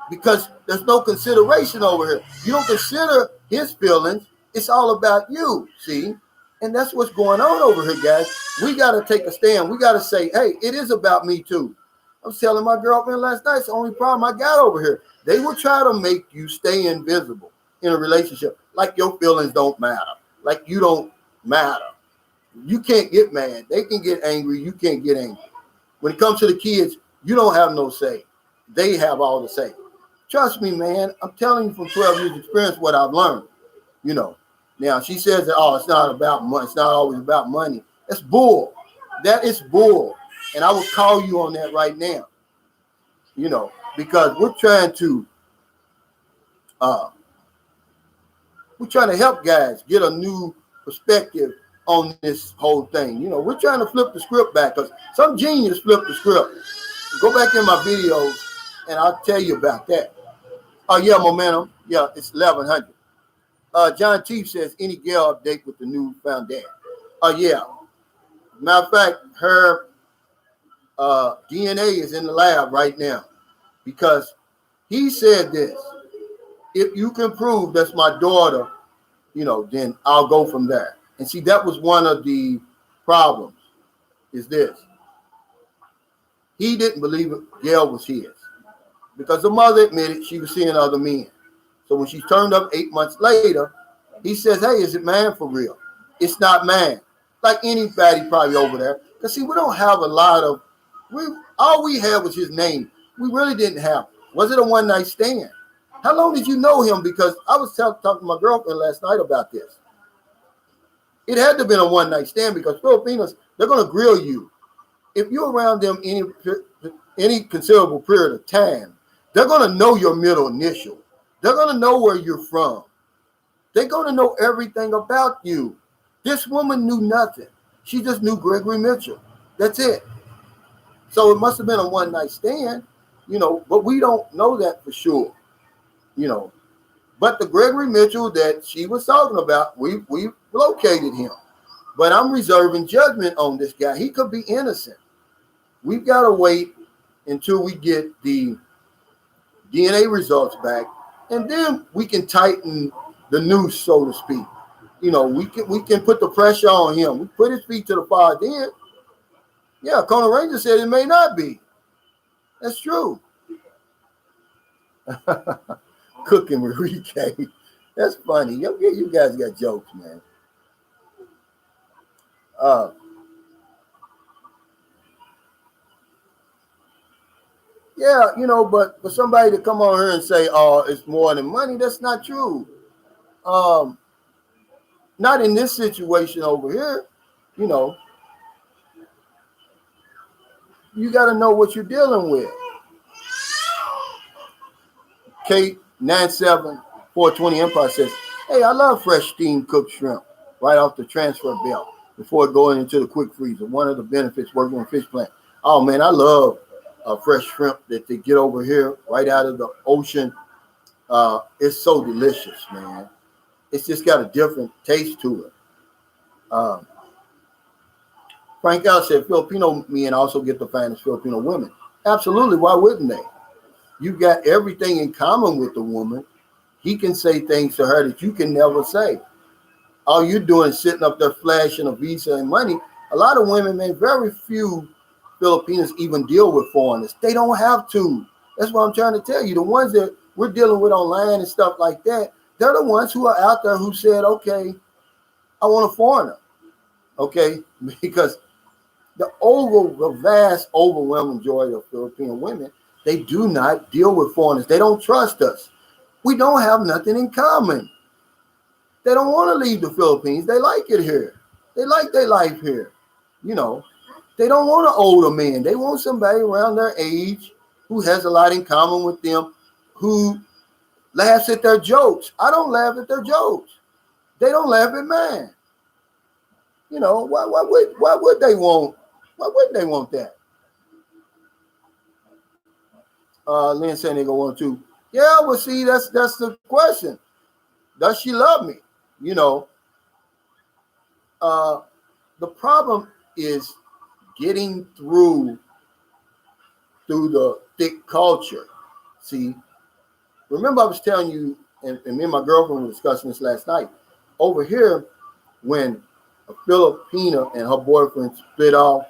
because there's no consideration over here. You don't consider his feelings. It's all about you, see? And that's what's going on over here, guys. We got to take a stand. We got to say, hey, it is about me too. I was telling my girlfriend last night, it's the only problem I got over here. They will try to make you stay invisible in a relationship, like your feelings don't matter, like you don't matter. You can't get mad. They can get angry. You can't get angry. When it comes to the kids, you don't have no say. They have all the say. Trust me, man. I'm telling you from 12 years experience what I've learned. Now she says that, it's not about money. It's not always about money. That's bull. That is bull. And I will call you on that right now. Because we're trying to help guys get a new perspective on this whole thing. We're trying to flip the script back because some genius flipped the script. Go back in my videos and I'll tell you about that. Oh yeah, momentum. Yeah, it's 1100. John Chief says, any Gail update with the new found dad? Yeah. Matter of fact, her DNA is in the lab right now because he said this. If you can prove that's my daughter, then I'll go from there. And see, that was one of the problems is this. He didn't believe Gail was his because the mother admitted she was seeing other men. So when she turned up 8 months later, he says, hey, is it man for real? It's not man. Like anybody probably over there. Because see, we don't have a lot of, all we had was his name. We really didn't have. Was it a one night stand? How long did you know him? Because I was talking to my girlfriend last night about this. It had to have been a one night stand because Filipinos, they're going to grill you. If you're around them any considerable period of time, they're going to know your middle initial. They're going to know where you're from. They're going to know everything about you. This woman knew nothing. She just knew Gregory Mitchell. That's it. So it must have been a one night stand, but we don't know that for sure, But the Gregory Mitchell that she was talking about, we located him. But I'm reserving judgment on this guy. He could be innocent. We've got to wait until we get the DNA results back, and then we can tighten the noose, so to speak. We can put the pressure on him. We put his feet to the fire. Then, yeah, Conan Ranger said it may not be. That's true. Cooking with Rique. That's funny. You guys got jokes, man. Yeah, but for somebody to come on here and say, it's more than money, that's not true. Not in this situation over here, you got to know what you're dealing with. Kate 97420 Empire says, hey, I love fresh steamed cooked shrimp right off the transfer belt before going into the quick freezer. One of the benefits working on fish plant. Oh man, I love fresh shrimp that they get over here right out of the ocean. It's so delicious, man. It's just got a different taste to it. Frank L said, Filipino men also get the finest Filipino women. Absolutely. Why wouldn't they? You got everything in common with the woman. He can say things to her that you can never say. All you're doing is sitting up there flashing a visa and money. A lot of women, man, very few Filipinos even deal with foreigners. They don't have to. That's what I'm trying to tell you. The ones that we're dealing with online and stuff like that, they're the ones who are out there who said, okay, I want a foreigner. Okay, because the vast overwhelming majority of Filipino women, they do not deal with foreigners. They don't trust us. We don't have nothing in common. They don't want to leave the Philippines. They like it here. They like their life here. You know, they don't want an older man. They want somebody around their age who has a lot in common with them, who laughs at their jokes. I don't laugh at their jokes. They don't laugh at mine. You know, why would they want? Why wouldn't they want that? Lynn San Diego 1-2. Yeah, well, see, that's the question. Does she love me? You know, the problem is getting through the thick culture. See, remember I was telling you, and me and my girlfriend were discussing this last night. Over here, when a Filipina and her boyfriend split off,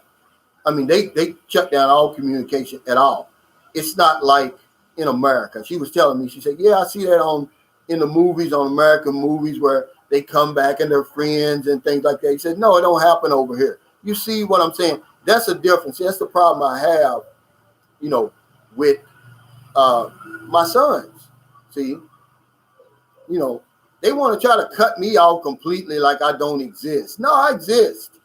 I mean, they shut down all communication at all. It's not like in America. She was telling me, she said, yeah, I see that in the movies, on American movies, where they come back and they're friends and things like that. He said, no, it don't happen over here. You see what I'm saying? That's a difference. That's the problem I have, you know, with my sons. See, you know, they want to try to cut me off completely like I don't exist. No, I exist.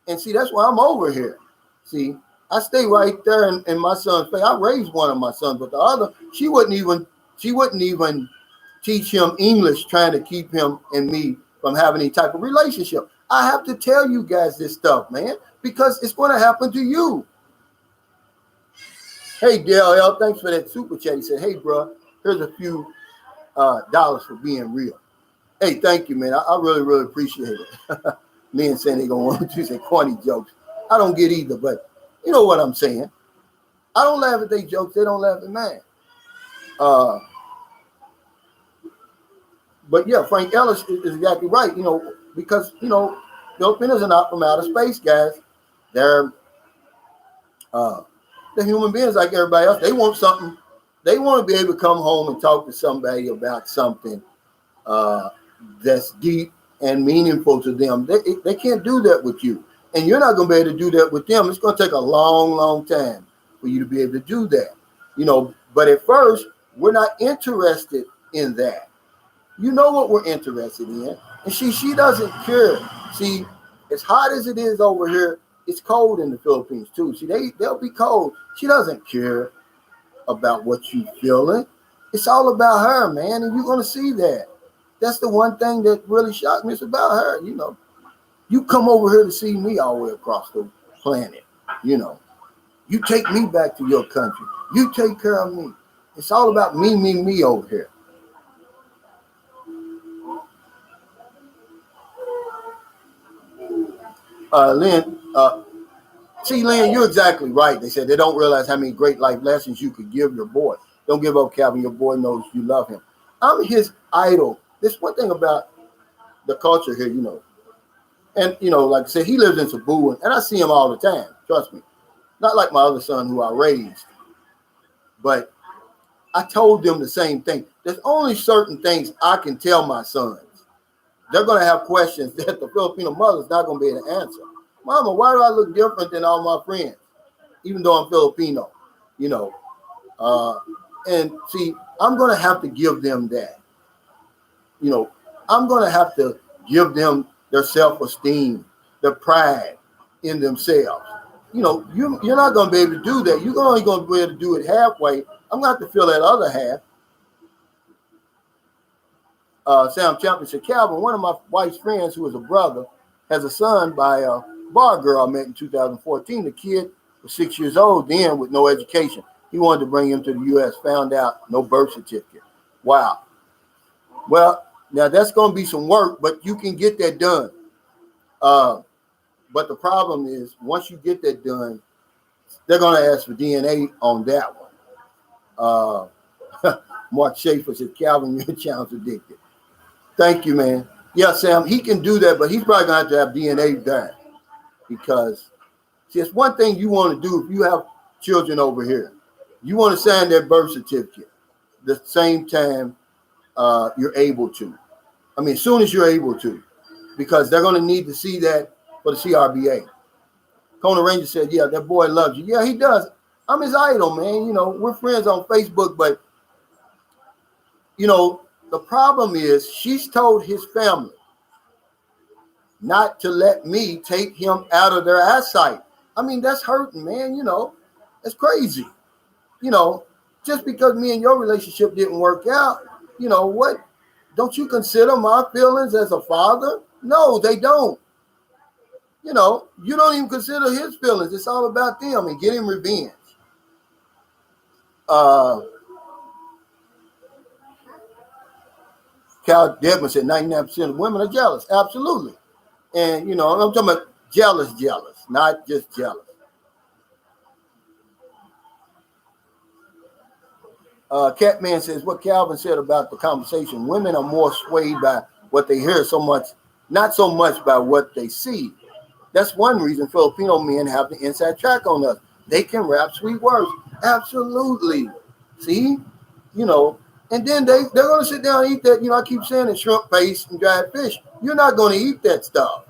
And see, that's why I'm over here. See, I stay right there in my son's face. I raised one of my sons, but the other, she wouldn't even teach him English, trying to keep him and me from having any type of relationship. I have to tell you guys this stuff, man, because it's going to happen to you. Hey, Gail, thanks for that super chat. He said, hey, bro, here's a few dollars for being real. Hey, thank you, man. I really, really appreciate it. Me and Sandy going to want to say corny jokes. I don't get either, but you know what I'm saying. I don't laugh at their jokes. They don't laugh at mine. But yeah, Frank Ellis is exactly right. You know, because, you know, Filipinos are not from outer space, guys. They're human beings like everybody else. They want something. They want to be able to come home and talk to somebody about something that's deep and meaningful to them. They can't do that with you. And you're not going to be able to do that with them. It's going to take a long, long time for you to be able to do that. You know, but at first, we're not interested in that. You know what we're interested in. And she doesn't care. See, as hot as it is over here, it's cold in the Philippines too. See, they'll be cold. She doesn't care about what you feeling. It's all about her, man. And you're going to see that. That's the one thing that really shocked me. It's about her, you know. You come over here to see me all the way across the planet, you know. You take me back to your country. You take care of me. It's all about me over here. Lynn, Lynn, you're exactly right. They said they don't realize how many great life lessons you could give your boy. Don't give up, Calvin. Your boy knows you love him. I'm his idol. There's one thing about the culture here, you know. And, you know, like I said, he lives in Cebu, and I see him all the time. Trust me. Not like my other son who I raised. But I told them the same thing. There's only certain things I can tell my sons. They're going to have questions that the Filipino mother's not going to be able to answer. Mama, why do I look different than all my friends? Even though I'm Filipino, you know. And see, I'm going to have to give them that. You know, I'm going to have to give them their self-esteem, their pride in themselves. You know, you're not going to be able to do that. You're only going to be able to do it halfway. I'm going to have to fill that other half. Sam Champion said, Calvin, one of my wife's friends who is a brother, has a son by a bar girl I met in 2014. The kid was 6 years old then with no education. He wanted to bring him to the U.S., found out no birth certificate. Wow. Well, now that's going to be some work, but you can get that done. But the problem is, once you get that done, they're going to ask for DNA on that one. Mark Schaefer said, Calvin, your child's addicted. Thank you, man. Yeah, Sam, he can do that, but he's probably going to have DNA done because, see, it's one thing you want to do if you have children over here. You want to sign their birth certificate the same time you're able to. I mean, as soon as you're able to, because they're going to need to see that for the CRBA. Kona Ranger said, yeah, that boy loves you. Yeah, he does. I'm his idol, man. You know, we're friends on Facebook, but, you know, the problem is she's told his family not to let me take him out of their eyesight. I mean, that's hurting, man. You know, that's crazy. You know, just because me and your relationship didn't work out, you know, what? Don't you consider my feelings as a father? No, they don't. You know, you don't even consider his feelings. It's all about them and getting revenge. Cal Dedman said 99% of women are jealous. Absolutely. And, you know, I'm talking about jealous, not just jealous. Catman says what Calvin said about the conversation. Women are more swayed by what they hear so much, not so much by what they see. That's one reason Filipino men have the inside track on us. They can rap sweet words. Absolutely. See? You know, and then they're going to sit down and eat that. You know, I keep saying it, shrimp paste and dried fish. You're not going to eat that stuff.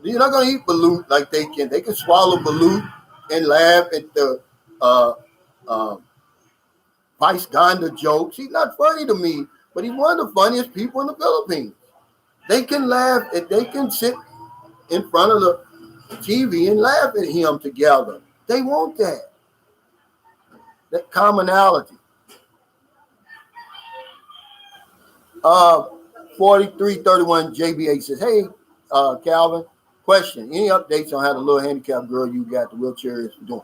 You're not going to eat balut like they can. They can swallow balut and laugh at the Vice Ganda jokes. He's not funny to me, but he's one of the funniest people in the Philippines. They can laugh, they can sit in front of the TV and laugh at him together. They want that commonality. 4331 JBA says, hey, Calvin, question. Any updates on how the little handicapped girl you got the wheelchair is doing?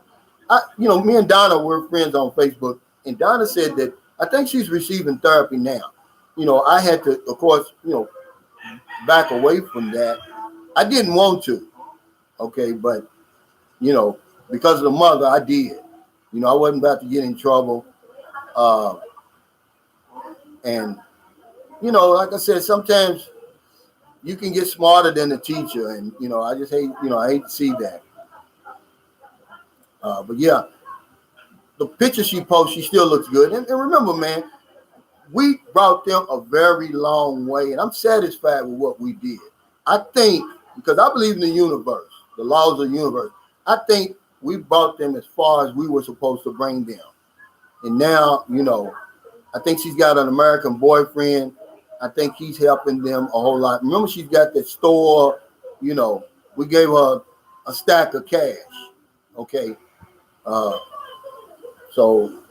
You know, me and Donna were friends on Facebook, and Donna said that I think she's receiving therapy now. You know, I had to, of course, you know, back away from that. I didn't want to, okay, but, you know, because of the mother, I did. You know, I wasn't about to get in trouble. And, you know, like I said, sometimes you can get smarter than the teacher. And, you know, I just hate, you know, I hate to see that. But, yeah, the picture she posts, she still looks good. And remember, man, we brought them a very long way. And I'm satisfied with what we did. I think, because I believe in the universe, the laws of the universe, I think we brought them as far as we were supposed to bring them. And now, you know, I think she's got an American boyfriend. I think he's helping them a whole lot. Remember, she's got that store, you know, we gave her a stack of cash. Okay. So,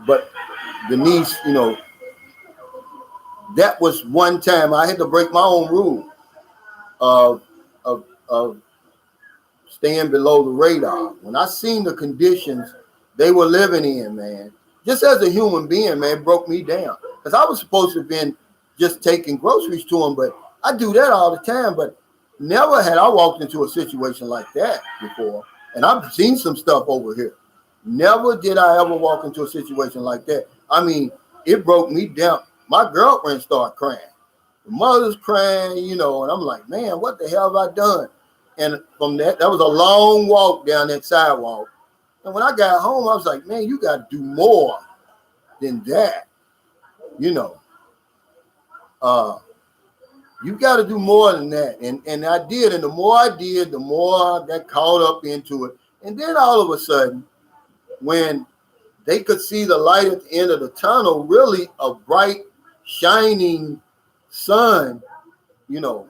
but Denise, you know, that was one time I had to break my own rule of staying below the radar. When I seen the conditions they were living in, man, just as a human being, man, it broke me down. Because I was supposed to have been just taking groceries to them, but I do that all the time. But never had I walked into a situation like that before. And I've seen some stuff over here. Never did I ever walk into a situation like that. I mean, it broke me down. My girlfriend started crying. The mother's crying, you know, and I'm like, man, what the hell have I done? And from that was a long walk down that sidewalk. And when I got home, I was like, man, you got to do more than that. You know, you got to do more than that. And I did. And the more I did, the more I got caught up into it. And then all of a sudden, when they could see the light at the end of the tunnel, really a bright, shining sun, you know,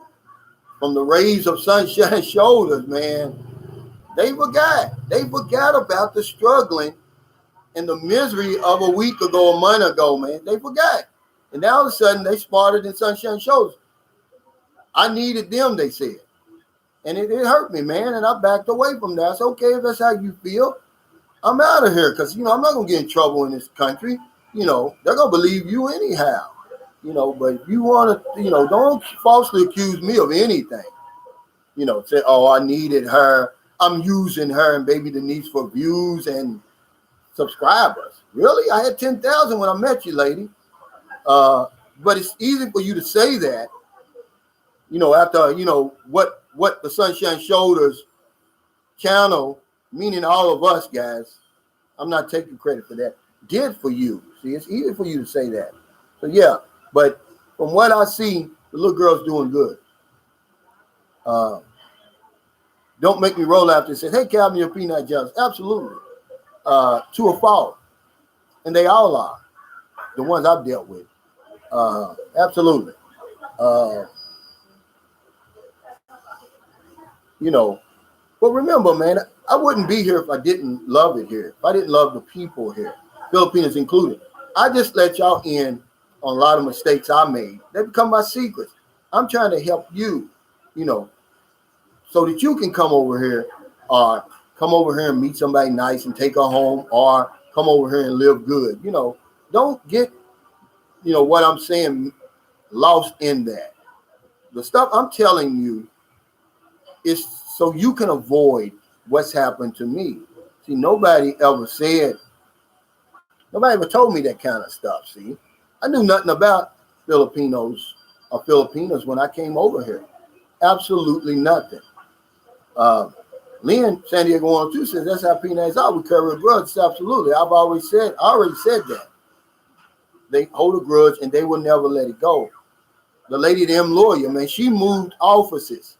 from the rays of sunshine's shoulders, man, they forgot. They forgot about the struggling and the misery of a week ago, a month ago, man. They forgot. And now all of a sudden, they smarter than sunshine's shoulders. I needed them, they said. And it hurt me, man, and I backed away from that. It's okay if that's how you feel. I'm out of here because, you know, I'm not going to get in trouble in this country. You know, they're going to believe you anyhow. You know, but if you want to, you know, don't falsely accuse me of anything. You know, say, oh, I needed her. I'm using her and Baby Denise for views and subscribers. Really? I had 10,000 when I met you, lady. But it's easy for you to say that, after, what the Sunshine Shoulders channel, meaning all of us guys, I'm not taking credit for that, did for you. See, it's easy for you to say that. So, yeah, but from what I see, the little girl's doing good. Don't make me roll after and say, hey, Calvin, you're peanut jealous. Absolutely. To a fault. And they all are. The ones I've dealt with. Absolutely. But remember, man, I wouldn't be here if I didn't love it here. If I didn't love the people here, Filipinos included. I just let y'all in on a lot of mistakes I made. They become my secrets. I'm trying to help you, so that you can come over here and meet somebody nice and take her home, or come over here and live good. Don't get, what I'm saying lost in that. The stuff I'm telling you is so you can avoid what's happened to me. See, nobody ever told me that kind of stuff. See, I knew nothing about Filipinos or Filipinas when I came over here. Absolutely nothing. Lynn, San Diego 102 says that's how peanuts are. We carry a grudge. Absolutely. I already said that. They hold a grudge and they will never let it go. The lady, the lawyer, man, she moved offices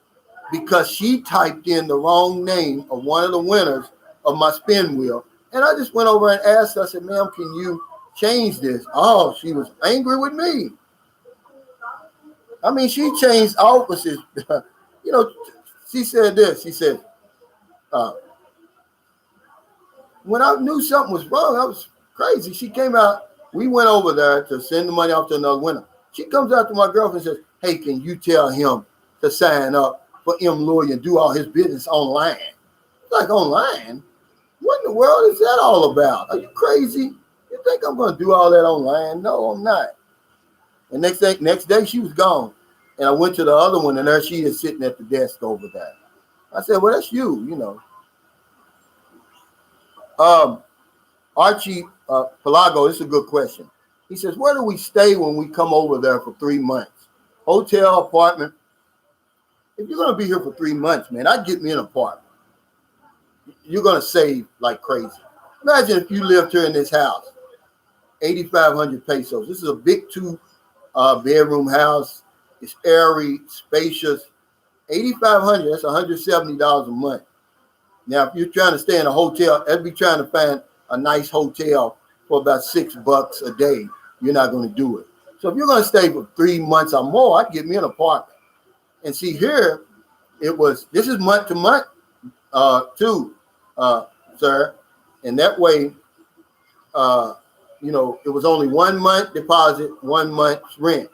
because she typed in the wrong name of one of the winners of my spin wheel. And I just went over and asked her, I said, ma'am, can you change this? Oh, she was angry with me. I mean, she changed offices. She said this. She said, when I knew something was wrong, I was crazy. She came out. We went over there to send the money off to another winner. She comes out to my girlfriend and says, hey, can you tell him to sign up for Lawyer and do all his business online? Like, online? What in the world is that all about? Are you crazy? You think I'm going to do all that online? No, I'm not. And next day she was gone. And I went to the other one, and there she is sitting at the desk over there. I said, well, that's you, Archie Pelago, this is a good question. He says, where do we stay when we come over there for 3 months? Hotel, apartment? If you're going to be here for 3 months, man, I'd get me an apartment. You're going to save like crazy. Imagine if you lived here in this house, 8,500 pesos. This is a big 2-bedroom house. It's airy, spacious. 8,500, that's $170 a month. Now, if you're trying to stay in a hotel, that'd be trying to find a nice hotel for about $6 a day. You're not going to do it. So if you're going to stay for 3 months or more, I'd get me an apartment. And see here, this is month to month too, sir. And that way, it was only 1 month deposit, 1 month's rent.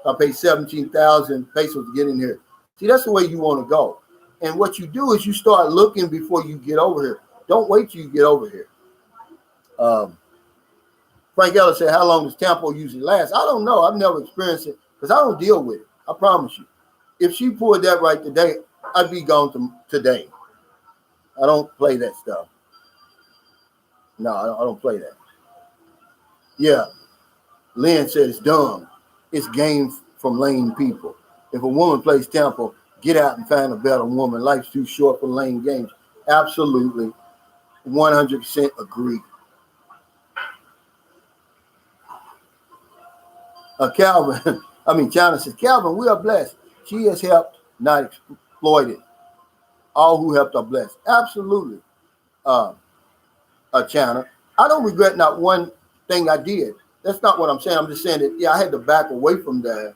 I paid 17,000 pesos to get in here. See, that's the way you want to go. And what you do is you start looking before you get over here. Don't wait till you get over here. Frank Ellis said, how long does Tampo usually last? I don't know. I've never experienced it because I don't deal with it. I promise you. If she pulled that right today, I'd be gone today. I don't play that stuff. No, I don't play that. Yeah. Lynn said it's dumb. It's game from lame people. If a woman plays Tampo, get out and find a better woman. Life's too short for lame games. Absolutely. 100% agree. China says, Calvin, we are blessed. She has helped, not exploited. All who helped are blessed. Absolutely. China. I don't regret not one thing I did. That's not what I'm saying. I'm just saying that, I had to back away from that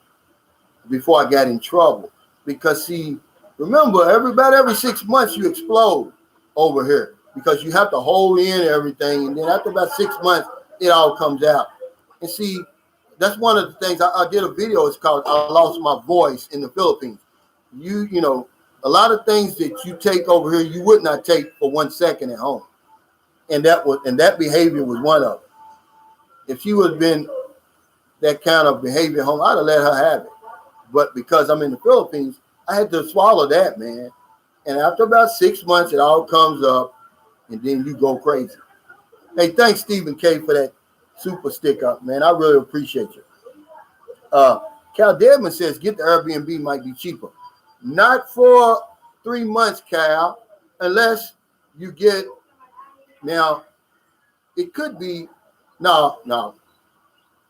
before I got in trouble. Because, see, remember, every 6 months you explode over here because you have to hold in everything. And then after about 6 months, it all comes out. And see, that's one of the things. I did a video. It's called I Lost My Voice in the Philippines. A lot of things that you take over here, you would not take for 1 second at home. And that behavior was one of them. If she would have been that kind of behavior at home, I'd have let her have it. But because I'm in the Philippines, I had to swallow that, man. And after about 6 months, it all comes up, and then you go crazy. Hey, thanks, Stephen K, for that super stick up, man. I really appreciate you. Cal Deadman says, get the Airbnb, might be cheaper. Not for 3 months, Cal, unless you get, now, it could be, no.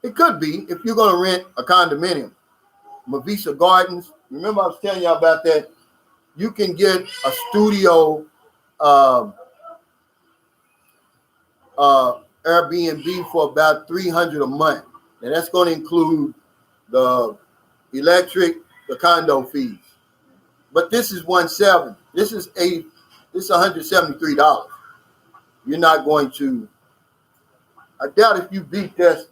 It could be if you're going to rent a condominium. Mavisa Gardens, remember I was telling you about that? You can get a studio Airbnb for about $300 a month. And that's going to include the electric, the condo fees. But this is $170. This is $173. You're not going to, I doubt if you beat this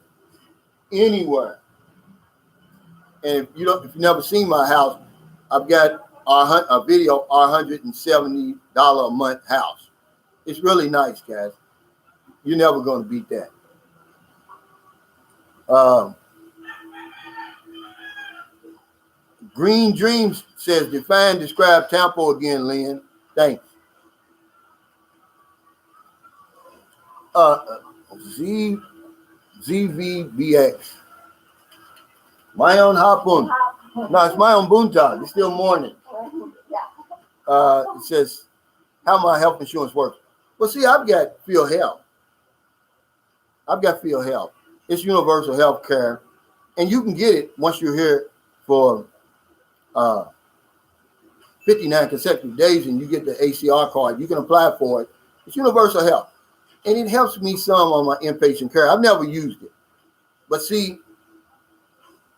anywhere. And if you've never seen my house, I've got a video, our $170 a month house. It's really nice, guys. You're never going to beat that. Green Dreams says, define, describe Tampa again, Lynn. Thanks. ZVBX. My own Hapun. No, it's my own Bunta. It's still morning. It says, how my health insurance works. Well, see, I've got Field Health. It's universal health care. And you can get it once you're here for 59 consecutive days and you get the ACR card. You can apply for it. It's universal health. And it helps me some on my inpatient care. I've never used it. But see,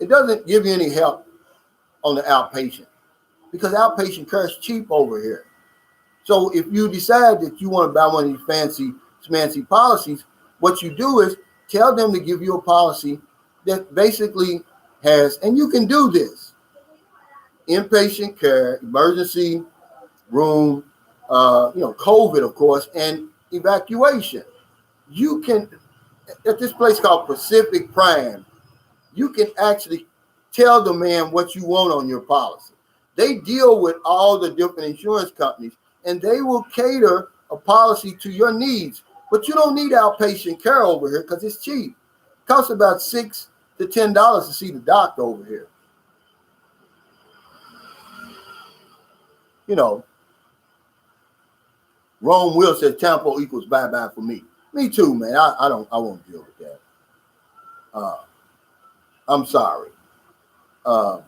it doesn't give you any help on the outpatient because outpatient care is cheap over here. So if you decide that you want to buy one of these fancy policies, what you do is tell them to give you a policy that basically has, and you can do this, inpatient care, emergency room, COVID, of course, and evacuation. You can, at this place called Pacific Prime, you can actually tell the man what you want on your policy. They deal with all the different insurance companies, and they will cater a policy to your needs. But you don't need outpatient care over here because it's cheap. It costs about $6 to $10 to see the doctor over here. Rome Will says Tampa equals bye-bye for me. Me too, man. I won't deal with that. I'm sorry. No.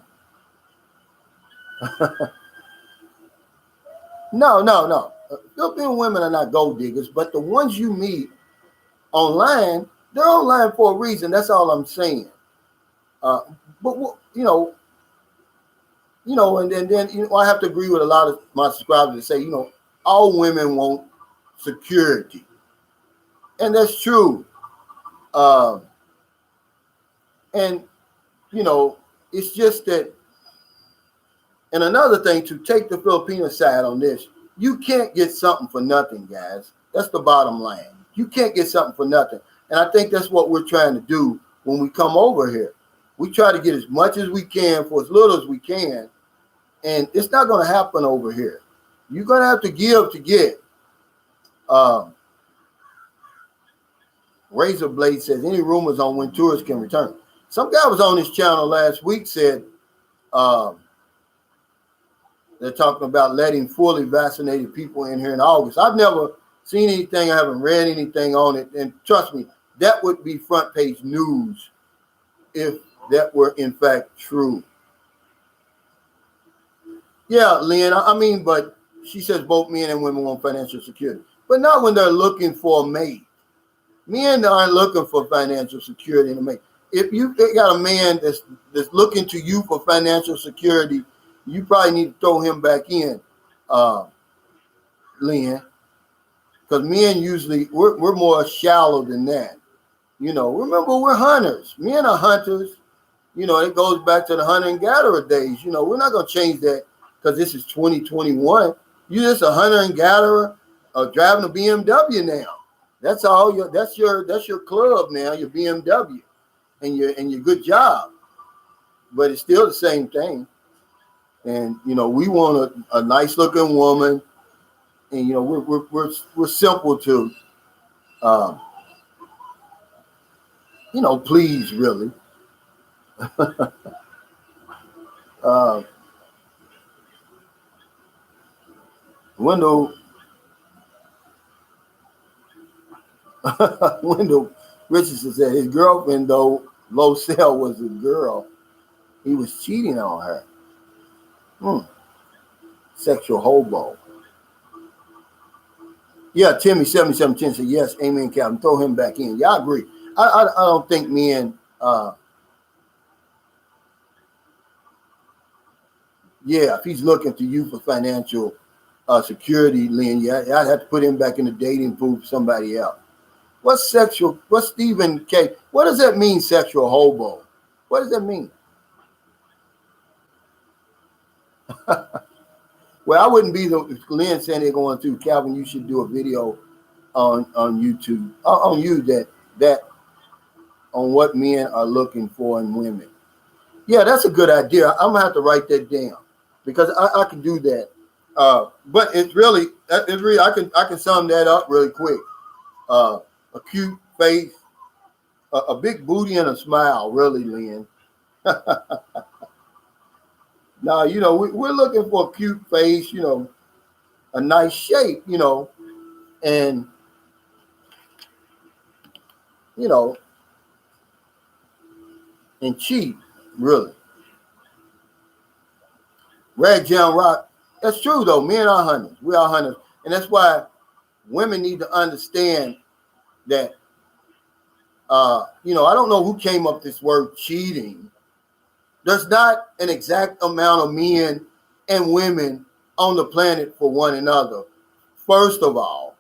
Filipino women are not gold diggers, but the ones you meet online, they're online for a reason. That's all I'm saying. But and then I have to agree with a lot of my subscribers that say, all women want security, and that's true. And it's just that. And another thing, to take the Filipino side on this, you can't get something for nothing, guys. That's the bottom line. You can't get something for nothing. And I think that's what we're trying to do when we come over here. We try to get as much as we can for as little as we can. And it's not going to happen over here. You're going to have to give to get. Razor Blade says, any rumors on when tourists can return? Some guy was on this channel last week, said, they're talking about letting fully vaccinated people in here in August. I've never seen anything. I haven't read anything on it. And trust me, that would be front page news if that were in fact true. Yeah, Lynn, but she says both men and women want financial security. But not when they're looking for a mate. Men aren't looking for financial security in a mate. If you got a man that's looking to you for financial security, you probably need to throw him back in, Lynn, because men usually, we're more shallow than that. Remember, we're hunters. Men are hunters. It goes back to the hunter and gatherer days. We're not going to change that because this is 2021. You're just a hunter and gatherer driving a BMW now. That's all. That's your club now, your BMW, and your good job. But it's still the same thing. And we want a nice looking woman, and we're simple to uh, please, really. uh, Wendell Wendell Richardson said his girlfriend, though Losell was a girl, he was cheating on her. Sexual hobo. Yeah, Timmy 7710 said yes, amen, Captain. Throw him back in. Yeah, I agree. I don't think men. Yeah, if he's looking to you for financial security, Lynn, yeah, I'd have to put him back in the dating pool for somebody else. What's Stephen K? What does that mean, sexual hobo? What does that mean? Well, I wouldn't be Lynn saying they're going to. Calvin, you should do a video on YouTube on you that on what men are looking for in women. Yeah, that's a good idea. I'm gonna have to write that down because I can do that. But it's really I can sum that up really quick. A cute face, a big booty, and a smile. Really, Lynn. Now we're looking for a cute face. A nice shape. And and cheap. Really. Rag John Rock. That's true though. Men are hunters. We are hunters, and that's why women need to understand that. I don't know who came up with this word cheating. There's not an exact amount of men and women on the planet for one another. First of all,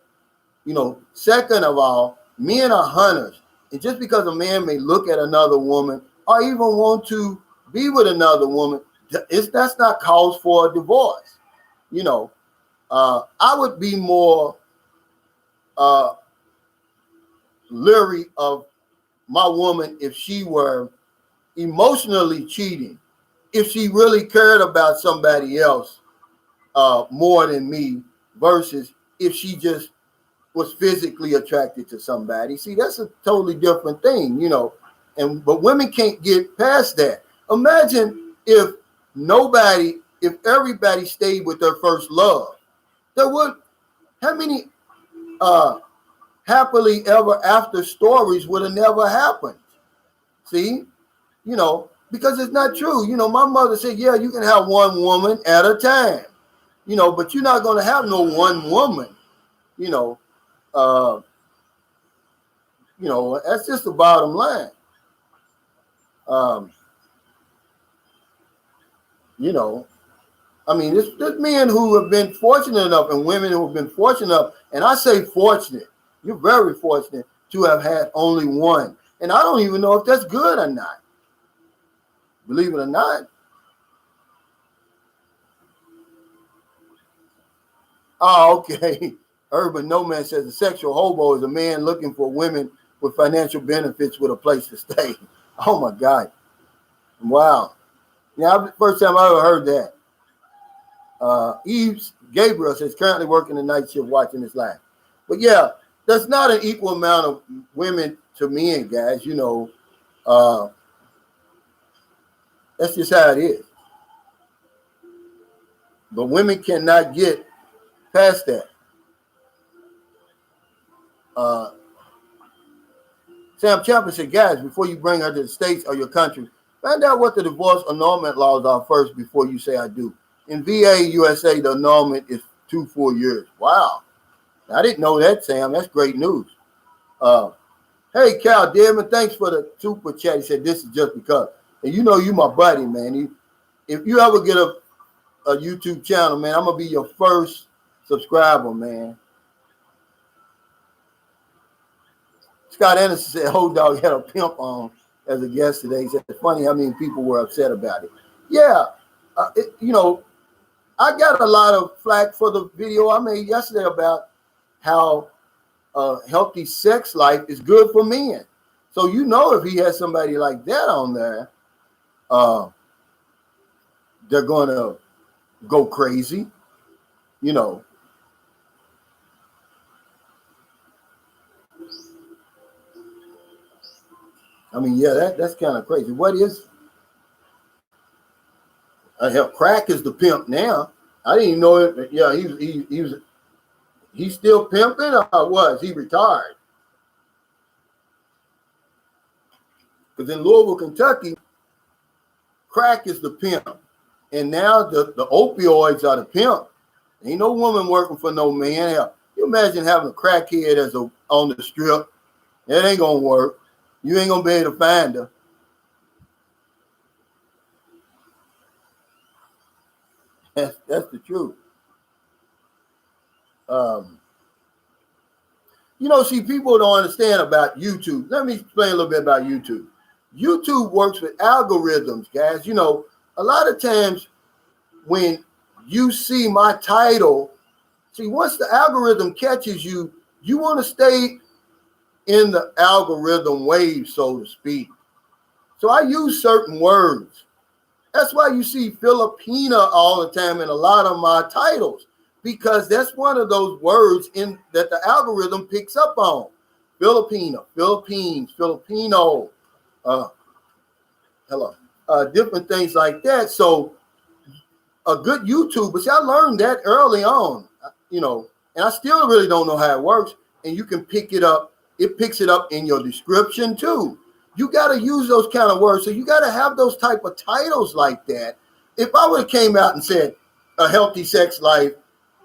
second of all, men are hunters, and just because a man may look at another woman or even want to be with another woman, that's not cause for a divorce. I would be more leery of my woman if she were emotionally cheating, if she really cared about somebody else more than me, versus if she just was physically attracted to somebody. See, that's a totally different thing, but women can't get past that. Imagine if everybody stayed with their first love. How many happily ever after stories would have never happened? See, because it's not true. My mother said, yeah, you can have one woman at a time, but you're not going to have no one woman, that's just the bottom line. There's men who have been fortunate enough and women who have been fortunate enough, and I say fortunate, you're very fortunate to have had only one. And I don't even know if that's good or not. Believe it or not. Oh, okay. Urban Nomad says a sexual hobo is a man looking for women with financial benefits with a place to stay. Oh my God. Wow. Yeah, first time I ever heard that. Gabriel says currently working the night shift watching this live. But yeah, there's not an equal amount of women to men, guys. That's just how it is. But women cannot get past that. Sam Champion said, guys, before you bring her to the States or your country, find out what the divorce annulment laws are first before you say I do. In VA, USA, the annulment is 2 full years. Wow. I didn't know that, Sam. That's great news. Hey, Cal Dearman, thanks for the super chat. He said, this is just because. And you my buddy, man. If you ever get a YouTube channel, man, I'm going to be your first subscriber, man. Scott Anderson said, Ho Dog had a pimp on as a guest today. He said, it's funny how many people were upset about it. Yeah, I got a lot of flack for the video I made yesterday about how healthy sex life is good for men. So if he has somebody like that on there, they're going to go crazy, you know. I mean, yeah, that's kind of crazy. What is hell? Crack is the pimp now. I didn't even know it. Yeah, he's still pimping, or was he retired? Because in Louisville, Kentucky, crack is the pimp, and now the opioids are the pimp. Ain't no woman working for no man. Hell, you imagine having a crackhead on the strip? That ain't gonna work. You ain't gonna be able to find her. That's the truth. See, people don't understand about YouTube. Let me explain a little bit about YouTube. YouTube works with algorithms, guys. A lot of times when you see my title, once the algorithm catches you, you want to stay in the algorithm wave, so to speak. So I use certain words. That's why you see Filipina all the time in a lot of my titles, because that's one of those words that the algorithm picks up on. Filipina, Philippines, Filipino, different things like that. So a good YouTuber, I learned that early on, and I still really don't know how it works. And you can pick it up. It picks it up in your description too. You got to use those kind of words. So you got to have those type of titles like that. If I would have came out and said a healthy sex life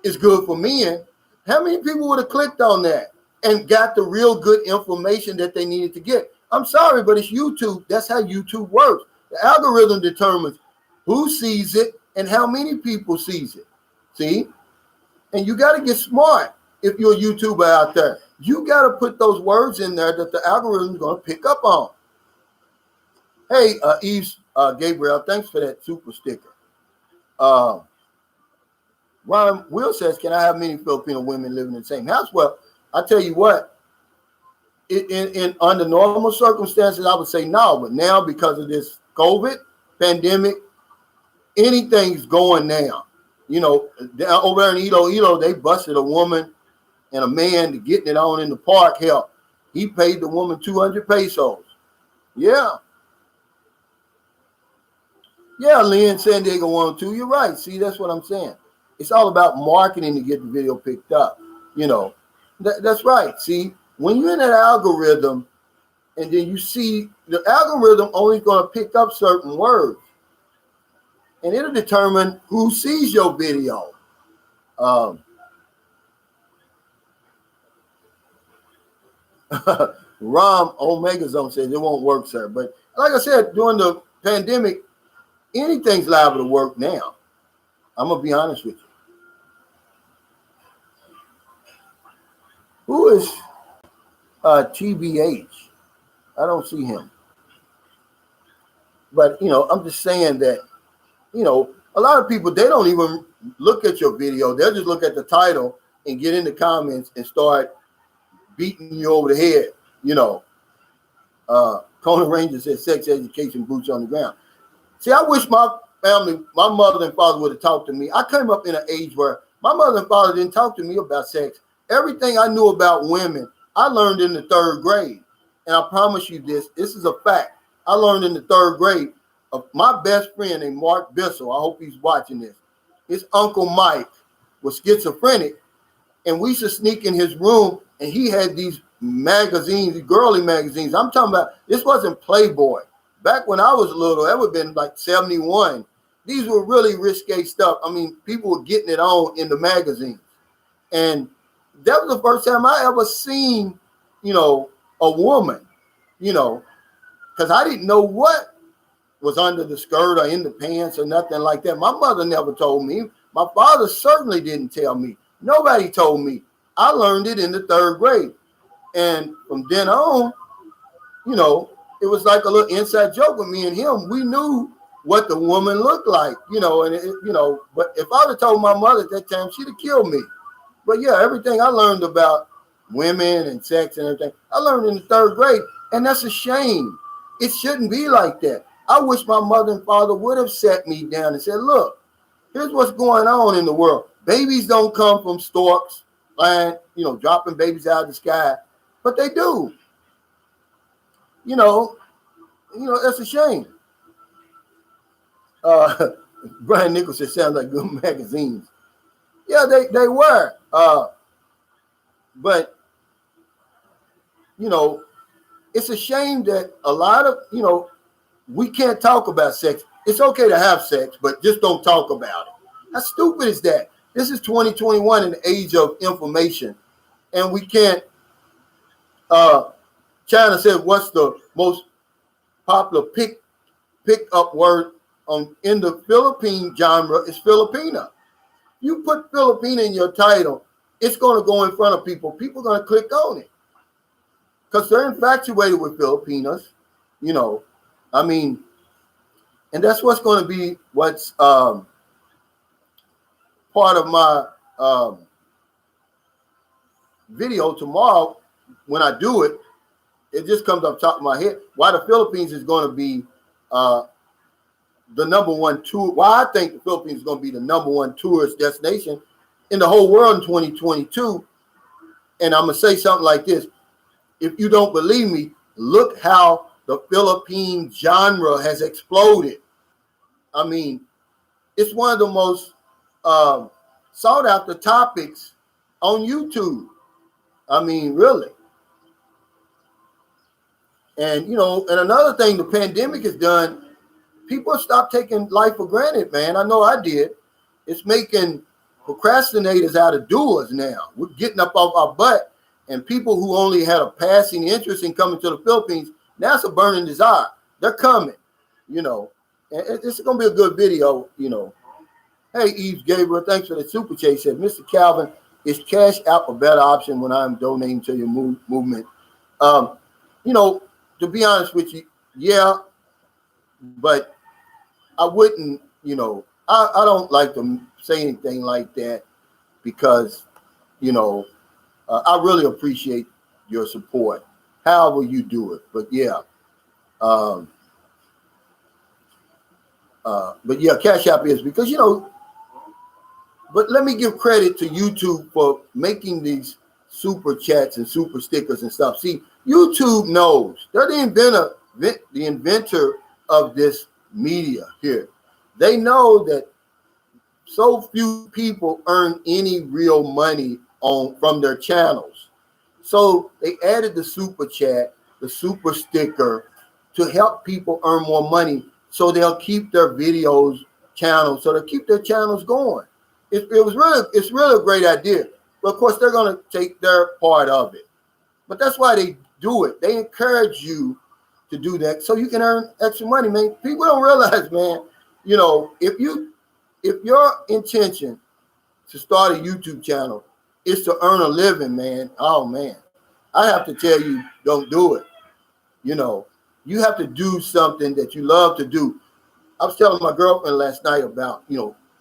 is good for men, how many people would have clicked on that and got the real good information that they needed to get? I'm sorry, but it's YouTube. That's how YouTube works. The algorithm determines who sees it and how many people sees it. See? And you got to get smart if you're a YouTuber out there. You got to put those words in there that the algorithm is going to pick up on. Hey, Gabriel, thanks for that super sticker. Ron Will says, can I have many Filipino women living in the same house? Well, I tell you what, in under normal circumstances, I would say no. But now, because of this COVID pandemic, anything's going now. Over there in Ilo, they busted a woman and a man to getting it on in the park. Hell, he paid the woman 200 pesos. Yeah. Yeah, Lynn, San Diego 102. You're right. See, that's what I'm saying. It's all about marketing to get the video picked up. That's right. See, when you're in that algorithm and then you see the algorithm only going to pick up certain words and it'll determine who sees your video. Rom Omega Zone says it won't work, sir. But like I said, during the pandemic, anything's liable to work now. I'm going to be honest with you. Who is TBH? I don't see him. But, I'm just saying that, a lot of people, they don't even look at your video. They'll just look at the title and get in the comments and start beating you over the head. Conan Ranger said sex education, boots on the ground. See, I wish my family, my mother and father would have talked to me. I came up in an age where my mother and father didn't talk to me about sex. Everything I knew about women, I learned in the 3rd grade. And I promise you this is a fact. I learned in the 3rd grade of my best friend named Mark Bissell. I hope he's watching this. His Uncle Mike was schizophrenic, and we used to sneak in his room, and he had these magazines, these girly magazines. I'm talking about, this wasn't Playboy. Back when I was little, that would have been like 71. These were really risque stuff. I mean, people were getting it on in the magazines. And that was the first time I ever seen, a woman, because I didn't know what was under the skirt or in the pants or nothing like that. My mother never told me. My father certainly didn't tell me. Nobody told me. I learned it in the 3rd grade. And from then on, it was like a little inside joke with me and him. We knew what the woman looked like, but if I would have told my mother at that time, she'd have killed me. But yeah, everything I learned about women and sex and everything, I learned in the 3rd grade. And that's a shame. It shouldn't be like that. I wish my mother and father would have sat me down and said, look, Here's what's going on in the world. Babies don't come from storks, flying, dropping babies out of the sky, but they do. That's a shame. Brian Nichols said, sounds like good magazines. Yeah, they were. But, it's a shame that a lot of, we can't talk about sex. It's okay to have sex, but just don't talk about it. How stupid is that? This is 2021 in the age of information. And we can't, China said, what's the most popular pick up word in the Philippine genre is Filipina. You put Filipina in your title, it's going to go in front of people. People are going to click on it because they're infatuated with Filipinas, and that's what's going to be what's part of my video tomorrow. When I do it, it just comes up top of my head. Why the Philippines is going to be the number one tour. Why I think the Philippines is going to be the number one tourist destination in the whole world in 2022. And I'm going to say something like this. If you don't believe me, look how the Philippine genre has exploded. I mean, it's one of the most sought after topics on YouTube. I mean, really. And, and another thing the pandemic has done, people stop taking life for granted, man. I know I did. It's making procrastinators out of doers now. We're getting up off our butt, and people who only had a passing interest in coming to the Philippines, now it's a burning desire. They're coming, and it's going to be a good video, Hey, Eve Gabriel, thanks for the super chat. Said, Mr. Calvin, is Cash App a better option when I'm donating to your movement? To be honest with you, yeah, but I wouldn't, I don't like to say anything like that because, I really appreciate your support, however you do it. But yeah, Cash App is because, but let me give credit to YouTube for making these super chats and super stickers and stuff. See, YouTube knows they're the inventor of this media here. They know that so few people earn any real money from their channels. So they added the super chat, the super sticker to help people earn more money so they'll keep their videos channels, so they'll keep their channels going. It's really a great idea. But of course, they're going to take their part of it. But that's why they do it. They encourage you to do that so you can earn extra money, man. People don't realize, man, if your intention to start a YouTube channel is to earn a living, man, oh, man, I have to tell you, don't do it. You have to do something that you love to do. I was telling my girlfriend last night about,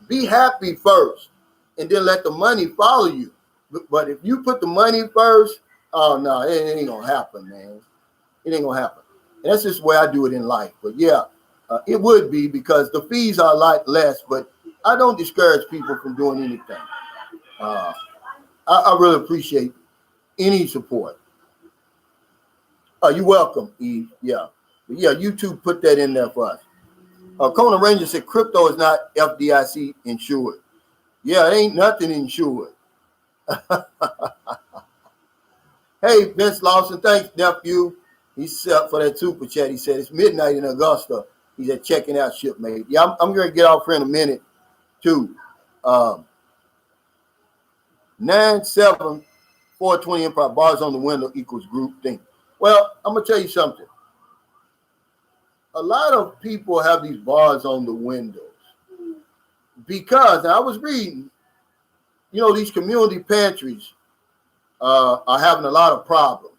be happy first and then let the money follow you. But if you put the money first, oh, no, it ain't going to happen, man. It ain't going to happen. And that's just the way I do it in life. But, yeah, it would be because the fees are a lot less. But I don't discourage people from doing anything. I really appreciate any support. You're welcome, Eve. Yeah. But yeah, YouTube put that in there for us. Kona Ranger said crypto is not FDIC insured. Yeah, it ain't nothing insured. Hey, Vince Lawson, thanks, nephew. He's up for that super chat. He said it's midnight in Augusta. He said checking out shipmate. Yeah, I'm going to get off here in a minute, too. 97420 Empire bars on the window equals group thing. Well, I'm going to tell you something. A lot of people have these bars on the windows because I was reading, these community pantries are having a lot of problems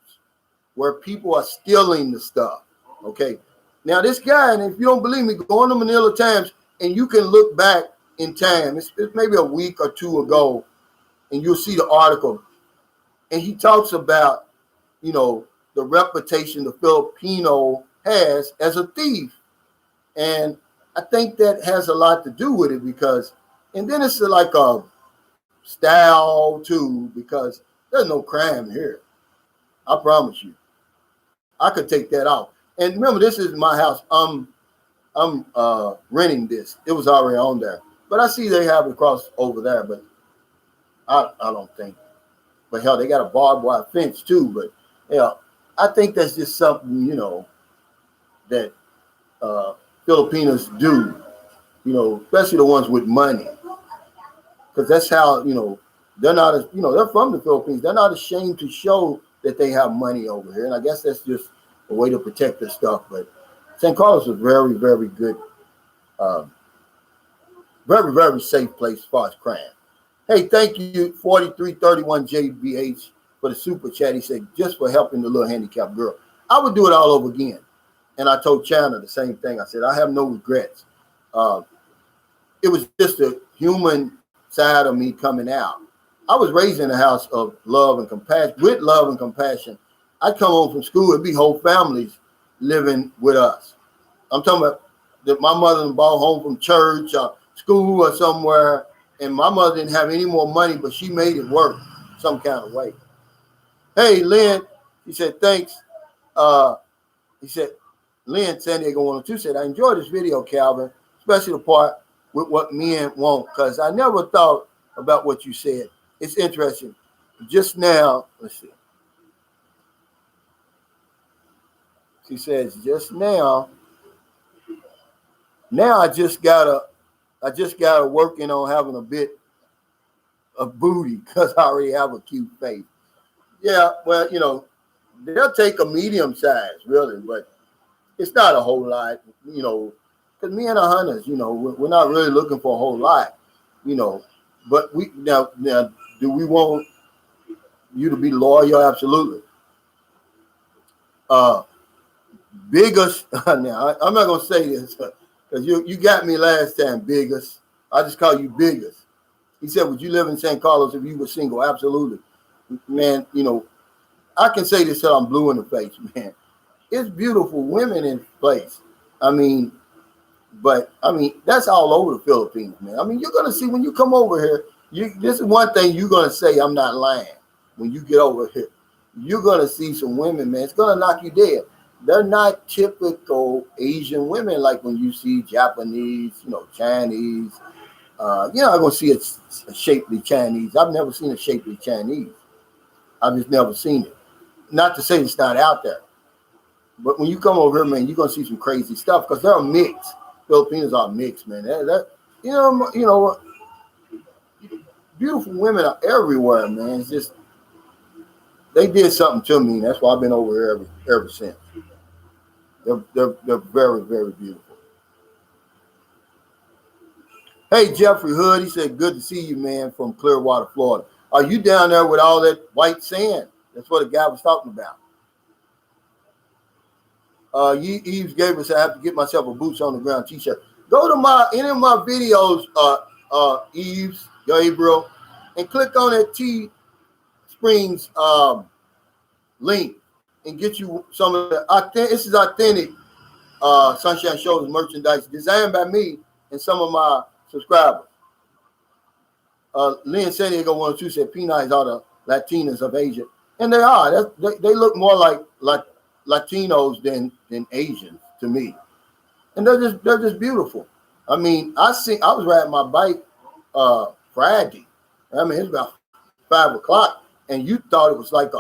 where people are stealing the stuff. Okay. Now this guy, and if you don't believe me, go on the Manila Times and you can look back in time. It's maybe a week or two ago and you'll see the article. And he talks about, the reputation the Filipino has as a thief. And I think that has a lot to do with it because, And then it's like a style too, because there's no crime here. I promise you. I could take that off. And remember, this is my house. I'm renting this. It was already on there. But I see they have it across over there, but I don't think. But hell, they got a barbed wire fence too. But hell, I think that's just something, that Filipinos do, especially the ones with money. Because that's how, they're not, they're from the Philippines. They're not ashamed to show that they have money over here. And I guess that's just a way to protect their stuff. But St. Carlos is a very, very good, very, very safe place as far as crime. Hey, thank you, 4331 JBH, for the super chat. He said, just for helping the little handicapped girl. I would do it all over again. And I told Chandler the same thing. I said, I have no regrets. It was just a human side of me coming out. I was raised in a house of love and compassion, with love and compassion. I'd come home from school, it'd be whole families living with us. I'm talking about that my mother brought home from church or school or somewhere, and my mother didn't have any more money, but she made it work some kind of way. Hey, Lynn, he said, thanks. He said, Lynn, San Diego 102 said, I enjoyed this video, Calvin, especially the part with what men want, because I never thought about what you said. It's interesting. Just now, let's see. She says, just now I just gotta working on having a bit of booty because I already have a cute face. Yeah, well, they'll take a medium size, really, but it's not a whole lot, because me and the hunters, we're not really looking for a whole lot, but we now do we want you to be loyal? Absolutely. Biggest, now I'm not gonna say this because you got me last time, biggest. I just call you biggest. He said, would you live in San Carlos if you were single? Absolutely. Man, I can say this till I'm blue in the face, man. It's beautiful women in place. That's all over the Philippines, man. You're gonna see when you come over here, this is one thing you're gonna say, I'm not lying. When you get over here, you're gonna see some women, man. It's gonna knock you dead. They're not typical Asian women like when you see Japanese, Chinese. You're not gonna see a shapely Chinese. I've never seen a shapely Chinese. I've just never seen it. Not to say it's not out there, but when you come over here, man, you're gonna see some crazy stuff because they're a mix. Filipinos are mixed, man. Beautiful women are everywhere, man. It's just they did something to me. That's why I've been over here ever since. They're very, very beautiful. Hey, Jeffrey Hood, he said, good to see you, man, from Clearwater, Florida. Are you down there with all that white sand? That's what the guy was talking about. Eves gave us, I have to get myself a boots on the ground t-shirt. Go to any of my videos, Eves, Gabriel, and click on that T Springs link and get you some of the this is authentic Sunshine Shoulders merchandise designed by me and some of my subscribers. Lynn San Diego 102 said P9s are the Latinas of Asia. And they are. They look more like Latinos than Asians to me. And they're just beautiful. I was riding my bike Friday. It's about 5 o'clock, and you thought it was like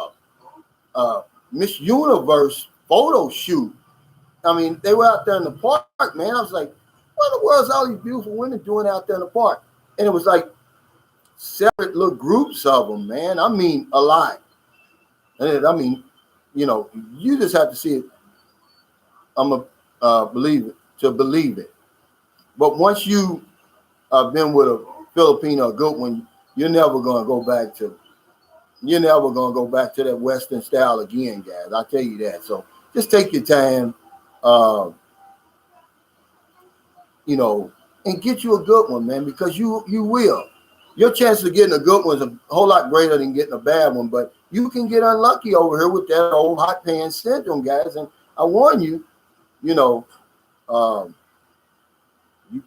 a Miss Universe photo shoot. They were out there in the park, man. I was like, what in the world is all these beautiful women doing out there in the park? And it was like separate little groups of them, man. A lot. And you just have to see it. I'm a believer to believe it. But once you have been with a Filipino, a good one, you're never gonna go back to that Western style again, guys. I'll tell you that. So just take your time, and get you a good one, man, because you will. Your chances of getting a good one is a whole lot greater than getting a bad one, but you can get unlucky over here with that old hot pan syndrome, guys. And I warn you, you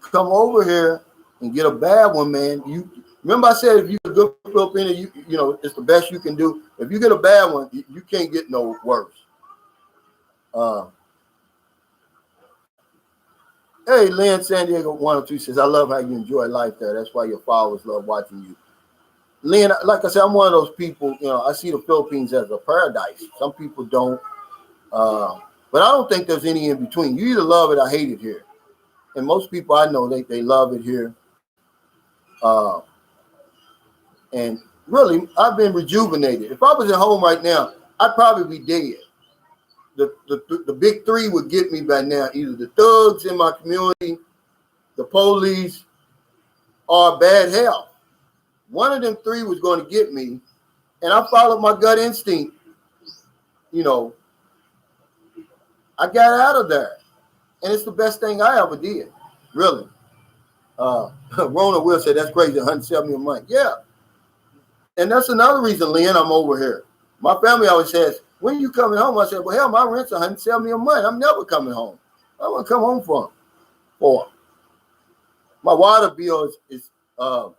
come over here and get a bad one, man. You remember I said if you're a good Filipino, you know it's the best you can do. If you get a bad one, you can't get no worse. Hey, Lynn San Diego 102 says, I love how you enjoy life there. That's why your followers love watching you. Lynn, like I said, I'm one of those people, you know, I see the Philippines as a paradise. Some people don't. But I don't think there's any in between. You either love it or hate it here. And most people I know, they love it here. And really, I've been rejuvenated. If I was at home right now, I'd probably be dead. The big three would get me by now. Either the thugs in my community, the police, or bad health. One of them three was going to get me. And I followed my gut instinct. You know, I got out of there. And it's the best thing I ever did. Really. Rona will say, that's crazy, 170 a month. Yeah. And that's another reason, Lynn, I'm over here. My family always says, when are you coming home? I said, well, hell, my rent's 170 a month. I'm never coming home. I want to come home for. My water bill is about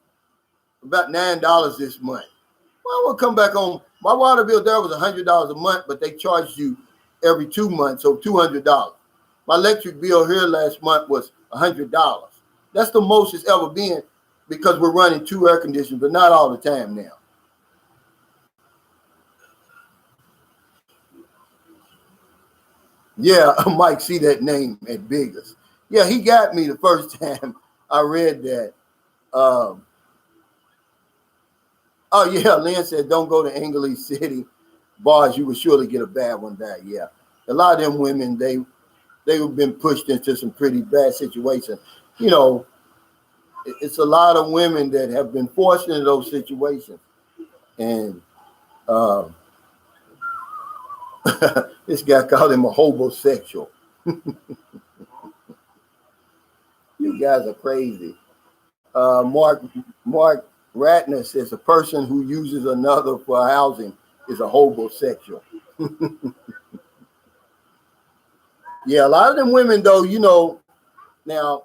$9 this month. Well, I want to come back home. My water bill there was $100 a month, but they charged you every 2 months, so $200. My electric bill here last month was $100. That's the most it's ever been because we're running 2 air conditioners, but not all the time now. Yeah, Mike, see that name at Biggest. Yeah, he got me the first time I read that. Oh, yeah, Lynn said, don't go to English City bars. You will surely get a bad one there. Yeah, a lot of them women, they've been pushed into some pretty bad situations. You know, it's a lot of women that have been forced into those situations. And this guy called him a homosexual. You guys are crazy. Mark Ratner says a person who uses another for housing is a homosexual. Yeah, a lot of them women, though, you know, now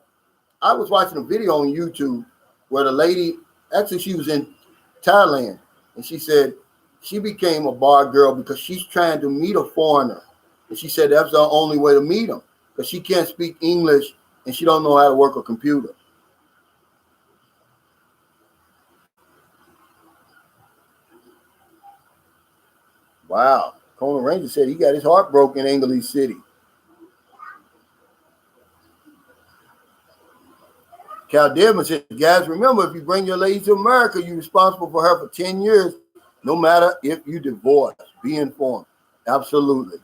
I was watching a video on YouTube where the lady, actually she was in Thailand, and she said she became a bar girl because she's trying to meet a foreigner. And she said that's the only way to meet them because she can't speak English and she don't know how to work a computer. Wow. Conan Ranger said he got his heart broken in English City. Cal Devin said, guys, remember, if you bring your lady to America, you're responsible for her for 10 years, no matter if you divorce. Be informed. Absolutely.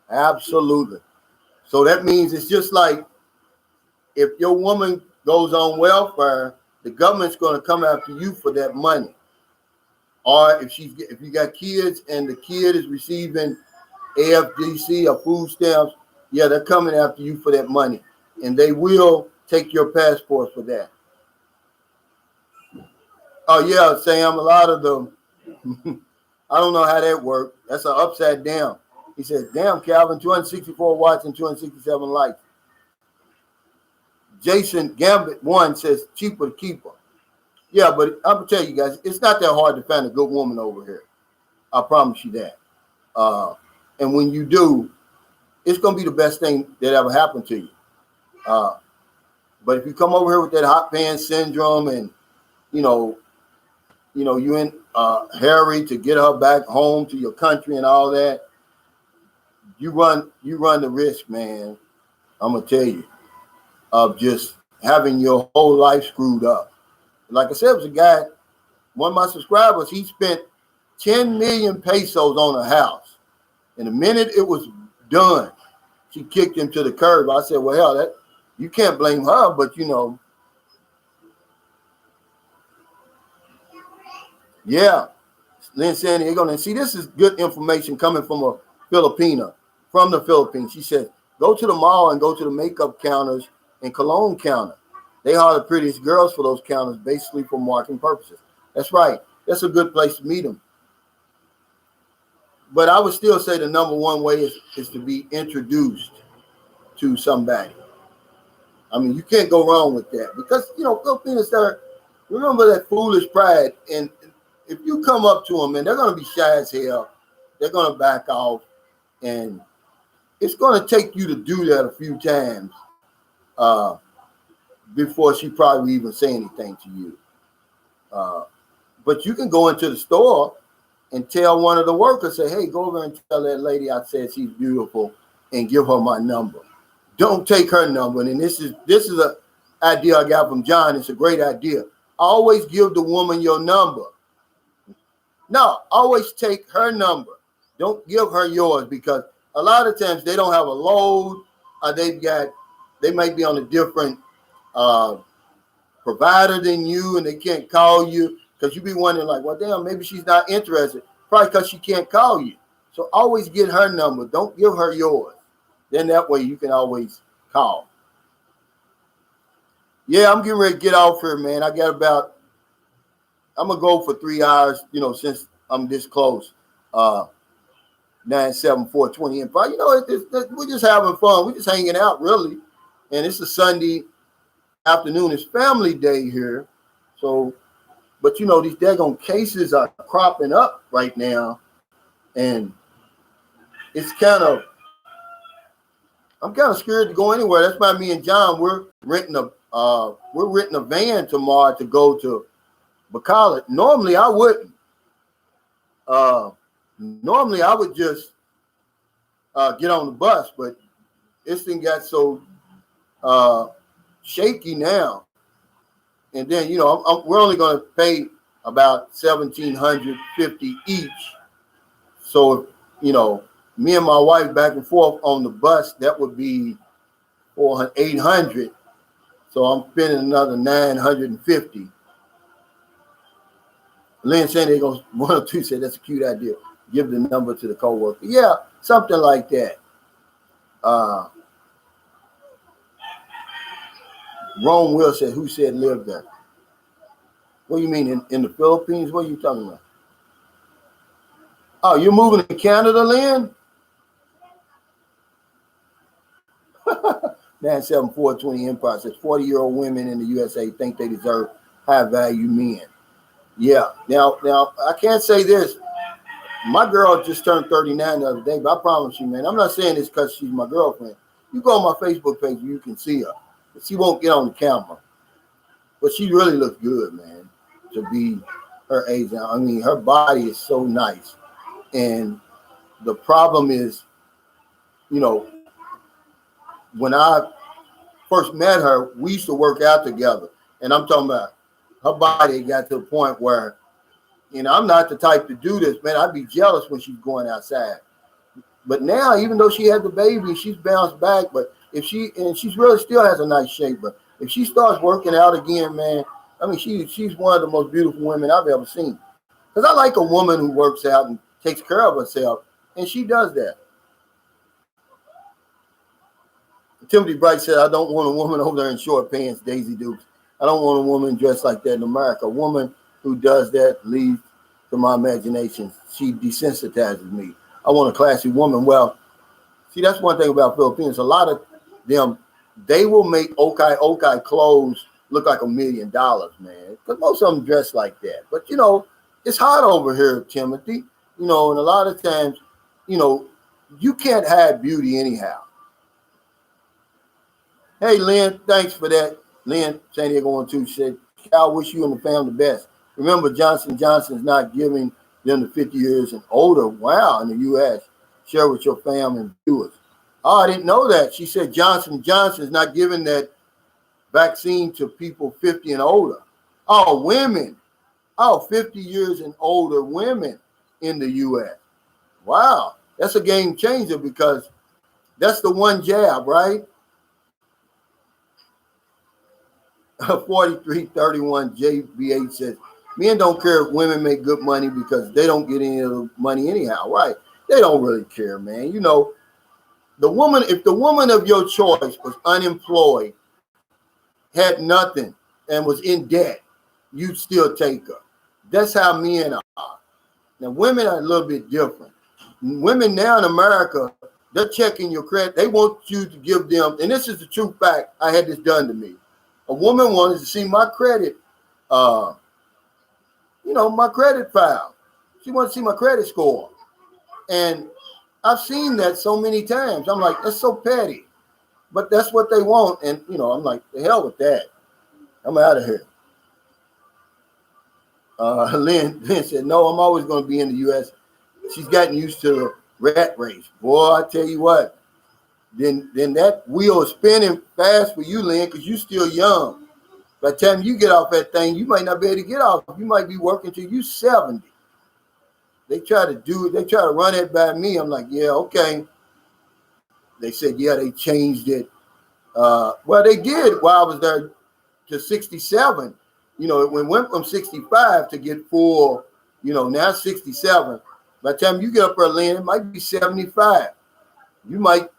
Absolutely. So that means it's just like if your woman goes on welfare, the government's going to come after you for that money. Or if you got kids and the kid is receiving AFDC or food stamps, yeah, they're coming after you for that money. And they will take your passport for that. Oh, yeah, Sam, a lot of them. I don't know how that worked. That's an upside down. He said, damn, Calvin, 264 watts and 267 likes. Jason Gambit 1 says, cheaper to keep her. Yeah, but I'm going to tell you guys, it's not that hard to find a good woman over here. I promise you that. And when you do, it's going to be the best thing that ever happened to you. But if you come over here with that hot pants syndrome and, you in hurry to get her back home to your country and all that, you run the risk, man. I'm going to tell you, of just having your whole life screwed up. Like I said, it was a guy, one of my subscribers, he spent 10 million pesos on a house. And the minute it was done, she kicked him to the curb. I said, well, hell, that you can't blame her, but yeah. Lynn San Diego. And see, this is good information coming from a Filipina from the Philippines. She said, go to the mall and go to the makeup counters and cologne counter. They are the prettiest girls for those counters, basically for marketing purposes. That's right. That's a good place to meet them. But I would still say the number one way is to be introduced to somebody. I mean, you can't go wrong with that because, Filipinos remember that foolish pride. And if you come up to them and they're going to be shy as hell, they're going to back off. And it's going to take you to do that a few times before she probably even say anything to you. But you can go into the store and tell one of the workers, say, hey, go over and tell that lady I said she's beautiful and give her my number. Don't take her number. And this is an idea I got from John. It's a great idea. Always give the woman your number. No, always take her number. Don't give her yours, because a lot of times they don't have a load. They might be on a different provider than you, and they can't call you, because you be wondering like, well, damn, maybe she's not interested. Probably because she can't call you. So always get her number. Don't give her yours. Then that way you can always call. Yeah, I'm getting ready to get off here, man. I'm going to go for 3 hours, since I'm this close. 97420 and 5. We're just having fun. We're just hanging out, really. And it's a Sunday afternoon. It's family day here. So, but these daggone cases are cropping up right now. And it's I'm kind of scared to go anywhere. That's why me and John, we're renting a van tomorrow to go to Bacala. Normally I wouldn't. Normally I would just get on the bus, but this thing got so shaky now. And then, we're only going to pay about $1,750 each. So, me and my wife back and forth on the bus, that would be $800. So I'm spending another $950. Lynn San Diego 102 said that's a cute idea. Give the number to the coworker. Yeah, something like that. Rome Will said, who said live there? What do you mean, in the Philippines? What are you talking about? Oh, you're moving to Canada, Lynn? 97420 Empire says 40-year-old women in the USA think they deserve high-value men. Yeah. Now I can't say this. My girl just turned 39 the other day, but I promise you, man, I'm not saying this because she's my girlfriend. You go on my Facebook page, you can see her. But she won't get on the camera. But she really looks good, man, to be her age now. I mean, her body is so nice. And the problem is, when I first met her, we used to work out together. And I'm talking about her body got to the point where, I'm not the type to do this, man. I'd be jealous when she's going outside. But now, even though she had the baby, she's bounced back. But she's really still has a nice shape. But if she starts working out again, man, I mean, she's one of the most beautiful women I've ever seen. Because I like a woman who works out and takes care of herself. And she does that. Timothy Bright said, I don't want a woman over there in short pants, Daisy Dukes. I don't want a woman dressed like that in America. A woman who does that leads to my imagination. She desensitizes me. I want a classy woman. Well, see, that's one thing about Filipinos. A lot of them, they will make okay clothes look like $1 million, man. Because most of them dress like that. But, it's hot over here, Timothy. And a lot of times, you can't hide beauty anyhow. Hey, Lynn, thanks for that. Lynn, San Diego 1-2 said, I wish you and the family the best. Remember, Johnson & Johnson's not giving them the 50 years and older. Wow, in the U.S. Share with your family and viewers. Oh, I didn't know that. She said Johnson & Johnson's not giving that vaccine to people 50 and older. Oh, women. Oh, 50 years and older women in the U.S. Wow, that's a game changer because that's the one jab, right? 4331 JBH says, men don't care if women make good money because they don't get any of the money anyhow, right? They don't really care, man. If the woman of your choice was unemployed, had nothing, and was in debt, you'd still take her. That's how men are. Now, women are a little bit different. Women now in America, They're checking your credit. They want you to give them, and this is the true fact. I had this done to me. A woman wanted to see my credit, my credit file. She wanted to see my credit score. And I've seen that so many times. I'm like, that's so petty. But that's what they want. And, I'm like, the hell with that. I'm out of here. Lynn said, no, I'm always going to be in the U.S. She's gotten used to the rat race. Boy, I tell you what, then that wheel is spinning fast for you, Lynn, because you're still young. By the time you get off that thing, you might not be able to get off. You might be working till you're 70. They try to do it. They try to run it by me. I'm like, yeah, okay. They said, yeah, they changed it. Well, they did while I was there to 67. It went from 65 to get full, now 67. By the time you get up there, Lynn, it might be 75. You might,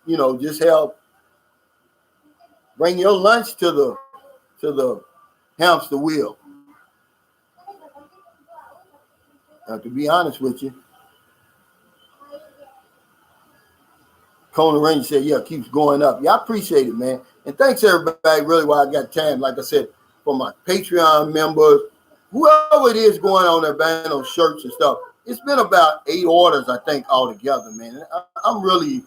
just help bring your lunch to the hamster wheel. Now, to be honest with you, Kona Ranger said, yeah, it keeps going up. Yeah, I appreciate it, man. And thanks, everybody, really, while I got time. Like I said, for my Patreon members, whoever it is going on there buying those shirts and stuff, it's been about 8 orders, I think, altogether, man. I'm really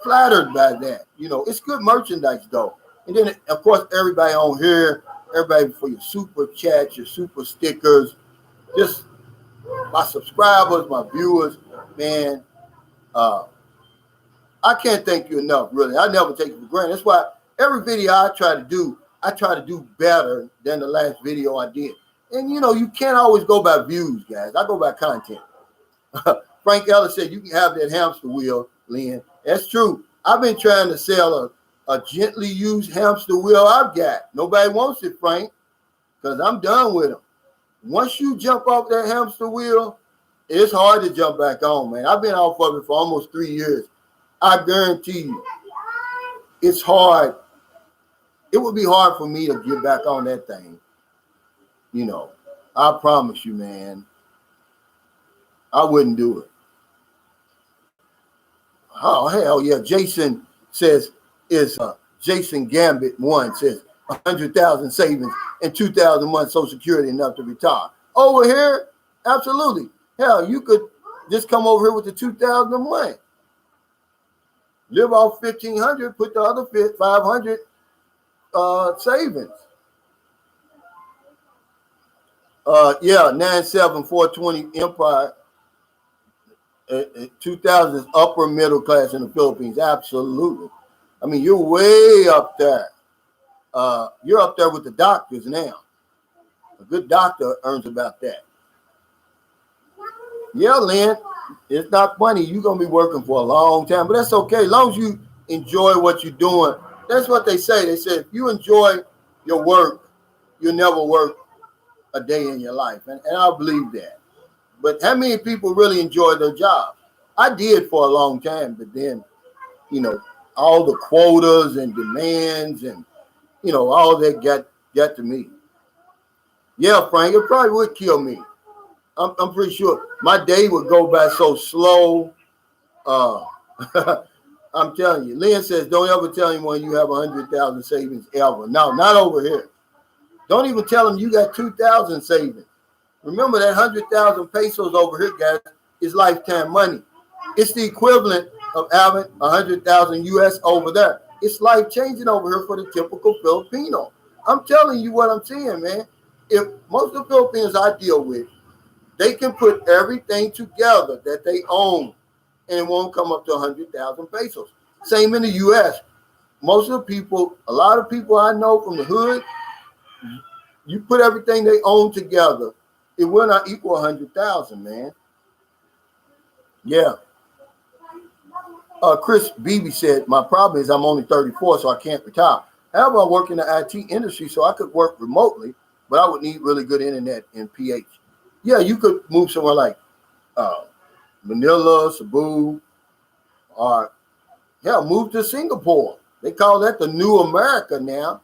flattered by that. It's good merchandise, though. And then, of course, everybody on here, everybody for your super chats, your super stickers, just my subscribers, my viewers, man. I can't thank you enough, really. I never take it for granted. That's why every video I try to do better than the last video I did. And, you can't always go by views, guys. I go by content. Frank Ellis said, you can have that hamster wheel, Lynn. That's true. I've been trying to sell a gently used hamster wheel I've got. Nobody wants it, Frank, because I'm done with them. Once you jump off that hamster wheel, it's hard to jump back on, man. I've been off of it for almost 3 years. I guarantee you, it's hard. It would be hard for me to get back on that thing. I promise you, man. I wouldn't do it. Oh, hell yeah. Jason says, Jason Gambit 1 says, 100,000 savings and 2,000 months Social Security enough to retire. Over here, absolutely. Hell, you could just come over here with the 2,000 a month. Live off 1,500, put the other 500 savings. 97420 Empire. 2000 is upper middle class in the Philippines. Absolutely. I mean, you're way up there. You're up there with the doctors now. A good doctor earns about that. Yeah, Lynn, it's not funny. You're going to be working for a long time, but that's okay. As long as you enjoy what you're doing. That's what they say. They say if you enjoy your work, you'll never work a day in your life. And I believe that. But how many people really enjoy their job? I did for a long time, but then, all the quotas and demands and, all that got to me. Yeah, Frank, it probably would kill me. I'm pretty sure my day would go by so slow. I'm telling you. Lynn says, don't ever tell anyone you have 100,000 savings ever. No, not over here. Don't even tell them you got 2,000 savings. Remember that 100,000 pesos over here, guys, is lifetime money. It's the equivalent of having 100,000 US over there. It's life changing over here for the typical Filipino. I'm telling you what I'm saying, man. If most of the Filipinos I deal with, they can put everything together that they own and it won't come up to 100,000 pesos. Same in the US. Most of the people, a lot of people I know from the hood, you put everything they own together, it will not equal 100,000, man. Yeah. Chris Beebe said, my problem is I'm only 34, so I can't retire. However, I work in the IT industry, so I could work remotely, but I would need really good internet in PH. Yeah, you could move somewhere like Manila, Cebu, or move to Singapore. They call that the new America now.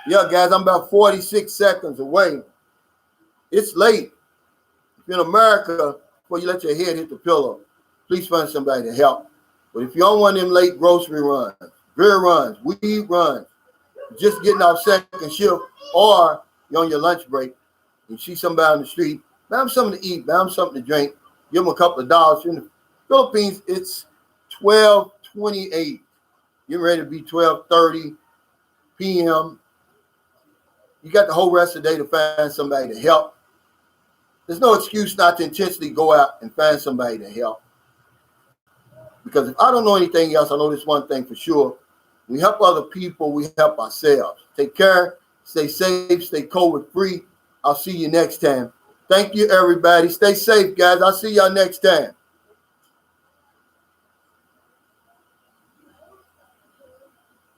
Yeah, guys, I'm about 46 seconds away. It's late. If you're in America, before you let your head hit the pillow, please find somebody to help. But if you don't want them late grocery runs, beer runs, weed runs, just getting off second shift, or you're on your lunch break, and see somebody on the street, buy them something to eat, buy them something to drink, give them a couple of dollars. In the Philippines, it's 12:28. You're ready to be 12:30 p.m. You got the whole rest of the day to find somebody to help. There's no excuse not to intentionally go out and find somebody to help. Because if I don't know anything else, I know this one thing for sure. We help other people, we help ourselves. Take care, stay safe, stay COVID free. I'll see you next time. Thank you, everybody. Stay safe, guys. I'll see y'all next time.